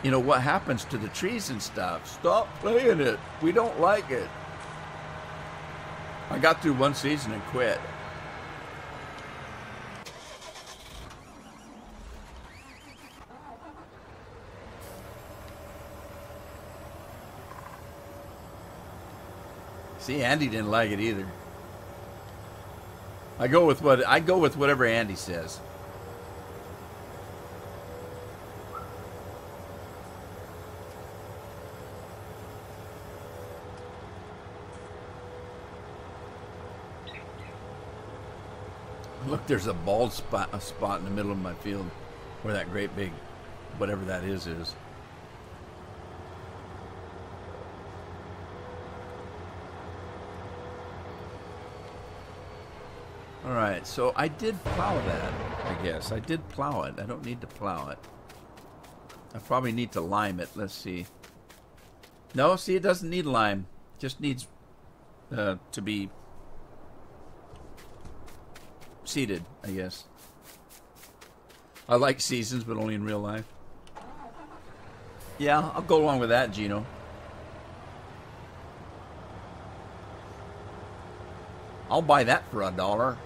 you know, what happens to the trees and stuff. Stop playing it. We don't like it." I got through one season and quit. See, Andy didn't like it either. I go with whatever Andy says. Look, there's a bald spot in the middle of my field where that great big, whatever that is. All right, so I did plow that, I guess. I did plow it. I don't need to plow it. I probably need to lime it. Let's see. No, see, it doesn't need lime. It just needs to be seeded, I guess. I like seasons, but only in real life. Yeah, I'll go along with that, Gino. I'll buy that for $1.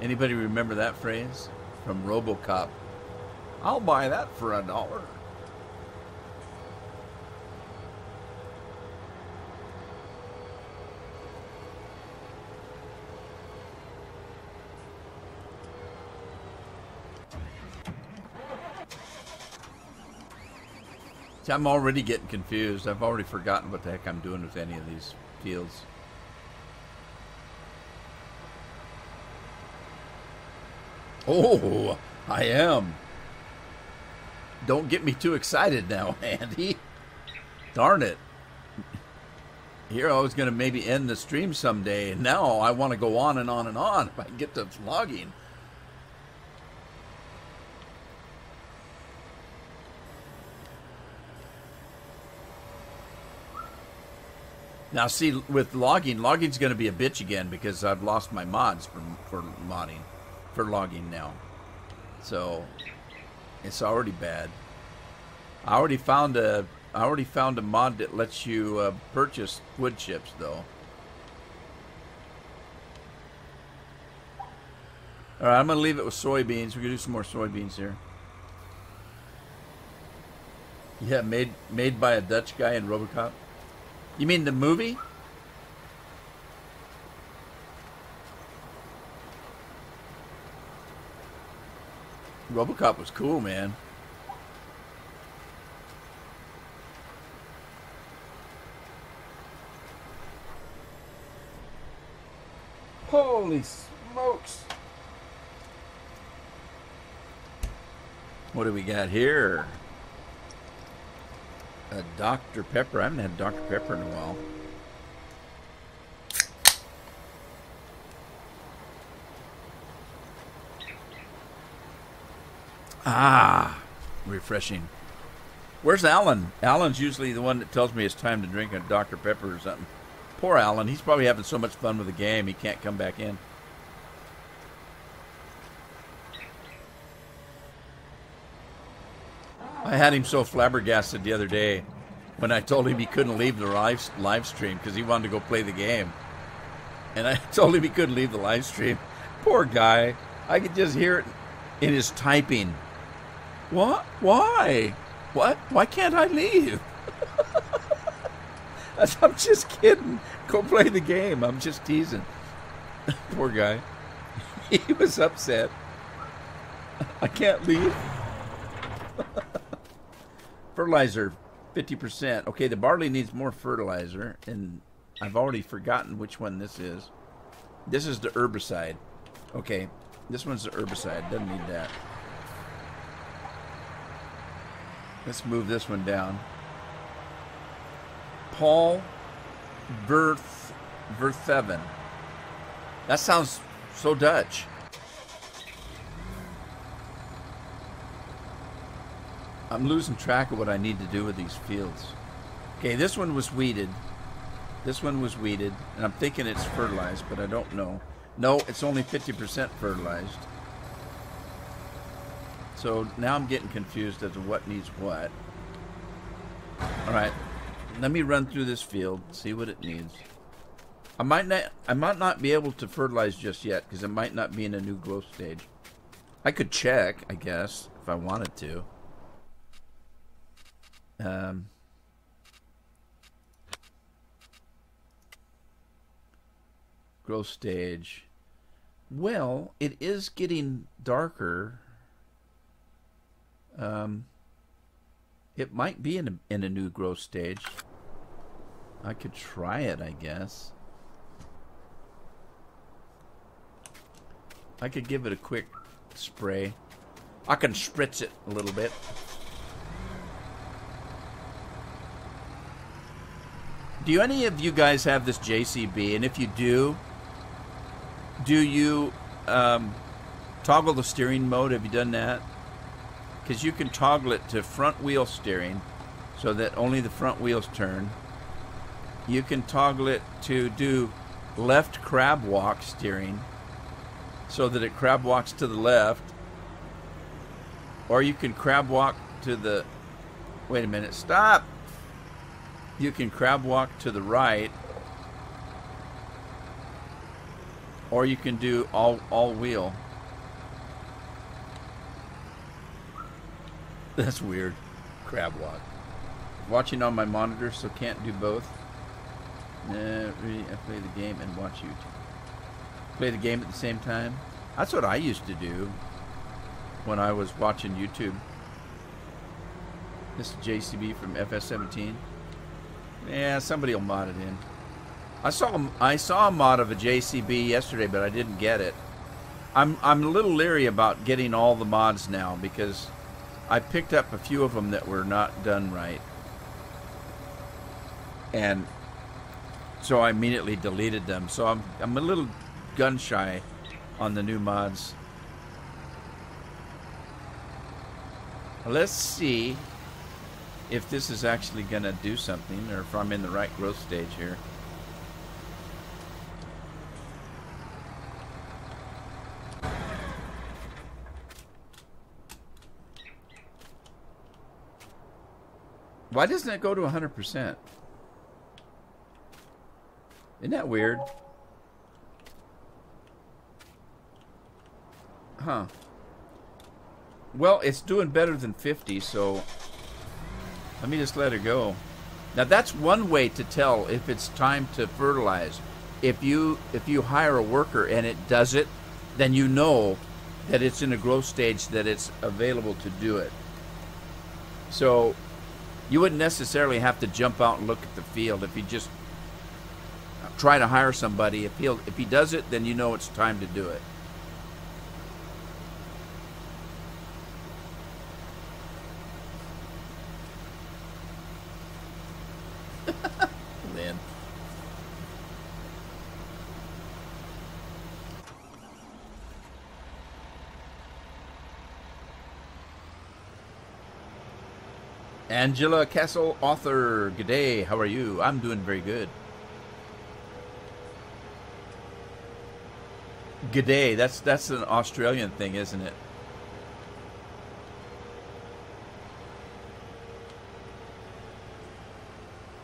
Anybody remember that phrase from RoboCop? I'll buy that for $1. See, I'm already getting confused. I've already forgotten what the heck I'm doing with any of these fields. Oh, I am. Don't get me too excited now, Andy. Darn it. Here I was going to maybe end the stream someday, and now I want to go on and on and on if I can get to logging. Now, see, with logging's going to be a bitch again because I've lost my mods for modding. For logging now, so it's already bad. I already found a mod that lets you purchase wood chips, though. All right, I'm gonna leave it with soybeans. We're gonna do some more soybeans here. Yeah, made by a Dutch guy in RoboCop. You mean the movie? RoboCop was cool, man. Holy smokes. What do we got here? A Dr. Pepper. I haven't had Dr. Pepper in a while. Ah, refreshing. Where's Alan? Alan's usually the one that tells me it's time to drink a Dr. Pepper or something. Poor Alan. He's probably having so much fun with the game he can't come back in. I had him so flabbergasted the other day when I told him he couldn't leave the live stream because he wanted to go play the game. And I told him he couldn't leave the live stream. Poor guy. I could just hear it in his typing. What? Why? What? Why can't I leave? I'm just kidding. Go play the game. I'm just teasing. Poor guy. He was upset. I can't leave. Fertilizer, 50%. Okay, the barley needs more fertilizer, and I've already forgotten which one this is. This is the herbicide. Okay, this one's the herbicide. Doesn't need that. Let's move this one down. Paul Vertheven. That sounds so Dutch. I'm losing track of what I need to do with these fields. Okay, this one was weeded. This one was weeded, and I'm thinking it's fertilized, but I don't know. No, it's only 50% fertilized. So now I'm getting confused as to what needs what. All right, let me run through this field, see what it needs. I might not be able to fertilize just yet because it might not be in a new growth stage. I could check, I guess, if I wanted to. Growth stage. Well, it is getting darker. It might be in a new growth stage. I could try it, I guess. I could give it a quick spray. I can spritz it a little bit. Do any of you guys have this JCB? And if you do you toggle the steering mode? Have you done that? Because you can toggle it to front wheel steering so that only the front wheels turn. You can toggle it to do left crab walk steering so that it crab walks to the left. Or you can crab walk to the... Wait a minute, stop! You can crab walk to the right. Or you can do all wheel. That's weird. Crab walk. Watching on my monitor, so can't do both. I play the game and watch YouTube. Play the game at the same time. That's what I used to do when I was watching YouTube. This is JCB from FS17. Yeah, somebody will mod it in. I saw a mod of a JCB yesterday, but I didn't get it. I'm a little leery about getting all the mods now because I picked up a few of them that were not done right. And so I immediately deleted them. So I'm a little gun shy on the new mods. Let's see if this is actually going to do something or if I'm in the right growth stage here. Why doesn't it go to 100%? Isn't that weird? Huh. Well, it's doing better than 50, so let me just let it go. Now that's one way to tell if it's time to fertilize. If you hire a worker and it does it, then you know that it's in a growth stage, that it's available to do it. So you wouldn't necessarily have to jump out and look at the field. If you just try to hire somebody, if he does it, then you know it's time to do it. Lynn. Angela Castle, author. G'day, how are you? I'm doing very good. G'day, that's an Australian thing, isn't it?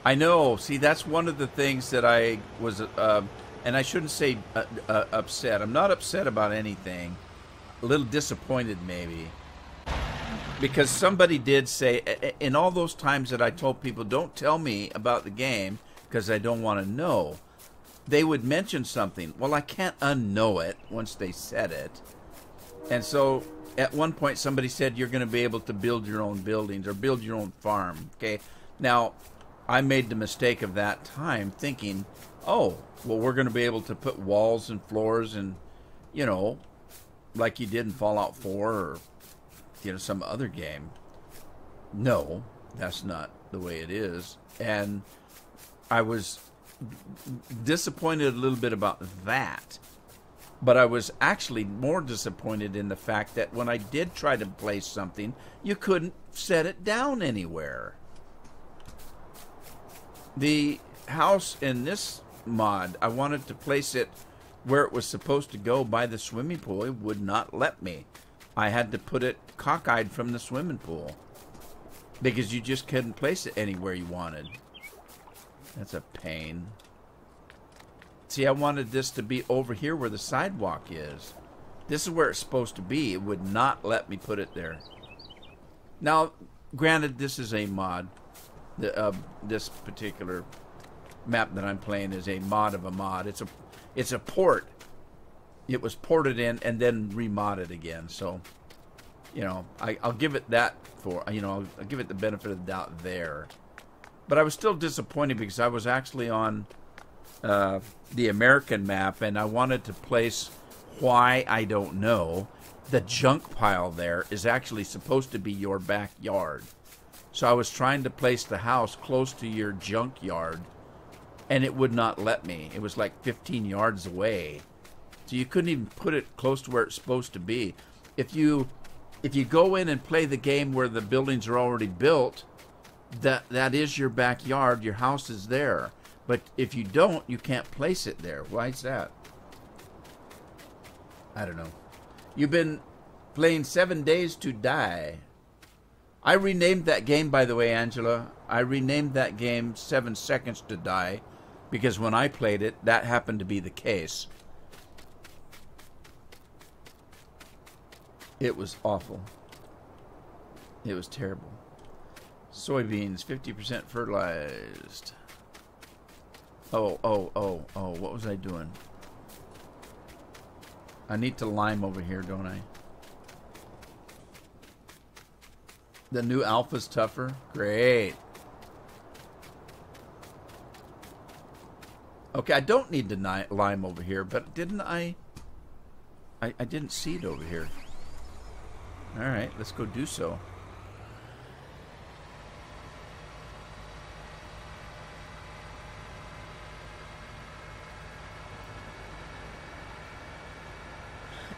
I know. See, that's one of the things that I was, and I shouldn't say upset. I'm not upset about anything. A little disappointed, maybe. Because somebody did say, in all those times that I told people, don't tell me about the game because I don't want to know, they would mention something. Well, I can't unknow it once they said it. And so at one point somebody said you're going to be able to build your own buildings or build your own farm. Okay. Now, I made the mistake of that time thinking, oh, well, we're going to be able to put walls and floors and, you know, like you did in Fallout 4 or, you know, some other game. No, that's not the way it is. And I was disappointed a little bit about that. But I was actually more disappointed in the fact that when I did try to place something, you couldn't set it down anywhere. The house in this mod, I wanted to place it where it was supposed to go by the swimming pool. It would not let me. I had to put it cockeyed from the swimming pool because you just couldn't place it anywhere you wanted. That's a pain. See, I wanted this to be over here where the sidewalk is. This is where it's supposed to be. It would not let me put it there. Now, granted, this is a mod. This particular map that I'm playing is a mod of a mod. It's a port. It was ported in and then remodded again. So, you know, I'll give it that for, you know, I'll give it the benefit of the doubt there. But I was still disappointed because I was actually on the American map and I wanted to place, why I don't know, the junk pile there is actually supposed to be your backyard. So I was trying to place the house close to your junk yard and it would not let me. It was like 15 yards away. So you couldn't even put it close to where it's supposed to be. If you go in and play the game where the buildings are already built, that is your backyard. Your house is there. But if you don't, you can't place it there. Why is that? I don't know. You've been playing 7 Days to Die. I renamed that game, by the way, Angela. I renamed that game 7 Seconds to Die because when I played it, that happened to be the case. It was awful. It was terrible. Soybeans, 50% fertilized. Oh, what was I doing? I need to lime over here, don't I? The new alpha's tougher? Great. Okay, I don't need to lime over here, but didn't I didn't see it over here. Alright, let's go do so.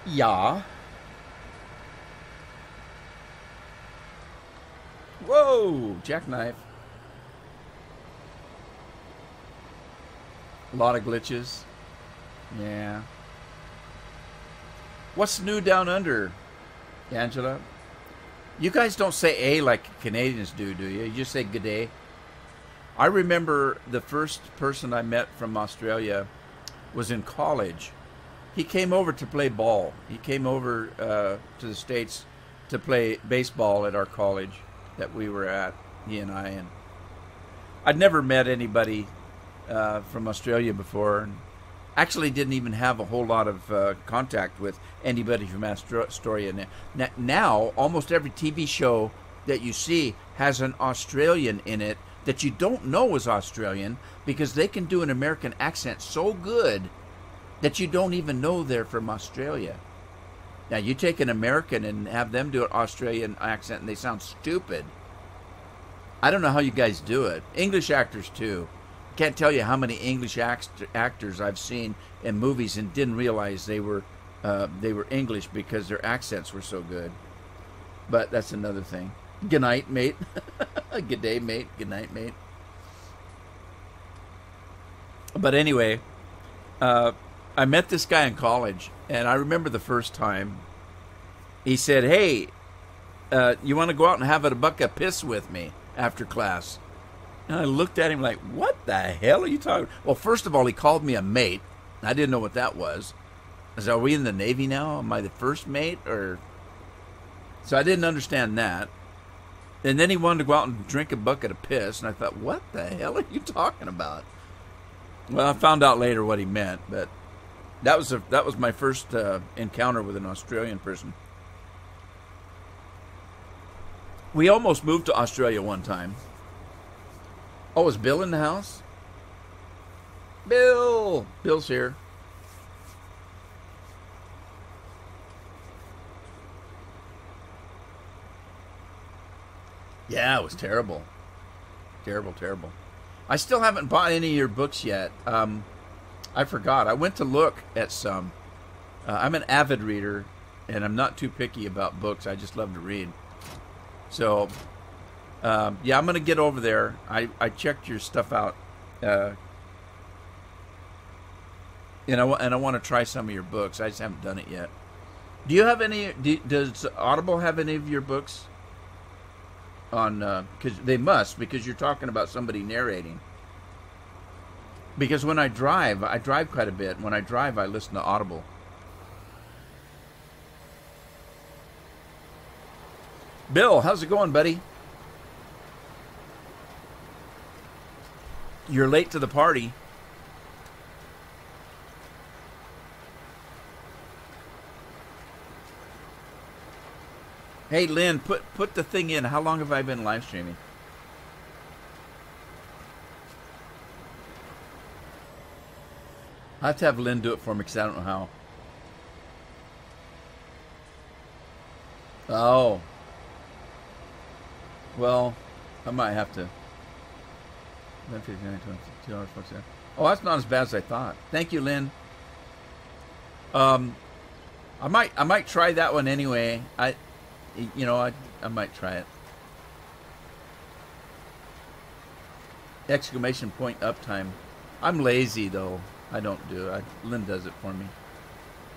Yeah. Whoa! Jackknife. A lot of glitches. Yeah. What's new down under, Angela? You guys don't say A like Canadians do you? You just say good day. I remember the first person I met from Australia was in college. He came over to play ball. He came over to the States to play baseball at our college that we were at, he and I. And I'd never met anybody from Australia before. And actually didn't even have a whole lot of contact with anybody from Australia. Now, almost every TV show that you see has an Australian in it that you don't know is Australian because they can do an American accent so good that you don't even know they're from Australia. Now, you take an American and have them do an Australian accent and they sound stupid. I don't know how you guys do it. English actors, too. Can't tell you how many English actors I've seen in movies and didn't realize they were English because their accents were so good. But that's another thing. Good night, mate. Good day, mate. Good night, mate. But anyway, I met this guy in college, and I remember the first time he said, hey, you want to go out and have a bucket of piss with me after class? And I looked at him like, what the hell are you talking? Well, first of all, he called me a mate. I didn't know what that was. I said, are we in the Navy now? Am I the first mate? So I didn't understand that. And then he wanted to go out and drink a bucket of piss, and I thought, what the hell are you talking about? Well, I found out later what he meant, but that was my first encounter with an Australian person. We almost moved to Australia one time. Oh, is Bill in the house? Bill! Bill's here. Yeah, it was terrible. Terrible, terrible. I still haven't bought any of your books yet. I forgot. I went to look at some. I'm an avid reader, and I'm not too picky about books. I just love to read. So, yeah, I'm going to get over there. I checked your stuff out. And I want to try some of your books. I just haven't done it yet. Do you have any... Does Audible have any of your books? On because they must, because you're talking about somebody narrating. Because when I drive quite a bit. When I drive, I listen to Audible. Bill, how's it going, buddy? You're late to the party. Hey, Lynn, put the thing in. How long have I been live streaming? I have to have Lynn do it for me because I don't know how. Oh. Well, I might have to. Oh, that's not as bad as I thought. Thank you, Lynn. I might try that one anyway. I might try it. Exclamation point uptime. I'm lazy though. I don't do it. Lynn does it for me.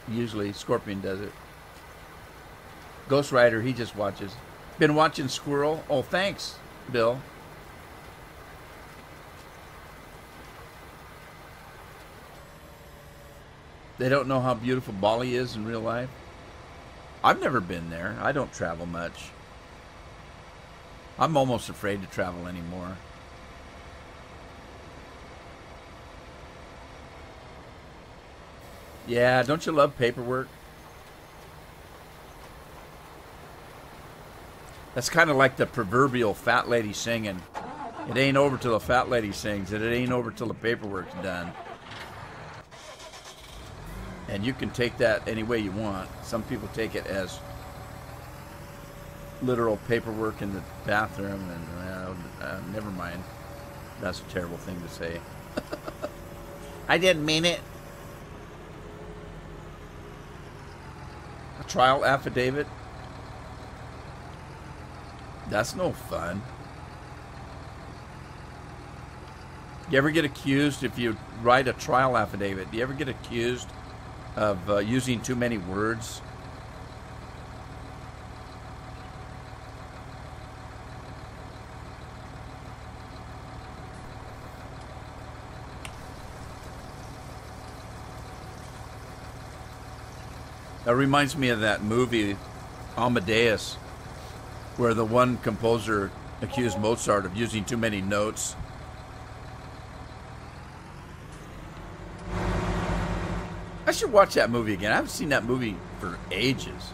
Usually Scorpion does it. Ghost Rider, he just watches. Been watching Squirrel. Oh, thanks, Bill. They don't know how beautiful Barley is in real life. I've never been there. I don't travel much. I'm almost afraid to travel anymore. Yeah, don't you love paperwork? That's kind of like the proverbial fat lady singing. It ain't over till the fat lady sings, and it ain't over till the paperwork's done. And you can take that any way you want. Some people take it as literal paperwork in the bathroom, and never mind. That's a terrible thing to say. I didn't mean it. A trial affidavit? That's no fun. You ever get accused, if you write a trial affidavit, do you ever get accused of using too many words? That reminds me of that movie, Amadeus, where the one composer accused Mozart of using too many notes. I should watch that movie again. I haven't seen that movie for ages.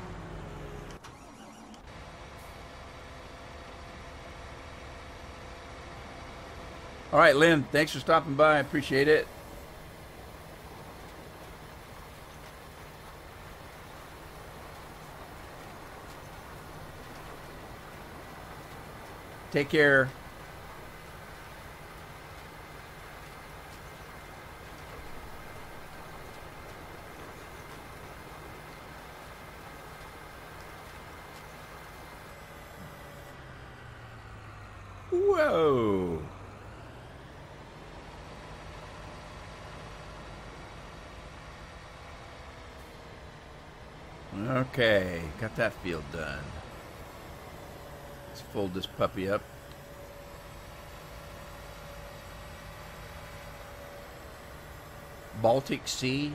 All right, Lynn, thanks for stopping by. I appreciate it. Take care. Whoa. Okay, got that field done. Let's fold this puppy up. Baltic Sea.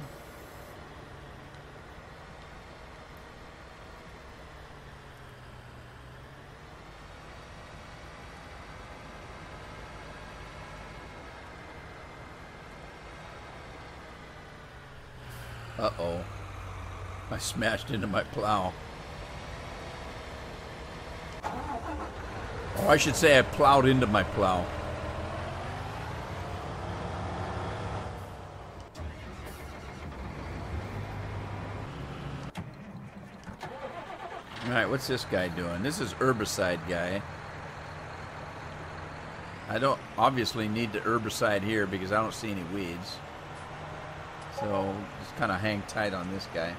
Uh-oh. I smashed into my plow. Or I should say I plowed into my plow. Alright, what's this guy doing? This is herbicide guy. I don't obviously need the herbicide here because I don't see any weeds. So just kind of hang tight on this guy.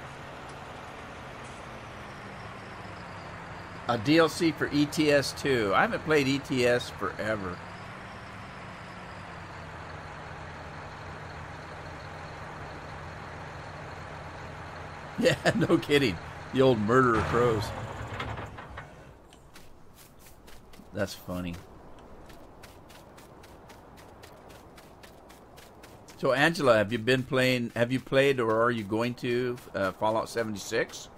A DLC for ETS 2. I haven't played ETS forever. Yeah, no kidding. The old murderer crows. That's funny. So Angela, have you been playing? Have you played, or are you going to Fallout 76?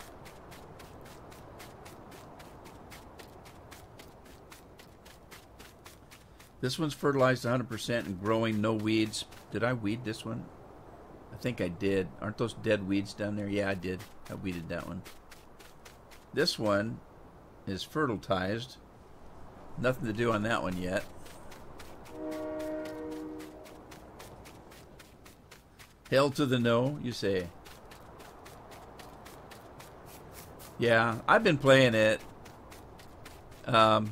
This one's fertilized 100% and growing, no weeds. Did I weed this one? I think I did. Aren't those dead weeds down there? Yeah, I did. I weeded that one. This one is fertilized. Nothing to do on that one yet. Hell to the no, you say. Yeah, I've been playing it. I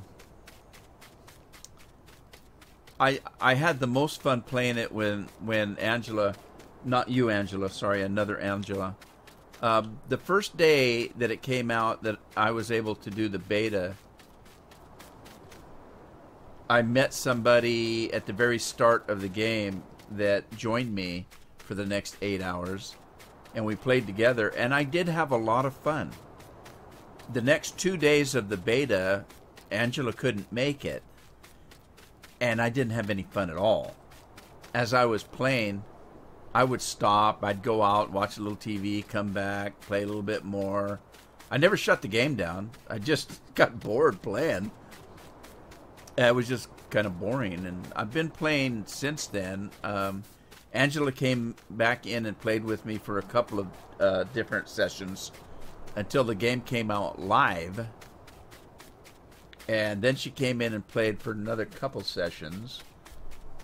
had the most fun playing it when Angela, not you Angela, sorry, another Angela. The first day that it came out that I was able to do the beta, I met somebody at the very start of the game that joined me for the next 8 hours, and we played together, and I did have a lot of fun. The next 2 days of the beta, Angela couldn't make it, and I didn't have any fun at all. As I was playing, I would stop, I'd go out, watch a little TV, come back, play a little bit more. I never shut the game down. I just got bored playing. It was just kind of boring, and I've been playing since then. Angela came back in and played with me for a couple of different sessions until the game came out live. And then she came in and played for another couple sessions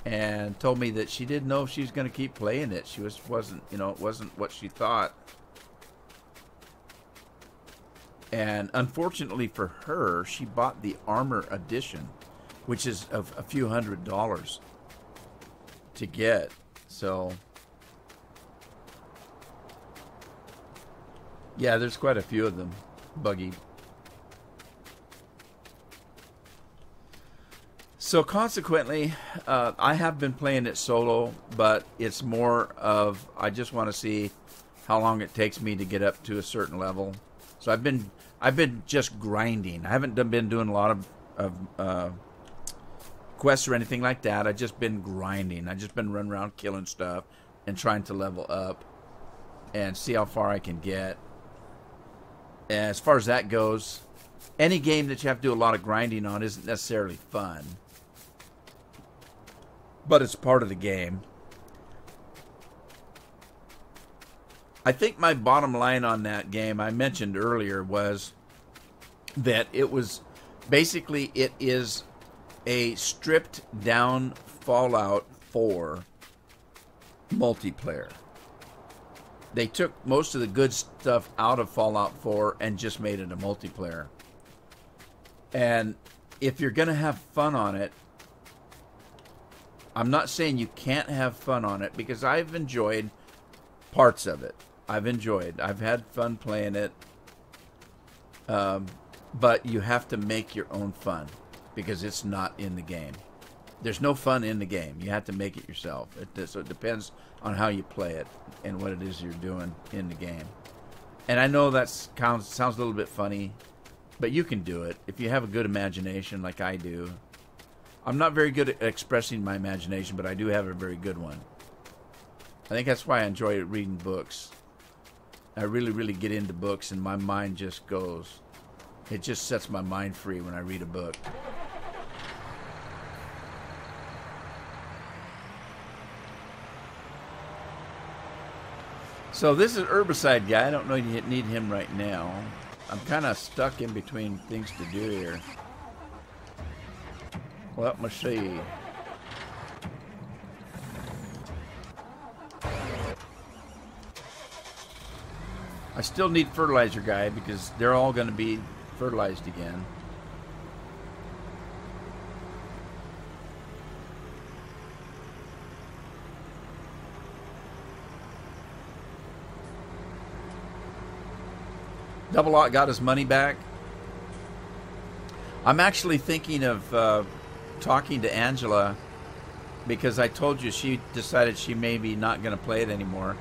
and told me that she didn't know if she was going to keep playing it. She wasn't, you know, it wasn't what she thought. And unfortunately for her, she bought the Armor Edition, which is a few $100s to get. So, yeah, there's quite a few of them, Buggy. So consequently, I have been playing it solo, but it's more of I just want to see how long it takes me to get up to a certain level. So I've been just grinding. I haven't been doing a lot of quests or anything like that. I've just been grinding. I've just been running around killing stuff and trying to level up and see how far I can get. And as far as that goes, any game that you have to do a lot of grinding on isn't necessarily fun, but it's part of the game. I think my bottom line on that game I mentioned earlier was that it was basically, it is a stripped down Fallout 4 multiplayer. They took most of the good stuff out of Fallout 4 and just made it a multiplayer. And if you're going to have fun on it, I'm not saying you can't have fun on it, because I've enjoyed parts of it. I've had fun playing it. But you have to make your own fun, because it's not in the game. There's no fun in the game. You have to make it yourself. So it depends on how you play it and what it is you're doing in the game. And I know that sounds a little bit funny, but you can do it if you have a good imagination like I do. I'm not very good at expressing my imagination, but I do have a very good one. I think that's why I enjoy reading books. I really, really get into books, and my mind just goes. It just sets my mind free when I read a book. So this is Herbicide Guy. I don't know you need him right now. I'm kind of stuck in between things to do here. Let me see. I still need Fertilizer Guy because they're all going to be fertilized again. Double Lot got his money back. I'm actually thinking of talking to Angela, because I told you she decided she may be not going to play it anymore.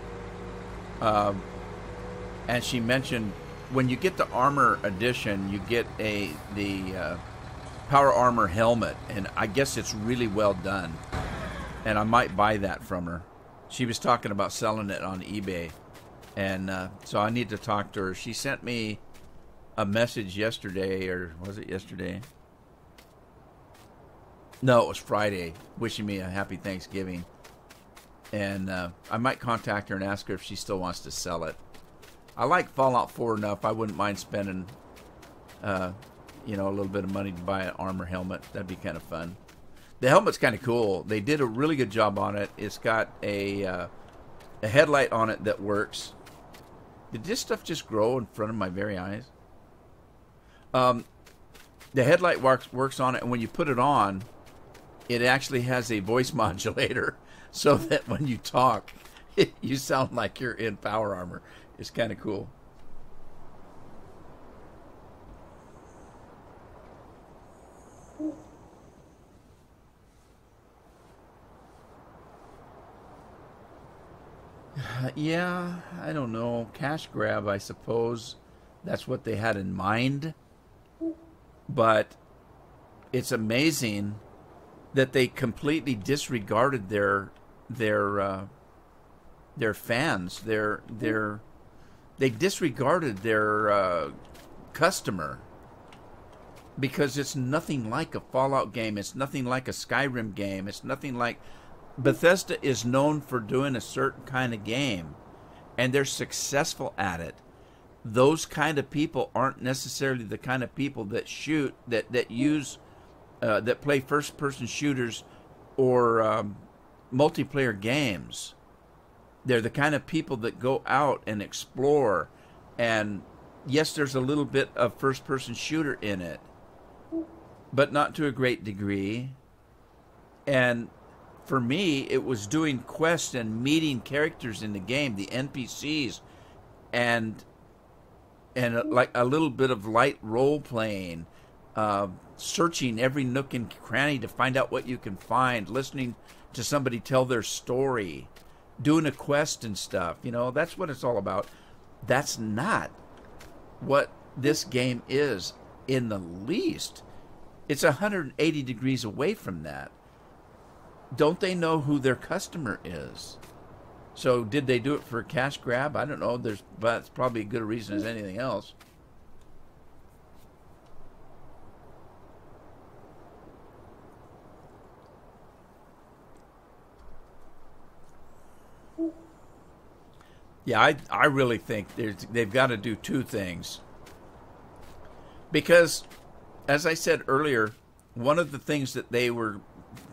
And she mentioned when you get the Armor Edition, you get the Power Armor helmet, and I guess it's really well done. And I might buy that from her. She was talking about selling it on eBay. And so I need to talk to her. She sent me a message yesterday, or was it yesterday? No, it was Friday, wishing me a happy Thanksgiving. And I might contact her and ask her if she still wants to sell it. I like Fallout 4 enough. I wouldn't mind spending, a little bit of money to buy an armor helmet. That'd be kind of fun. The helmet's kind of cool. They did a really good job on it. It's got a headlight on it that works. Did this stuff just grow in front of my very eyes? The headlight works on it, and when you put it on, it actually has a voice modulator, so that when you talk, you sound like you're in power armor. It's kind of cool. Yeah, I don't know. Cash grab, I suppose. That's what they had in mind. But it's amazing that they completely disregarded their fans. They disregarded their customer, because it's nothing like a Fallout game. It's nothing like a Skyrim game. It's nothing like... Bethesda is known for doing a certain kind of game, and they're successful at it. Those kind of people aren't necessarily the kind of people that shoot, that play first-person shooters or multiplayer games. They're the kind of people that go out and explore, and yes, there's a little bit of first-person shooter in it, but not to a great degree. And for me, it was doing quests and meeting characters in the game, the NPCs, and like a little bit of light role playing, searching every nook and cranny to find out what you can find, listening to somebody tell their story, doing a quest and stuff. That's what it's all about. That's not what this game is in the least. It's 180 degrees away from that. Don't they know who their customer is? So did they do it for a cash grab? I don't know. But it's probably a good reason as anything else. Yeah, I really think they've got to do two things. Because, as I said earlier, one of the things that they were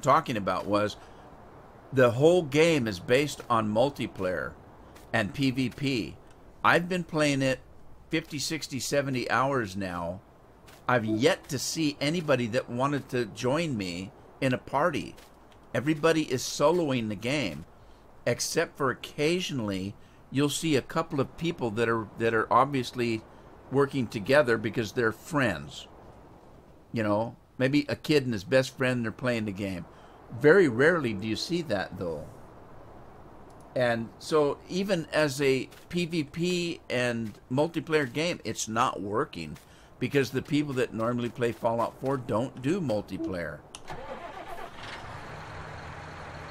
talking about was the whole game is based on multiplayer and PvP. I've been playing it 50, 60, 70 hours now. I've yet to see anybody that wanted to join me in a party. Everybody is soloing the game, except for occasionally you'll see a couple of people that are obviously working together because they're friends. Maybe a kid and his best friend, they're playing the game. Very rarely do you see that, though. And so even as a PvP and multiplayer game, it's not working, because the people that normally play Fallout 4 don't do multiplayer.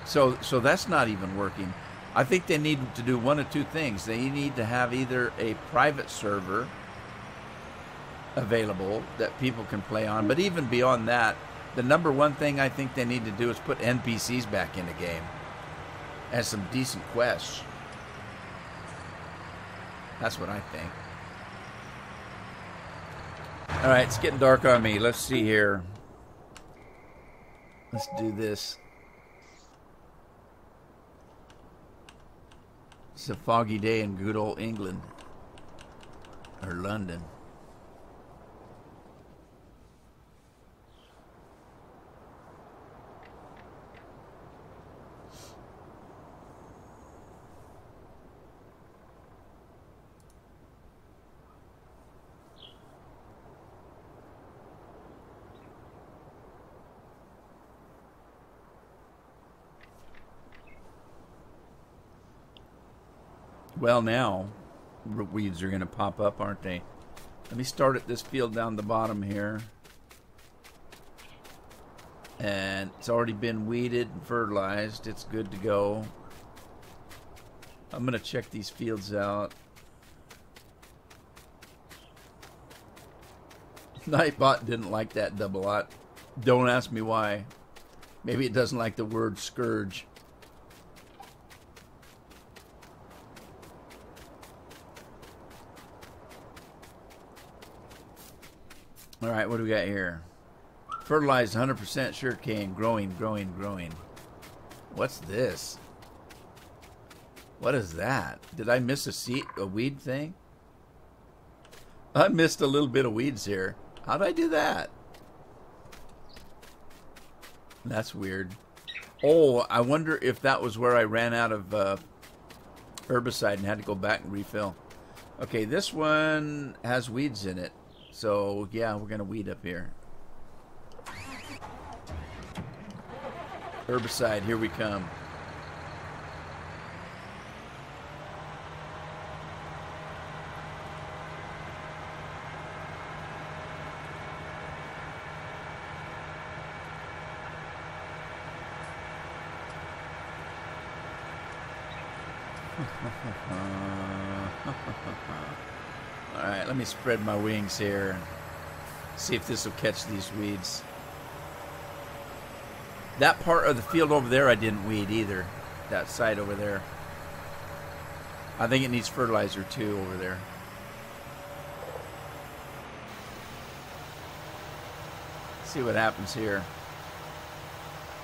So that's not even working. I think they need to do one of two things. They need to have either a private server available that people can play on, but even beyond that, the number one thing I think they need to do is put NPCs back in the game and some decent quests. That's what I think. Alright, it's getting dark on me. Let's see here. Let's do this. It's a foggy day in good old England. Or London. Well, now, weeds are going to pop up, aren't they? Let me start at this field down the bottom here. And it's already been weeded and fertilized. It's good to go. I'm going to check these fields out. Nightbot didn't like that double-lot. Don't ask me why. Maybe it doesn't like the word scourge. All right, what do we got here? Fertilized 100% sugarcane. Growing, growing, growing. What's this? What is that? Did I miss a weed thing? I missed a little bit of weeds here. How'd I do that? That's weird. Oh, I wonder if that was where I ran out of herbicide and had to go back and refill. Okay, this one has weeds in it. So, yeah, we're going to weed up here. Herbicide, here we come. Alright, let me spread my wings here. See if this will catch these weeds. That part of the field over there I didn't weed either. That side over there. I think it needs fertilizer too over there. See what happens here.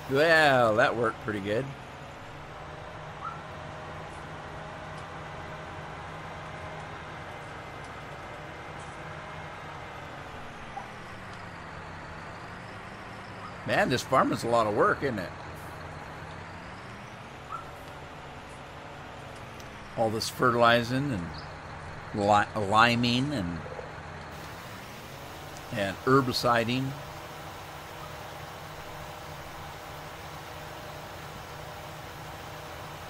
Well, that worked pretty good. Man, this farming's a lot of work, isn't it? All this fertilizing and liming and herbiciding.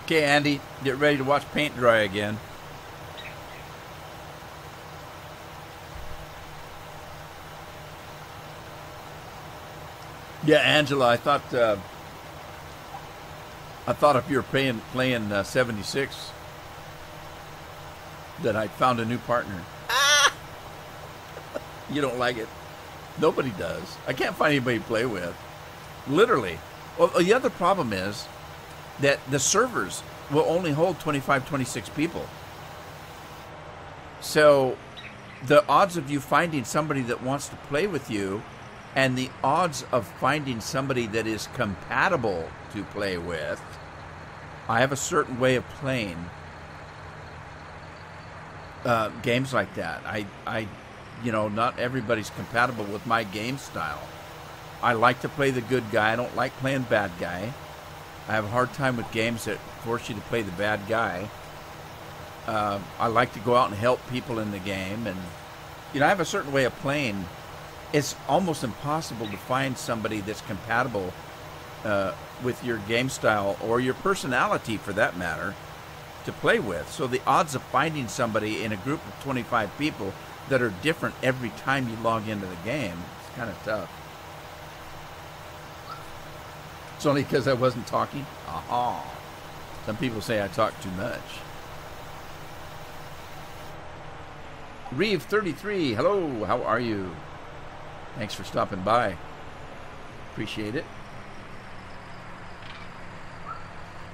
Okay, Andy, get ready to watch paint dry again. Yeah, Angela, I thought if you were playing 76, that I found a new partner. Ah! You don't like it? Nobody does. I can't find anybody to play with. Literally. Well, the other problem is that the servers will only hold 25, 26 people. So the odds of you finding somebody that wants to play with you and the odds of finding somebody that is compatible to play with, I have a certain way of playing games like that. You know, not everybody's compatible with my game style. I like to play the good guy. I don't like playing bad guy. I have a hard time with games that force you to play the bad guy. I like to go out and help people in the game. And, you know, I have a certain way of playing. It's almost impossible to find somebody that's compatible with your game style or your personality, for that matter, to play with. So the odds of finding somebody in a group of 25 people that are different every time you log into the game, it's kind of tough. It's only because I wasn't talking? Aha. Some people say I talk too much. Reeve33, hello, how are you? Thanks for stopping by. Appreciate it.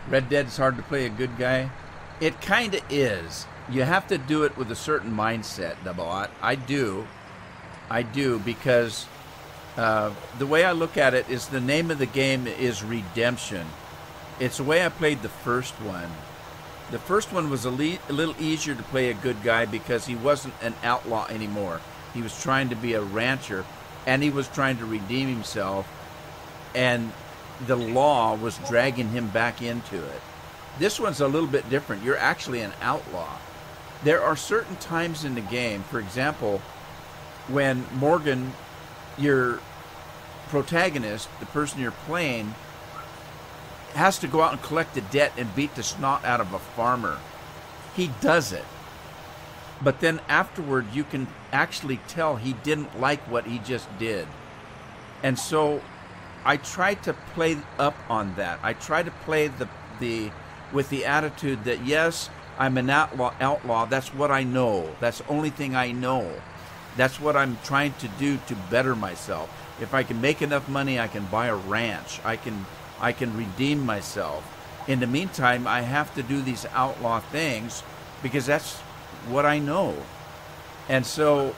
Red Dead's hard to play a good guy. It kind of is. You have to do it with a certain mindset, Double-Ot. I do, because the way I look at it is the name of the game is Redemption. It's the way I played the first one. The first one was a little easier to play a good guy because he wasn't an outlaw anymore. He was trying to be a rancher, and he was trying to redeem himself, and the law was dragging him back into it. This one's a little bit different. You're actually an outlaw. There are certain times in the game, for example, when Morgan, your protagonist, the person you're playing, has to go out and collect a debt and beat the snot out of a farmer. He does it. But then afterward, you can actually tell he didn't like what he just did. And so I try to play up on that. I try to play with the attitude that, yes, I'm an outlaw. That's what I know. That's the only thing I know. That's what I'm trying to do to better myself. If I can make enough money, I can buy a ranch. I can redeem myself. In the meantime, I have to do these outlaw things because that's what I know. And so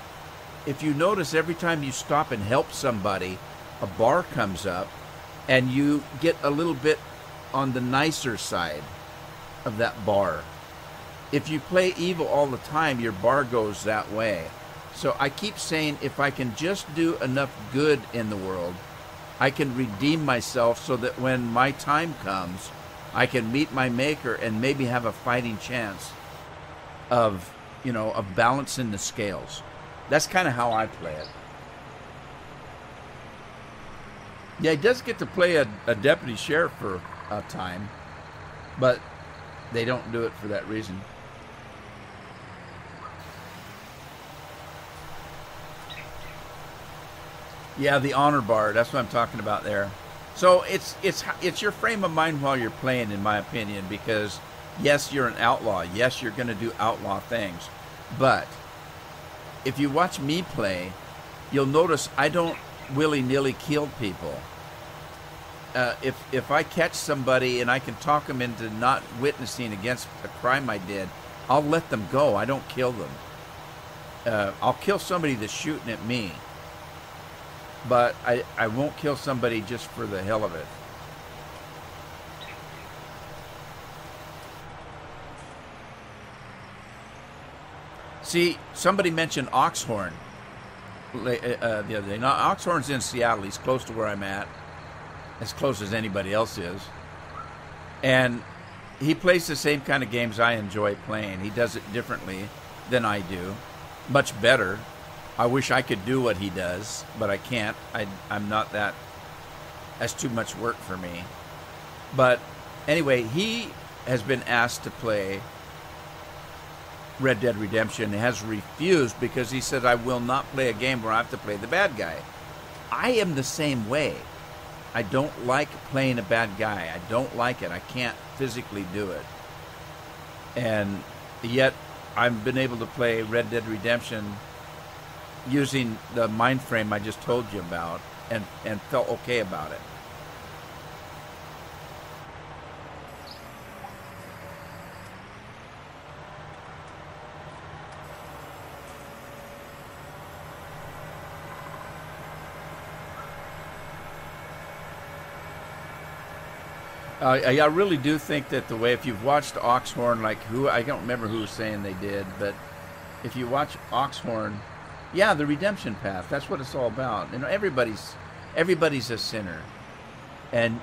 if you notice, every time you stop and help somebody, a bar comes up and you get a little bit on the nicer side of that bar. If you play evil all the time, your bar goes that way. So I keep saying, if I can just do enough good in the world, I can redeem myself so that when my time comes, I can meet my maker and maybe have a fighting chance of, of balancing the scales. That's kind of how I play it. Yeah, he does get to play a deputy sheriff for a time, but they don't do it for that reason. Yeah, the honor bar. That's what I'm talking about there. So it's your frame of mind while you're playing, in my opinion, because yes, you're an outlaw. Yes, you're going to do outlaw things. But if you watch me play, you'll notice I don't willy-nilly kill people. If I catch somebody and I can talk them into not witnessing against a crime I did, I'll let them go. I don't kill them. I'll kill somebody that's shooting at me. But I won't kill somebody just for the hell of it. See, somebody mentioned Oxhorn the other day. Now, Oxhorn's in Seattle. He's close to where I'm at. As close as anybody else is. And he plays the same kind of games I enjoy playing. He does it differently than I do. Much better. I wish I could do what he does, but I can't. I'm not that. That's too much work for me. But anyway, he has been asked to play Red Dead Redemption and has refused because he said, I will not play a game where I have to play the bad guy. I am the same way. I don't like playing a bad guy. I don't like it. I can't physically do it. And yet I've been able to play Red Dead Redemption using the mind frame I just told you about and felt okay about it. I really do think that the way, if you've watched Oxhorn, like I don't remember who was saying they did, but if you watch Oxhorn, yeah, the redemption path, that's what it's all about. Everybody's a sinner. And,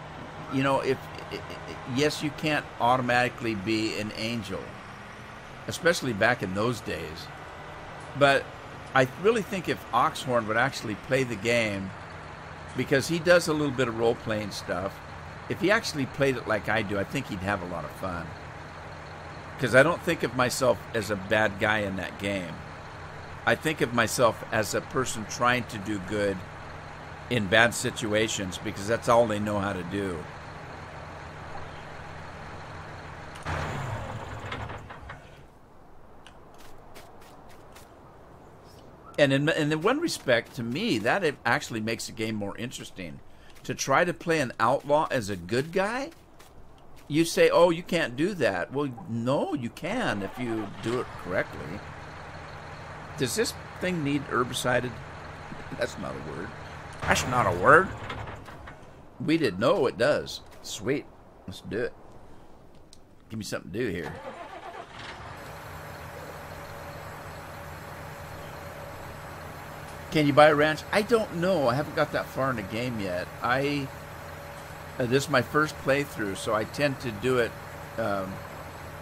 yes, you can't automatically be an angel, especially back in those days. But I really think if Oxhorn would actually play the game, because he does a little bit of role-playing stuff, if he actually played it like I do, I think he'd have a lot of fun. Because I don't think of myself as a bad guy in that game. I think of myself as a person trying to do good in bad situations because that's all they know how to do. And in one respect, to me, that it actually makes the game more interesting. To try to play an outlaw as a good guy, you say, oh, you can't do that. Well, no, you can if you do it correctly. Does this thing need herbicided? That's not a word. That's not a word. We did. No, it does. Sweet. Let's do it. Give me something to do here. Can you buy a ranch? I don't know. I haven't got that far in the game yet. This is my first playthrough, so I tend to do it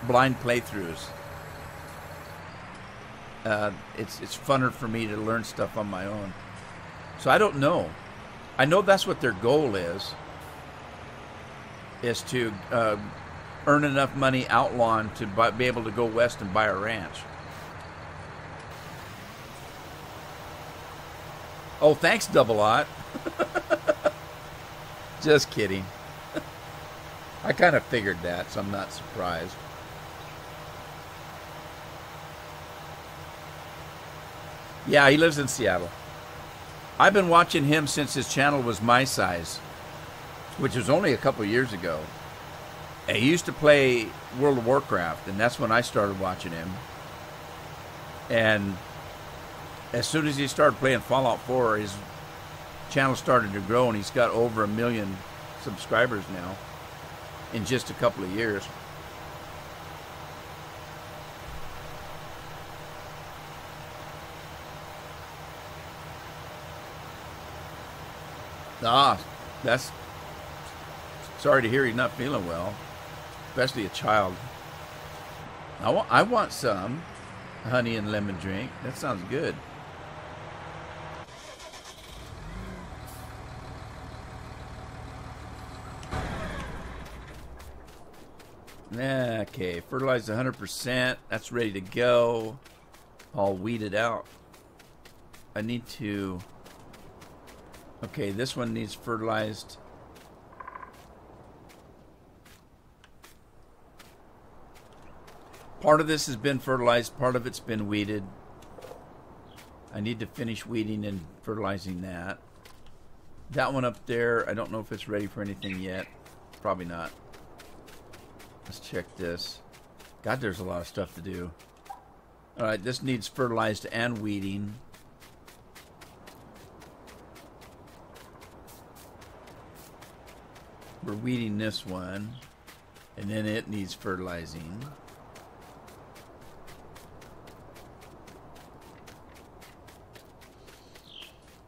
blind playthroughs. It's funner for me to learn stuff on my own. So I don't know. I know that's what their goal is to earn enough money outlawing to be able to go west and buy a ranch. Oh, thanks, Double Ot. Just kidding. I kind of figured that, so I'm not surprised. Yeah, he lives in Seattle. I've been watching him since his channel was my size, which was only a couple years ago. And he used to play World of Warcraft, and that's when I started watching him. And as soon as he started playing Fallout 4, his channel started to grow, and he's got over 1 million subscribers now in just a couple of years. That's sorry to hear he's not feeling well, especially a child. I want some honey and lemon drink. That sounds good. Okay, fertilized 100%. That's ready to go. All weeded out. I need to... Okay, this one needs fertilized. Part of this has been fertilized, part of it's been weeded. I need to finish weeding and fertilizing that. That one up there, I don't know if it's ready for anything yet. Probably not. Let's check this. God, there's a lot of stuff to do. Alright, this needs fertilized and weeding. We're weeding this one, and then it needs fertilizing.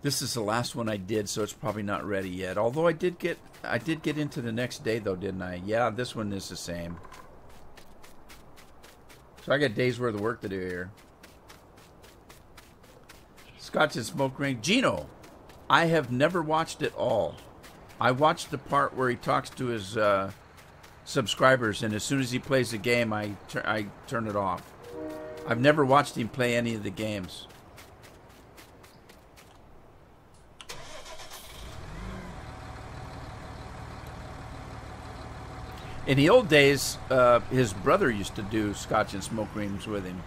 This is the last one I did, so it's probably not ready yet. Although I did get into the next day though, didn't I? Yeah, this one is the same. So I got a day's worth of work to do here. Scotch and Smoke Ring. Gino, I have never watched it all. I watched the part where he talks to his subscribers, and as soon as he plays a game, I turn it off. I've never watched him play any of the games. In the old days, his brother used to do Scotch and Smoke Rings with him.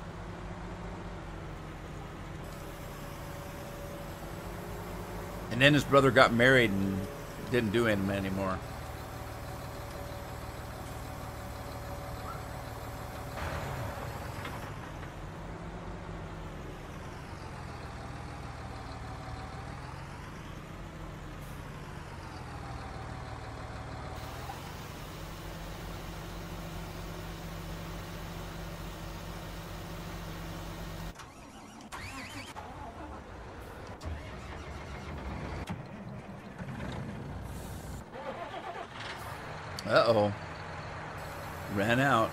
And then his brother got married and didn't do him anymore. Uh-oh. Ran out.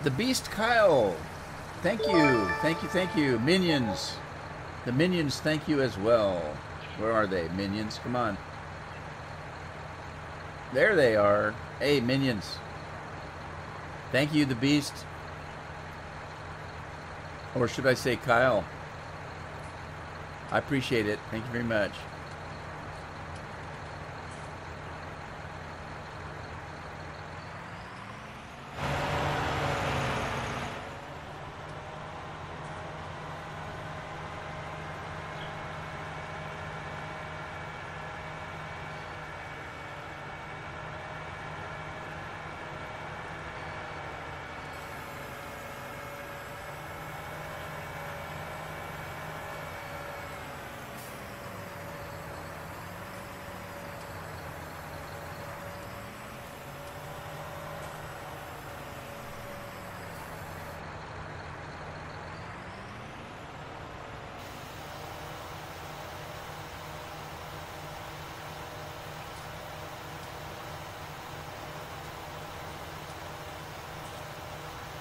The Beast Kyle, thank you, thank you, thank you. Minions, the minions, thank you as well. Where are they, minions? Come on. There they are. Hey, minions. Thank you, the Beast. Or should I say Kyle? I appreciate it. Thank you very much.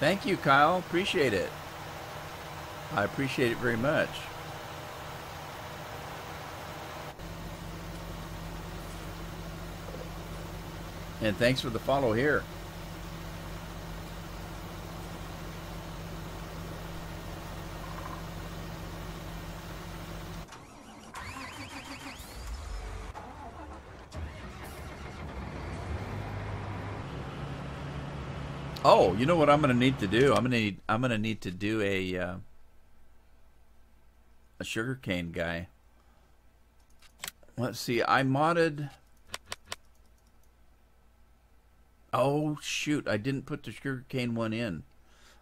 Thank you, Kyle. Appreciate it. I appreciate it very much. And thanks for the follow here. Oh, you know what I'm going to need to do? I'm going to need to do a sugarcane guy. Let's see. I modded. Oh shoot! I didn't put the sugarcane one in.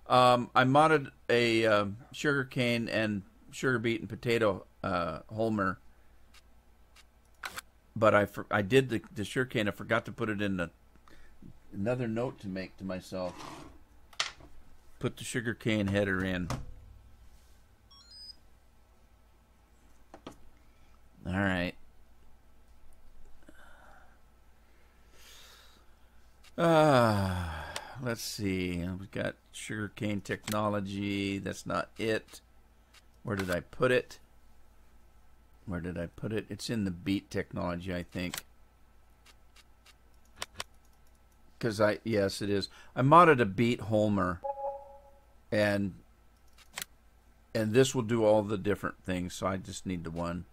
I modded a sugarcane and sugar beet and potato Holmer, but I did the sugarcane. I forgot to put it in another note to make to myself. Put the sugarcane header in. All right. Let's see. We've got sugarcane technology. That's not it. Where did I put it? Where did I put it? It's in the beet technology, I think. Because yes, it is. I modded a beet Holmer, and this will do all the different things. So I just need the one.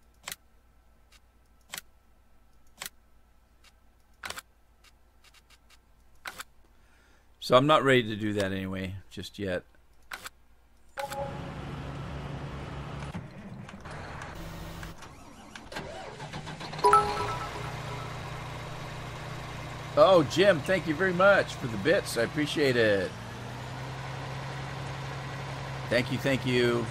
So I'm not ready to do that anyway, just yet. Oh, Jim, thank you very much for the bits. I appreciate it. Thank you, thank you.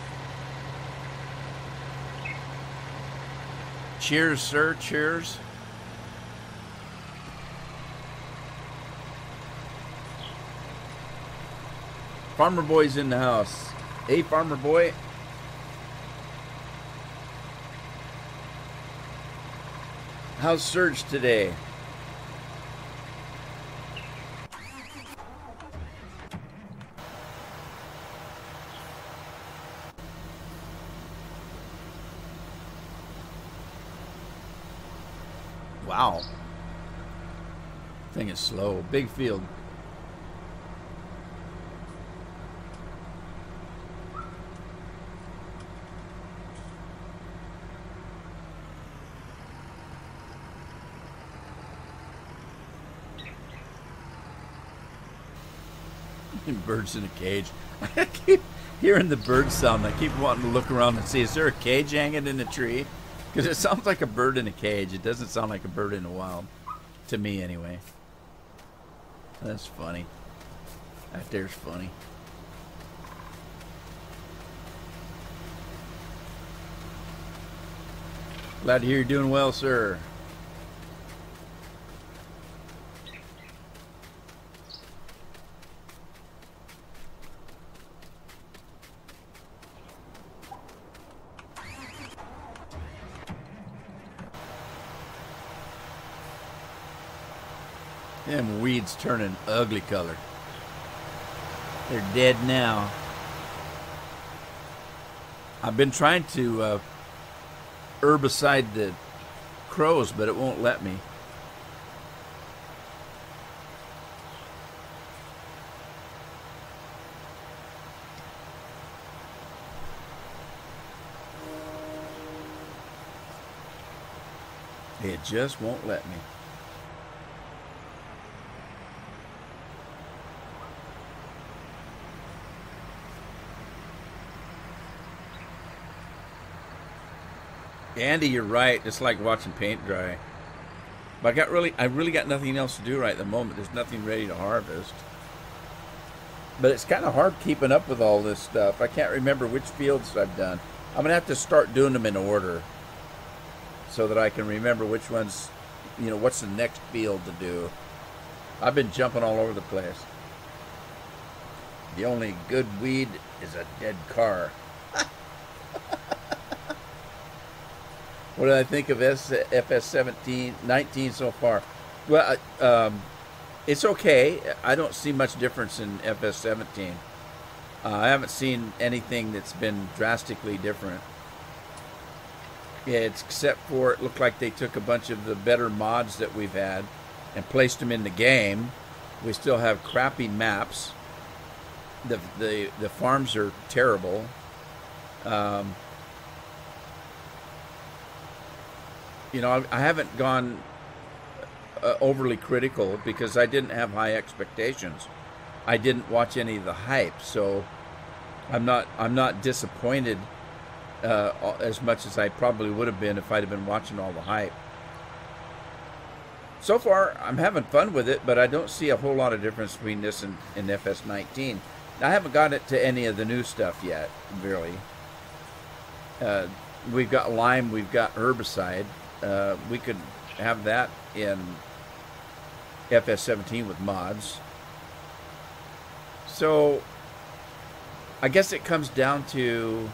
Cheers, sir, cheers. Farmer Boy's in the house. Hey, Farmer Boy. How's Surge today? Wow. Thing is slow. Big field. Birds in a cage. I keep hearing the bird sound. I keep wanting to look around and see, is there a cage hanging in a tree? Because it sounds like a bird in a cage. It doesn't sound like a bird in the wild. To me, anyway. That's funny. That there's funny. Glad to hear you're doing well, sir. Them weeds turning ugly color. They're dead now. I've been trying to herbicide the crows, but it won't let me. It just won't let me. Andy, you're right. It's like watching paint dry. But I really got nothing else to do right at the moment. There's nothing ready to harvest. But it's kind of hard keeping up with all this stuff. I can't remember which fields I've done. I'm going to have to start doing them in order so that I can remember which ones, you know, what's the next field to do. I've been jumping all over the place. The only good weed is a dead car. What did I think of FS 19 so far? Well, it's okay. I don't see much difference in FS 17. I haven't seen anything that's been drastically different. Yeah, it's except for it looked like they took a bunch of the better mods that we've had and placed them in the game. We still have crappy maps. The farms are terrible. You know, I haven't gone overly critical because I didn't have high expectations. I didn't watch any of the hype, so I'm not disappointed as much as I probably would have been if I'd have been watching all the hype. So far, I'm having fun with it, but I don't see a whole lot of difference between this and FS19. I haven't got it to any of the new stuff yet, really. We've got lime, we've got herbicide. We could have that in FS17 with mods. So, I guess it comes down to,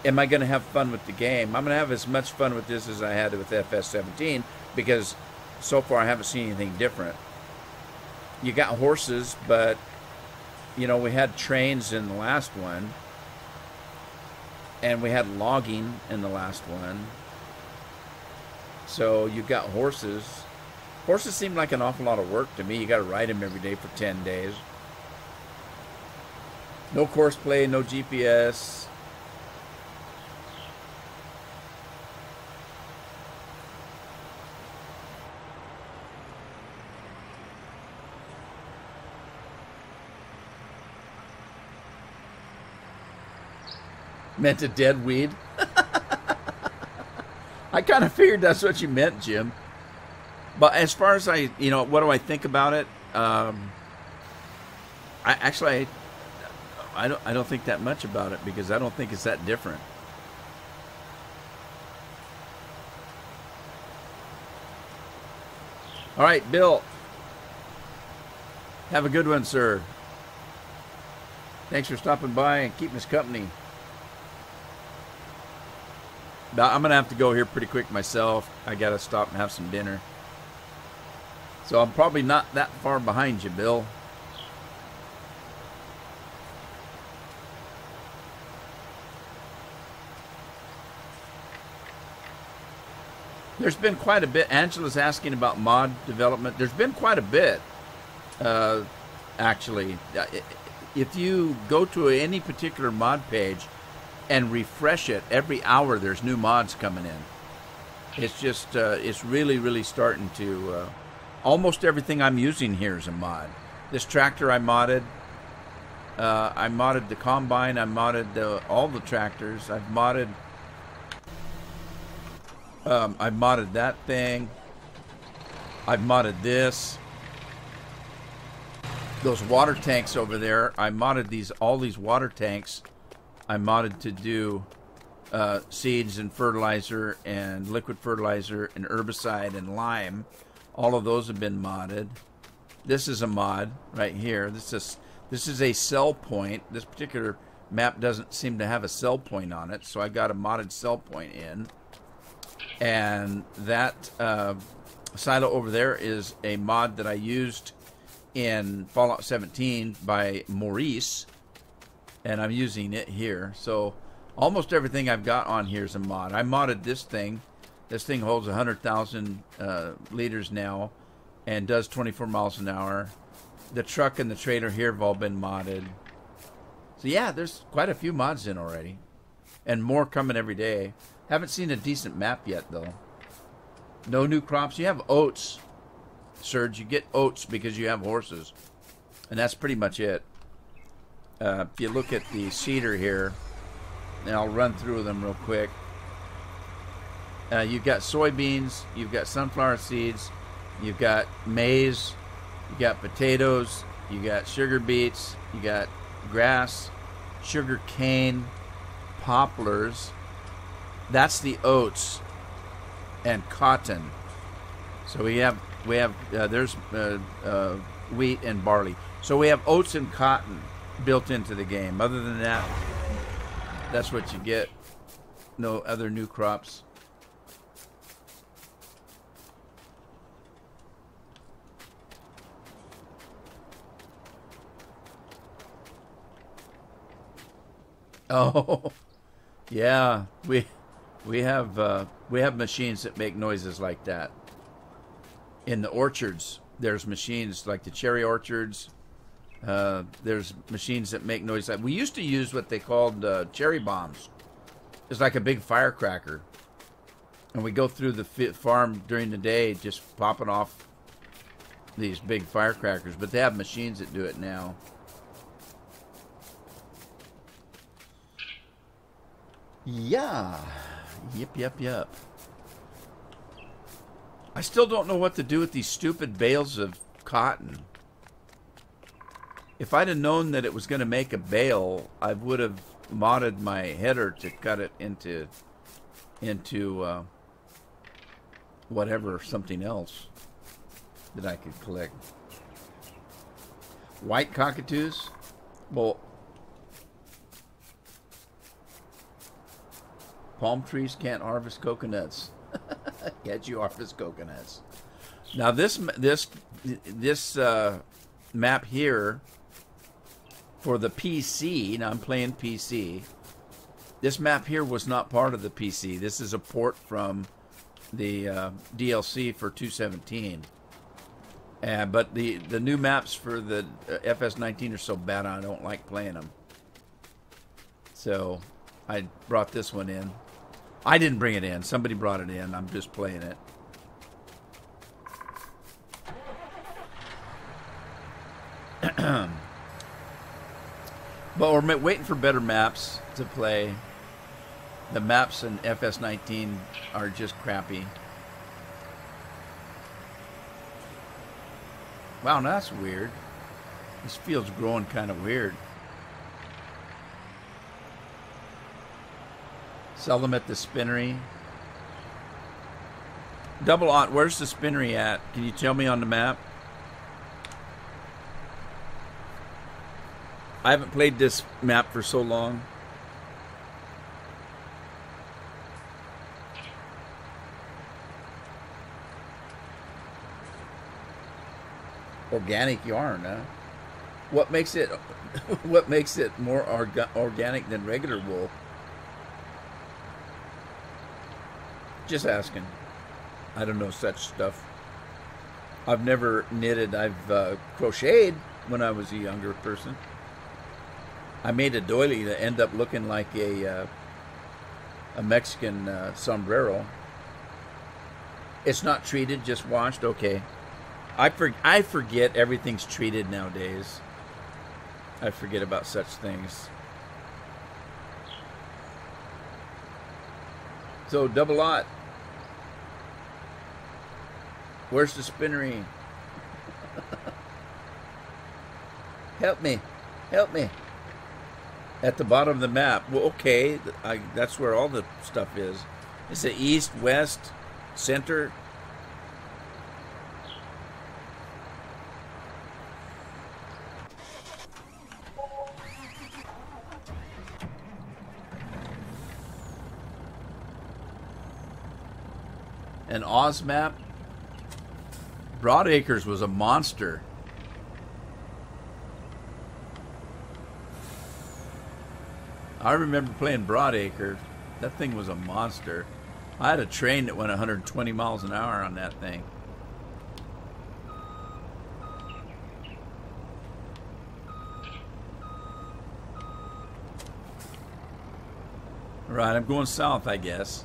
am I going to have fun with the game? I'm going to have as much fun with this as I had with FS17 because so far I haven't seen anything different. You got horses, but, you know, we had trains in the last one. And we had logging in the last one. So you got horses. Horses seem like an awful lot of work to me. You got to ride them every day for 10 days. No course play, no GPS. Meant a dead weed? I kind of figured that's what you meant, Jim. But as far as what do I think about it? I don't think that much about it because I don't think it's that different. All right, Bill. Have a good one, sir. Thanks for stopping by and keeping us company. I'm going to have to go here pretty quick myself. I got to stop and have some dinner. So I'm probably not that far behind you, Bill. There's been quite a bit. Angela's asking about mod development. There's been quite a bit, actually. If you go to any particular mod page and refresh it, every hour there's new mods coming in. It's just, it's really, really starting to, almost everything I'm using here is a mod. This tractor I modded. I modded the combine. I modded all the tractors. I've modded that thing. I've modded this. Those water tanks over there, I modded all these water tanks. I modded to do seeds and fertilizer and liquid fertilizer and herbicide and lime. All of those have been modded. This is a mod right here. This is a sell point. This particular map doesn't seem to have a sell point on it, so I got a modded sell point in. And that silo over there is a mod that I used in Fallout 17 by Maurice. And I'm using it here. So almost everything I've got on here is a mod. I modded this thing. This thing holds 100,000 liters now and does 24 miles an hour. The truck and the trailer here have all been modded. So yeah, there's quite a few mods in already. And more coming every day. Haven't seen a decent map yet, though. No new crops. You have oats, Serge. You get oats because you have horses. And that's pretty much it. If you look at the seeder here, and I'll run through them real quick. You've got soybeans, you've got sunflower seeds, you've got maize, you got potatoes, you got sugar beets, you got grass, sugar cane, poplars. That's the oats and cotton. So we have there's wheat and barley. So we have oats and cotton built into the game. Other than that, that's what you get. No other new crops. Oh, yeah. We have machines that make noises like that. in the orchards, there's machines like the cherry orchards. There's machines that make noise. We used to use what they called cherry bombs. It's like a big firecracker. And we go through the farm during the day just popping off these big firecrackers. But they have machines that do it now. Yeah. Yep. I still don't know what to do with these stupid bales of cotton. If I'd have known that it was going to make a bale, I would have modded my header to cut it into whatever, something else that I could collect. White cockatoos? Well, palm trees can't harvest coconuts. Can't you harvest coconuts? Now this map here for the PC. Now I'm playing PC. This map here was not part of the PC. This is a port from the DLC for 2.17. But the new maps for the FS19 are so bad I don't like playing them. So I brought this one in. I didn't bring it in. Somebody brought it in. I'm just playing it. But we're waiting for better maps to play. The maps in FS19 are just crappy. Wow, now that's weird. This field's growing kind of weird. Sell them at the spinnery. Double Aunt, where's the spinnery at? Can you tell me on the map? I haven't played this map for so long. Organic yarn, huh? What makes it more organic than regular wool? Just asking. I don't know such stuff. I've never knitted. I've crocheted when I was a younger person. I made a doily that ended up looking like a Mexican sombrero. It's not treated, just washed. Okay. I forget everything's treated nowadays. I forget about such things. So, Double Aught. Where's the spinnery? Help me. Help me. At the bottom of the map. Well, okay. That's where all the stuff is. Is it east, west, center? An Oz map? Broadacres was a monster. I remember playing Broadacre. That thing was a monster. I had a train that went 120 miles an hour on that thing. Right, I'm going south, I guess.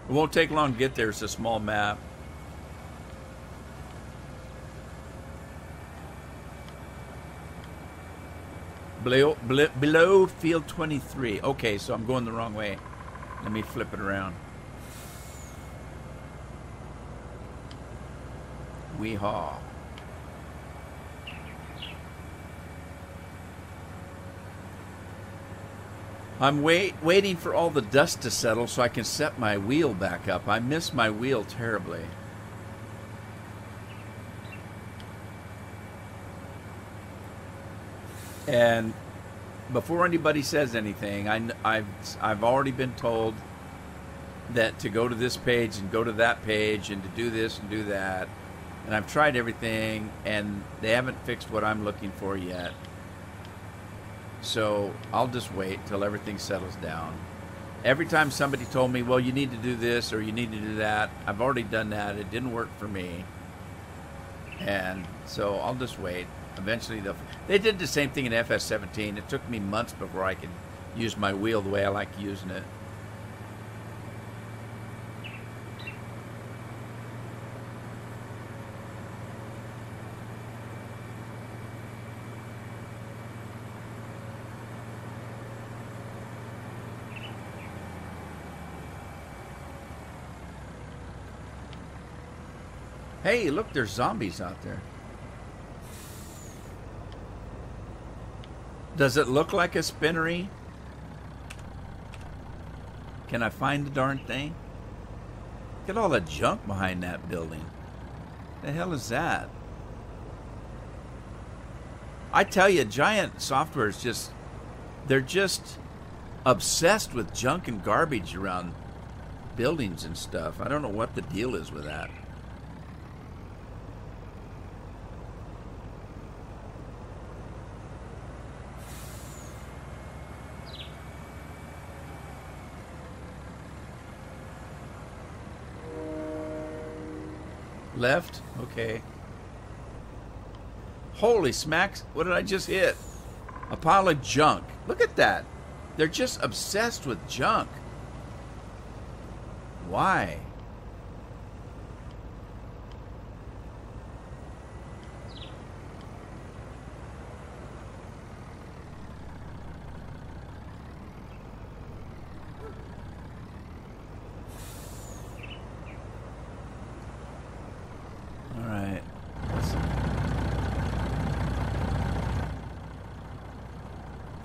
It won't take long to get there. It's a small map. Below field 23. Okay, so I'm going the wrong way. Let me flip it around. Wee-haw. I'm waiting for all the dust to settle so I can set my wheel back up. I miss my wheel terribly. And before anybody says anything, I've already been told that to go to this page and go to that page and to do this and do that. And I've tried everything, and they haven't fixed what I'm looking for yet. So I'll just wait till everything settles down. Every time somebody told me, well, you need to do this or you need to do that, I've already done that. It didn't work for me. And so I'll just wait. Eventually, they did the same thing in FS17. It took me months before I could use my wheel the way I like using it. Hey, look, there's zombies out there. Does it look like a spinnery? Can I find the darn thing? Look at all the junk behind that building. The hell is that? I tell you, Giant Software is just... They're just obsessed with junk and garbage around buildings and stuff. I don't know what the deal is with that. Left? Okay. Holy smacks. What did I just hit? A pile of junk. Look at that. They're just obsessed with junk. Why?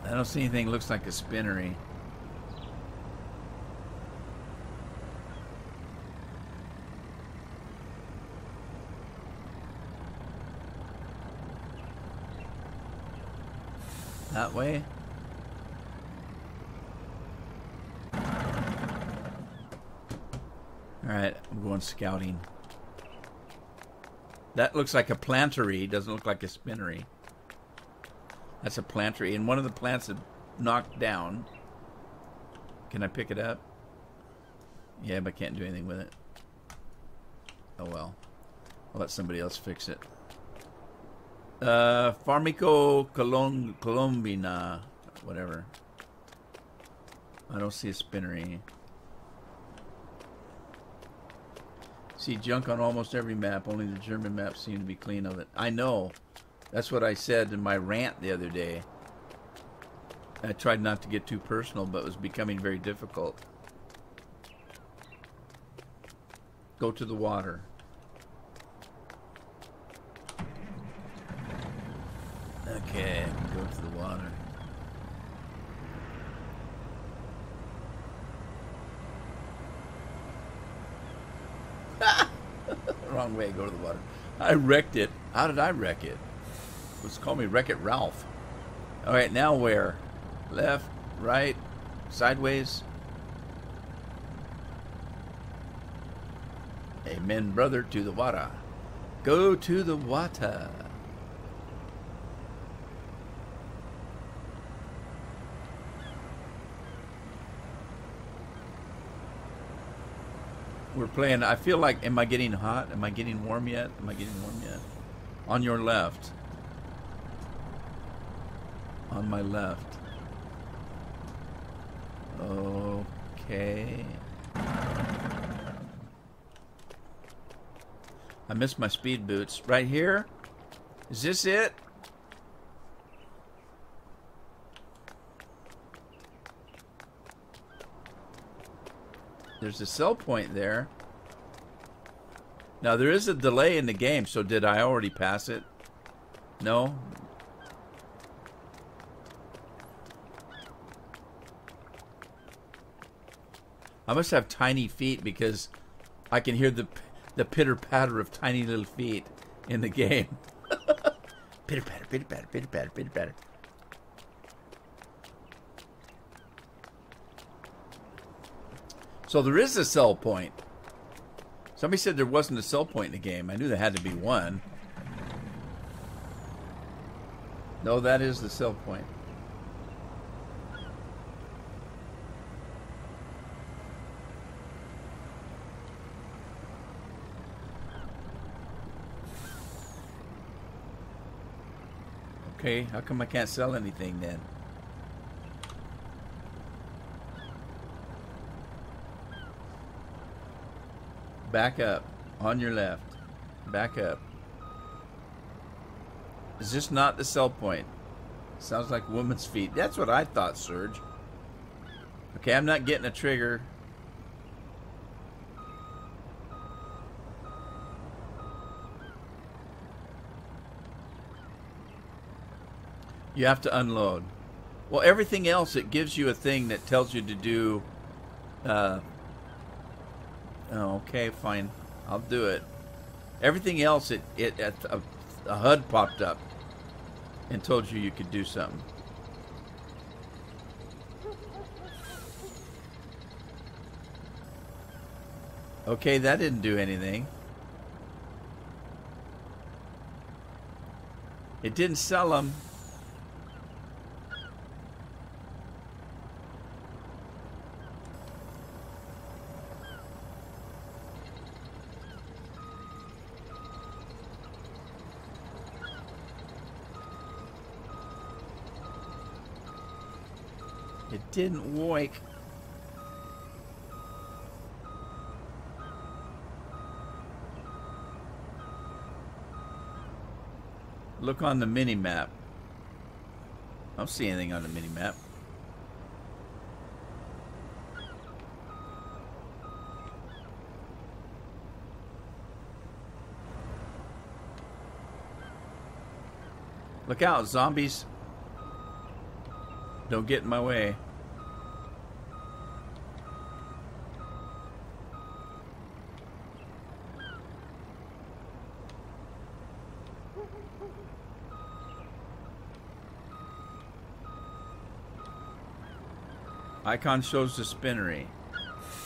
I don't see anything that looks like a spinnery. That way? Alright, I'm going scouting. That looks like a plantery, doesn't look like a spinnery. That's a plantery, and one of the plants that knocked down. Can I pick it up? Yeah, but I can't do anything with it. Oh well. I'll let somebody else fix it. Farmico Colombina. Whatever. I don't see a spinnery. See junk on almost every map. Only the German maps seem to be clean of it. I know. That's what I said in my rant the other day. I tried not to get too personal, but it was becoming very difficult. Go to the water. Okay, go to the water. Wrong way, go to the water. I wrecked it. How did I wreck it? Let's call me Wreck-It Ralph. Alright, now where? Left, right, sideways. Amen, brother, to the water. Go to the water. We're playing, I feel like, am I getting hot? Am I getting warm yet? Am I getting warm yet? On your left. On my left. Okay. I missed my speed boots. Right here? Is this it? There's a sell point there. Now there is a delay in the game, so did I already pass it? No? I must have tiny feet because I can hear the pitter-patter of tiny little feet in the game. Pitter-patter, pitter-patter, pitter-patter, pitter-patter. So there is a sell point. Somebody said there wasn't a sell point in the game. I knew there had to be one. No, that is the sell point. Okay, how come I can't sell anything then? Back up. On your left. Back up. Is this not the sell point? Sounds like woman's feet. That's what I thought, Serge. Okay, I'm not getting a trigger. You have to unload. Well, everything else, it gives you a thing that tells you to do... oh, okay, fine. I'll do it. Everything else, a HUD popped up and told you could do something. Okay, that didn't do anything. It didn't sell them. It didn't work. Look on the mini map. I don't see anything on the mini map. Look out, zombies. Don't get in my way. Icon shows the spinnery.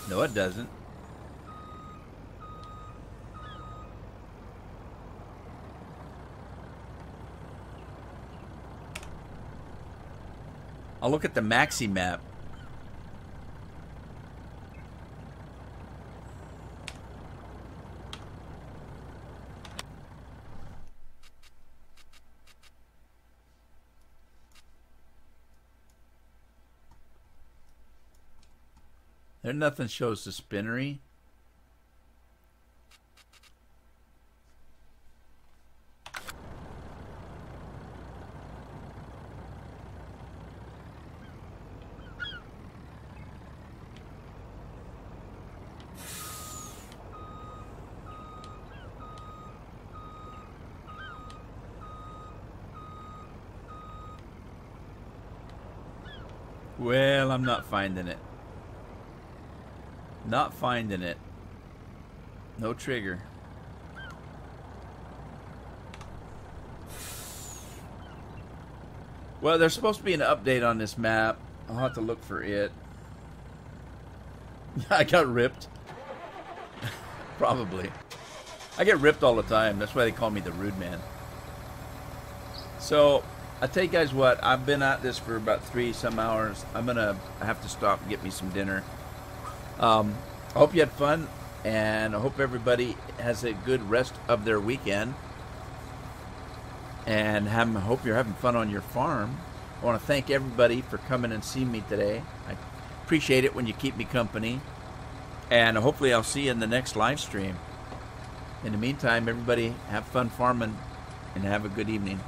No, it doesn't. I'll look at the maxi map. There nothing shows the spinnery. Well, I'm not finding it. Not finding it. No trigger. Well, there's supposed to be an update on this map. I'll have to look for it. I got ripped. Probably. I get ripped all the time. That's why they call me the rude man. So, I tell you guys what, I've been at this for about 3-some hours. I have to stop and get me some dinner. I hope you had fun, and I hope everybody has a good rest of their weekend. And I hope you're having fun on your farm. I want to thank everybody for coming and seeing me today. I appreciate it when you keep me company. And hopefully I'll see you in the next live stream. In the meantime, everybody have fun farming and have a good evening.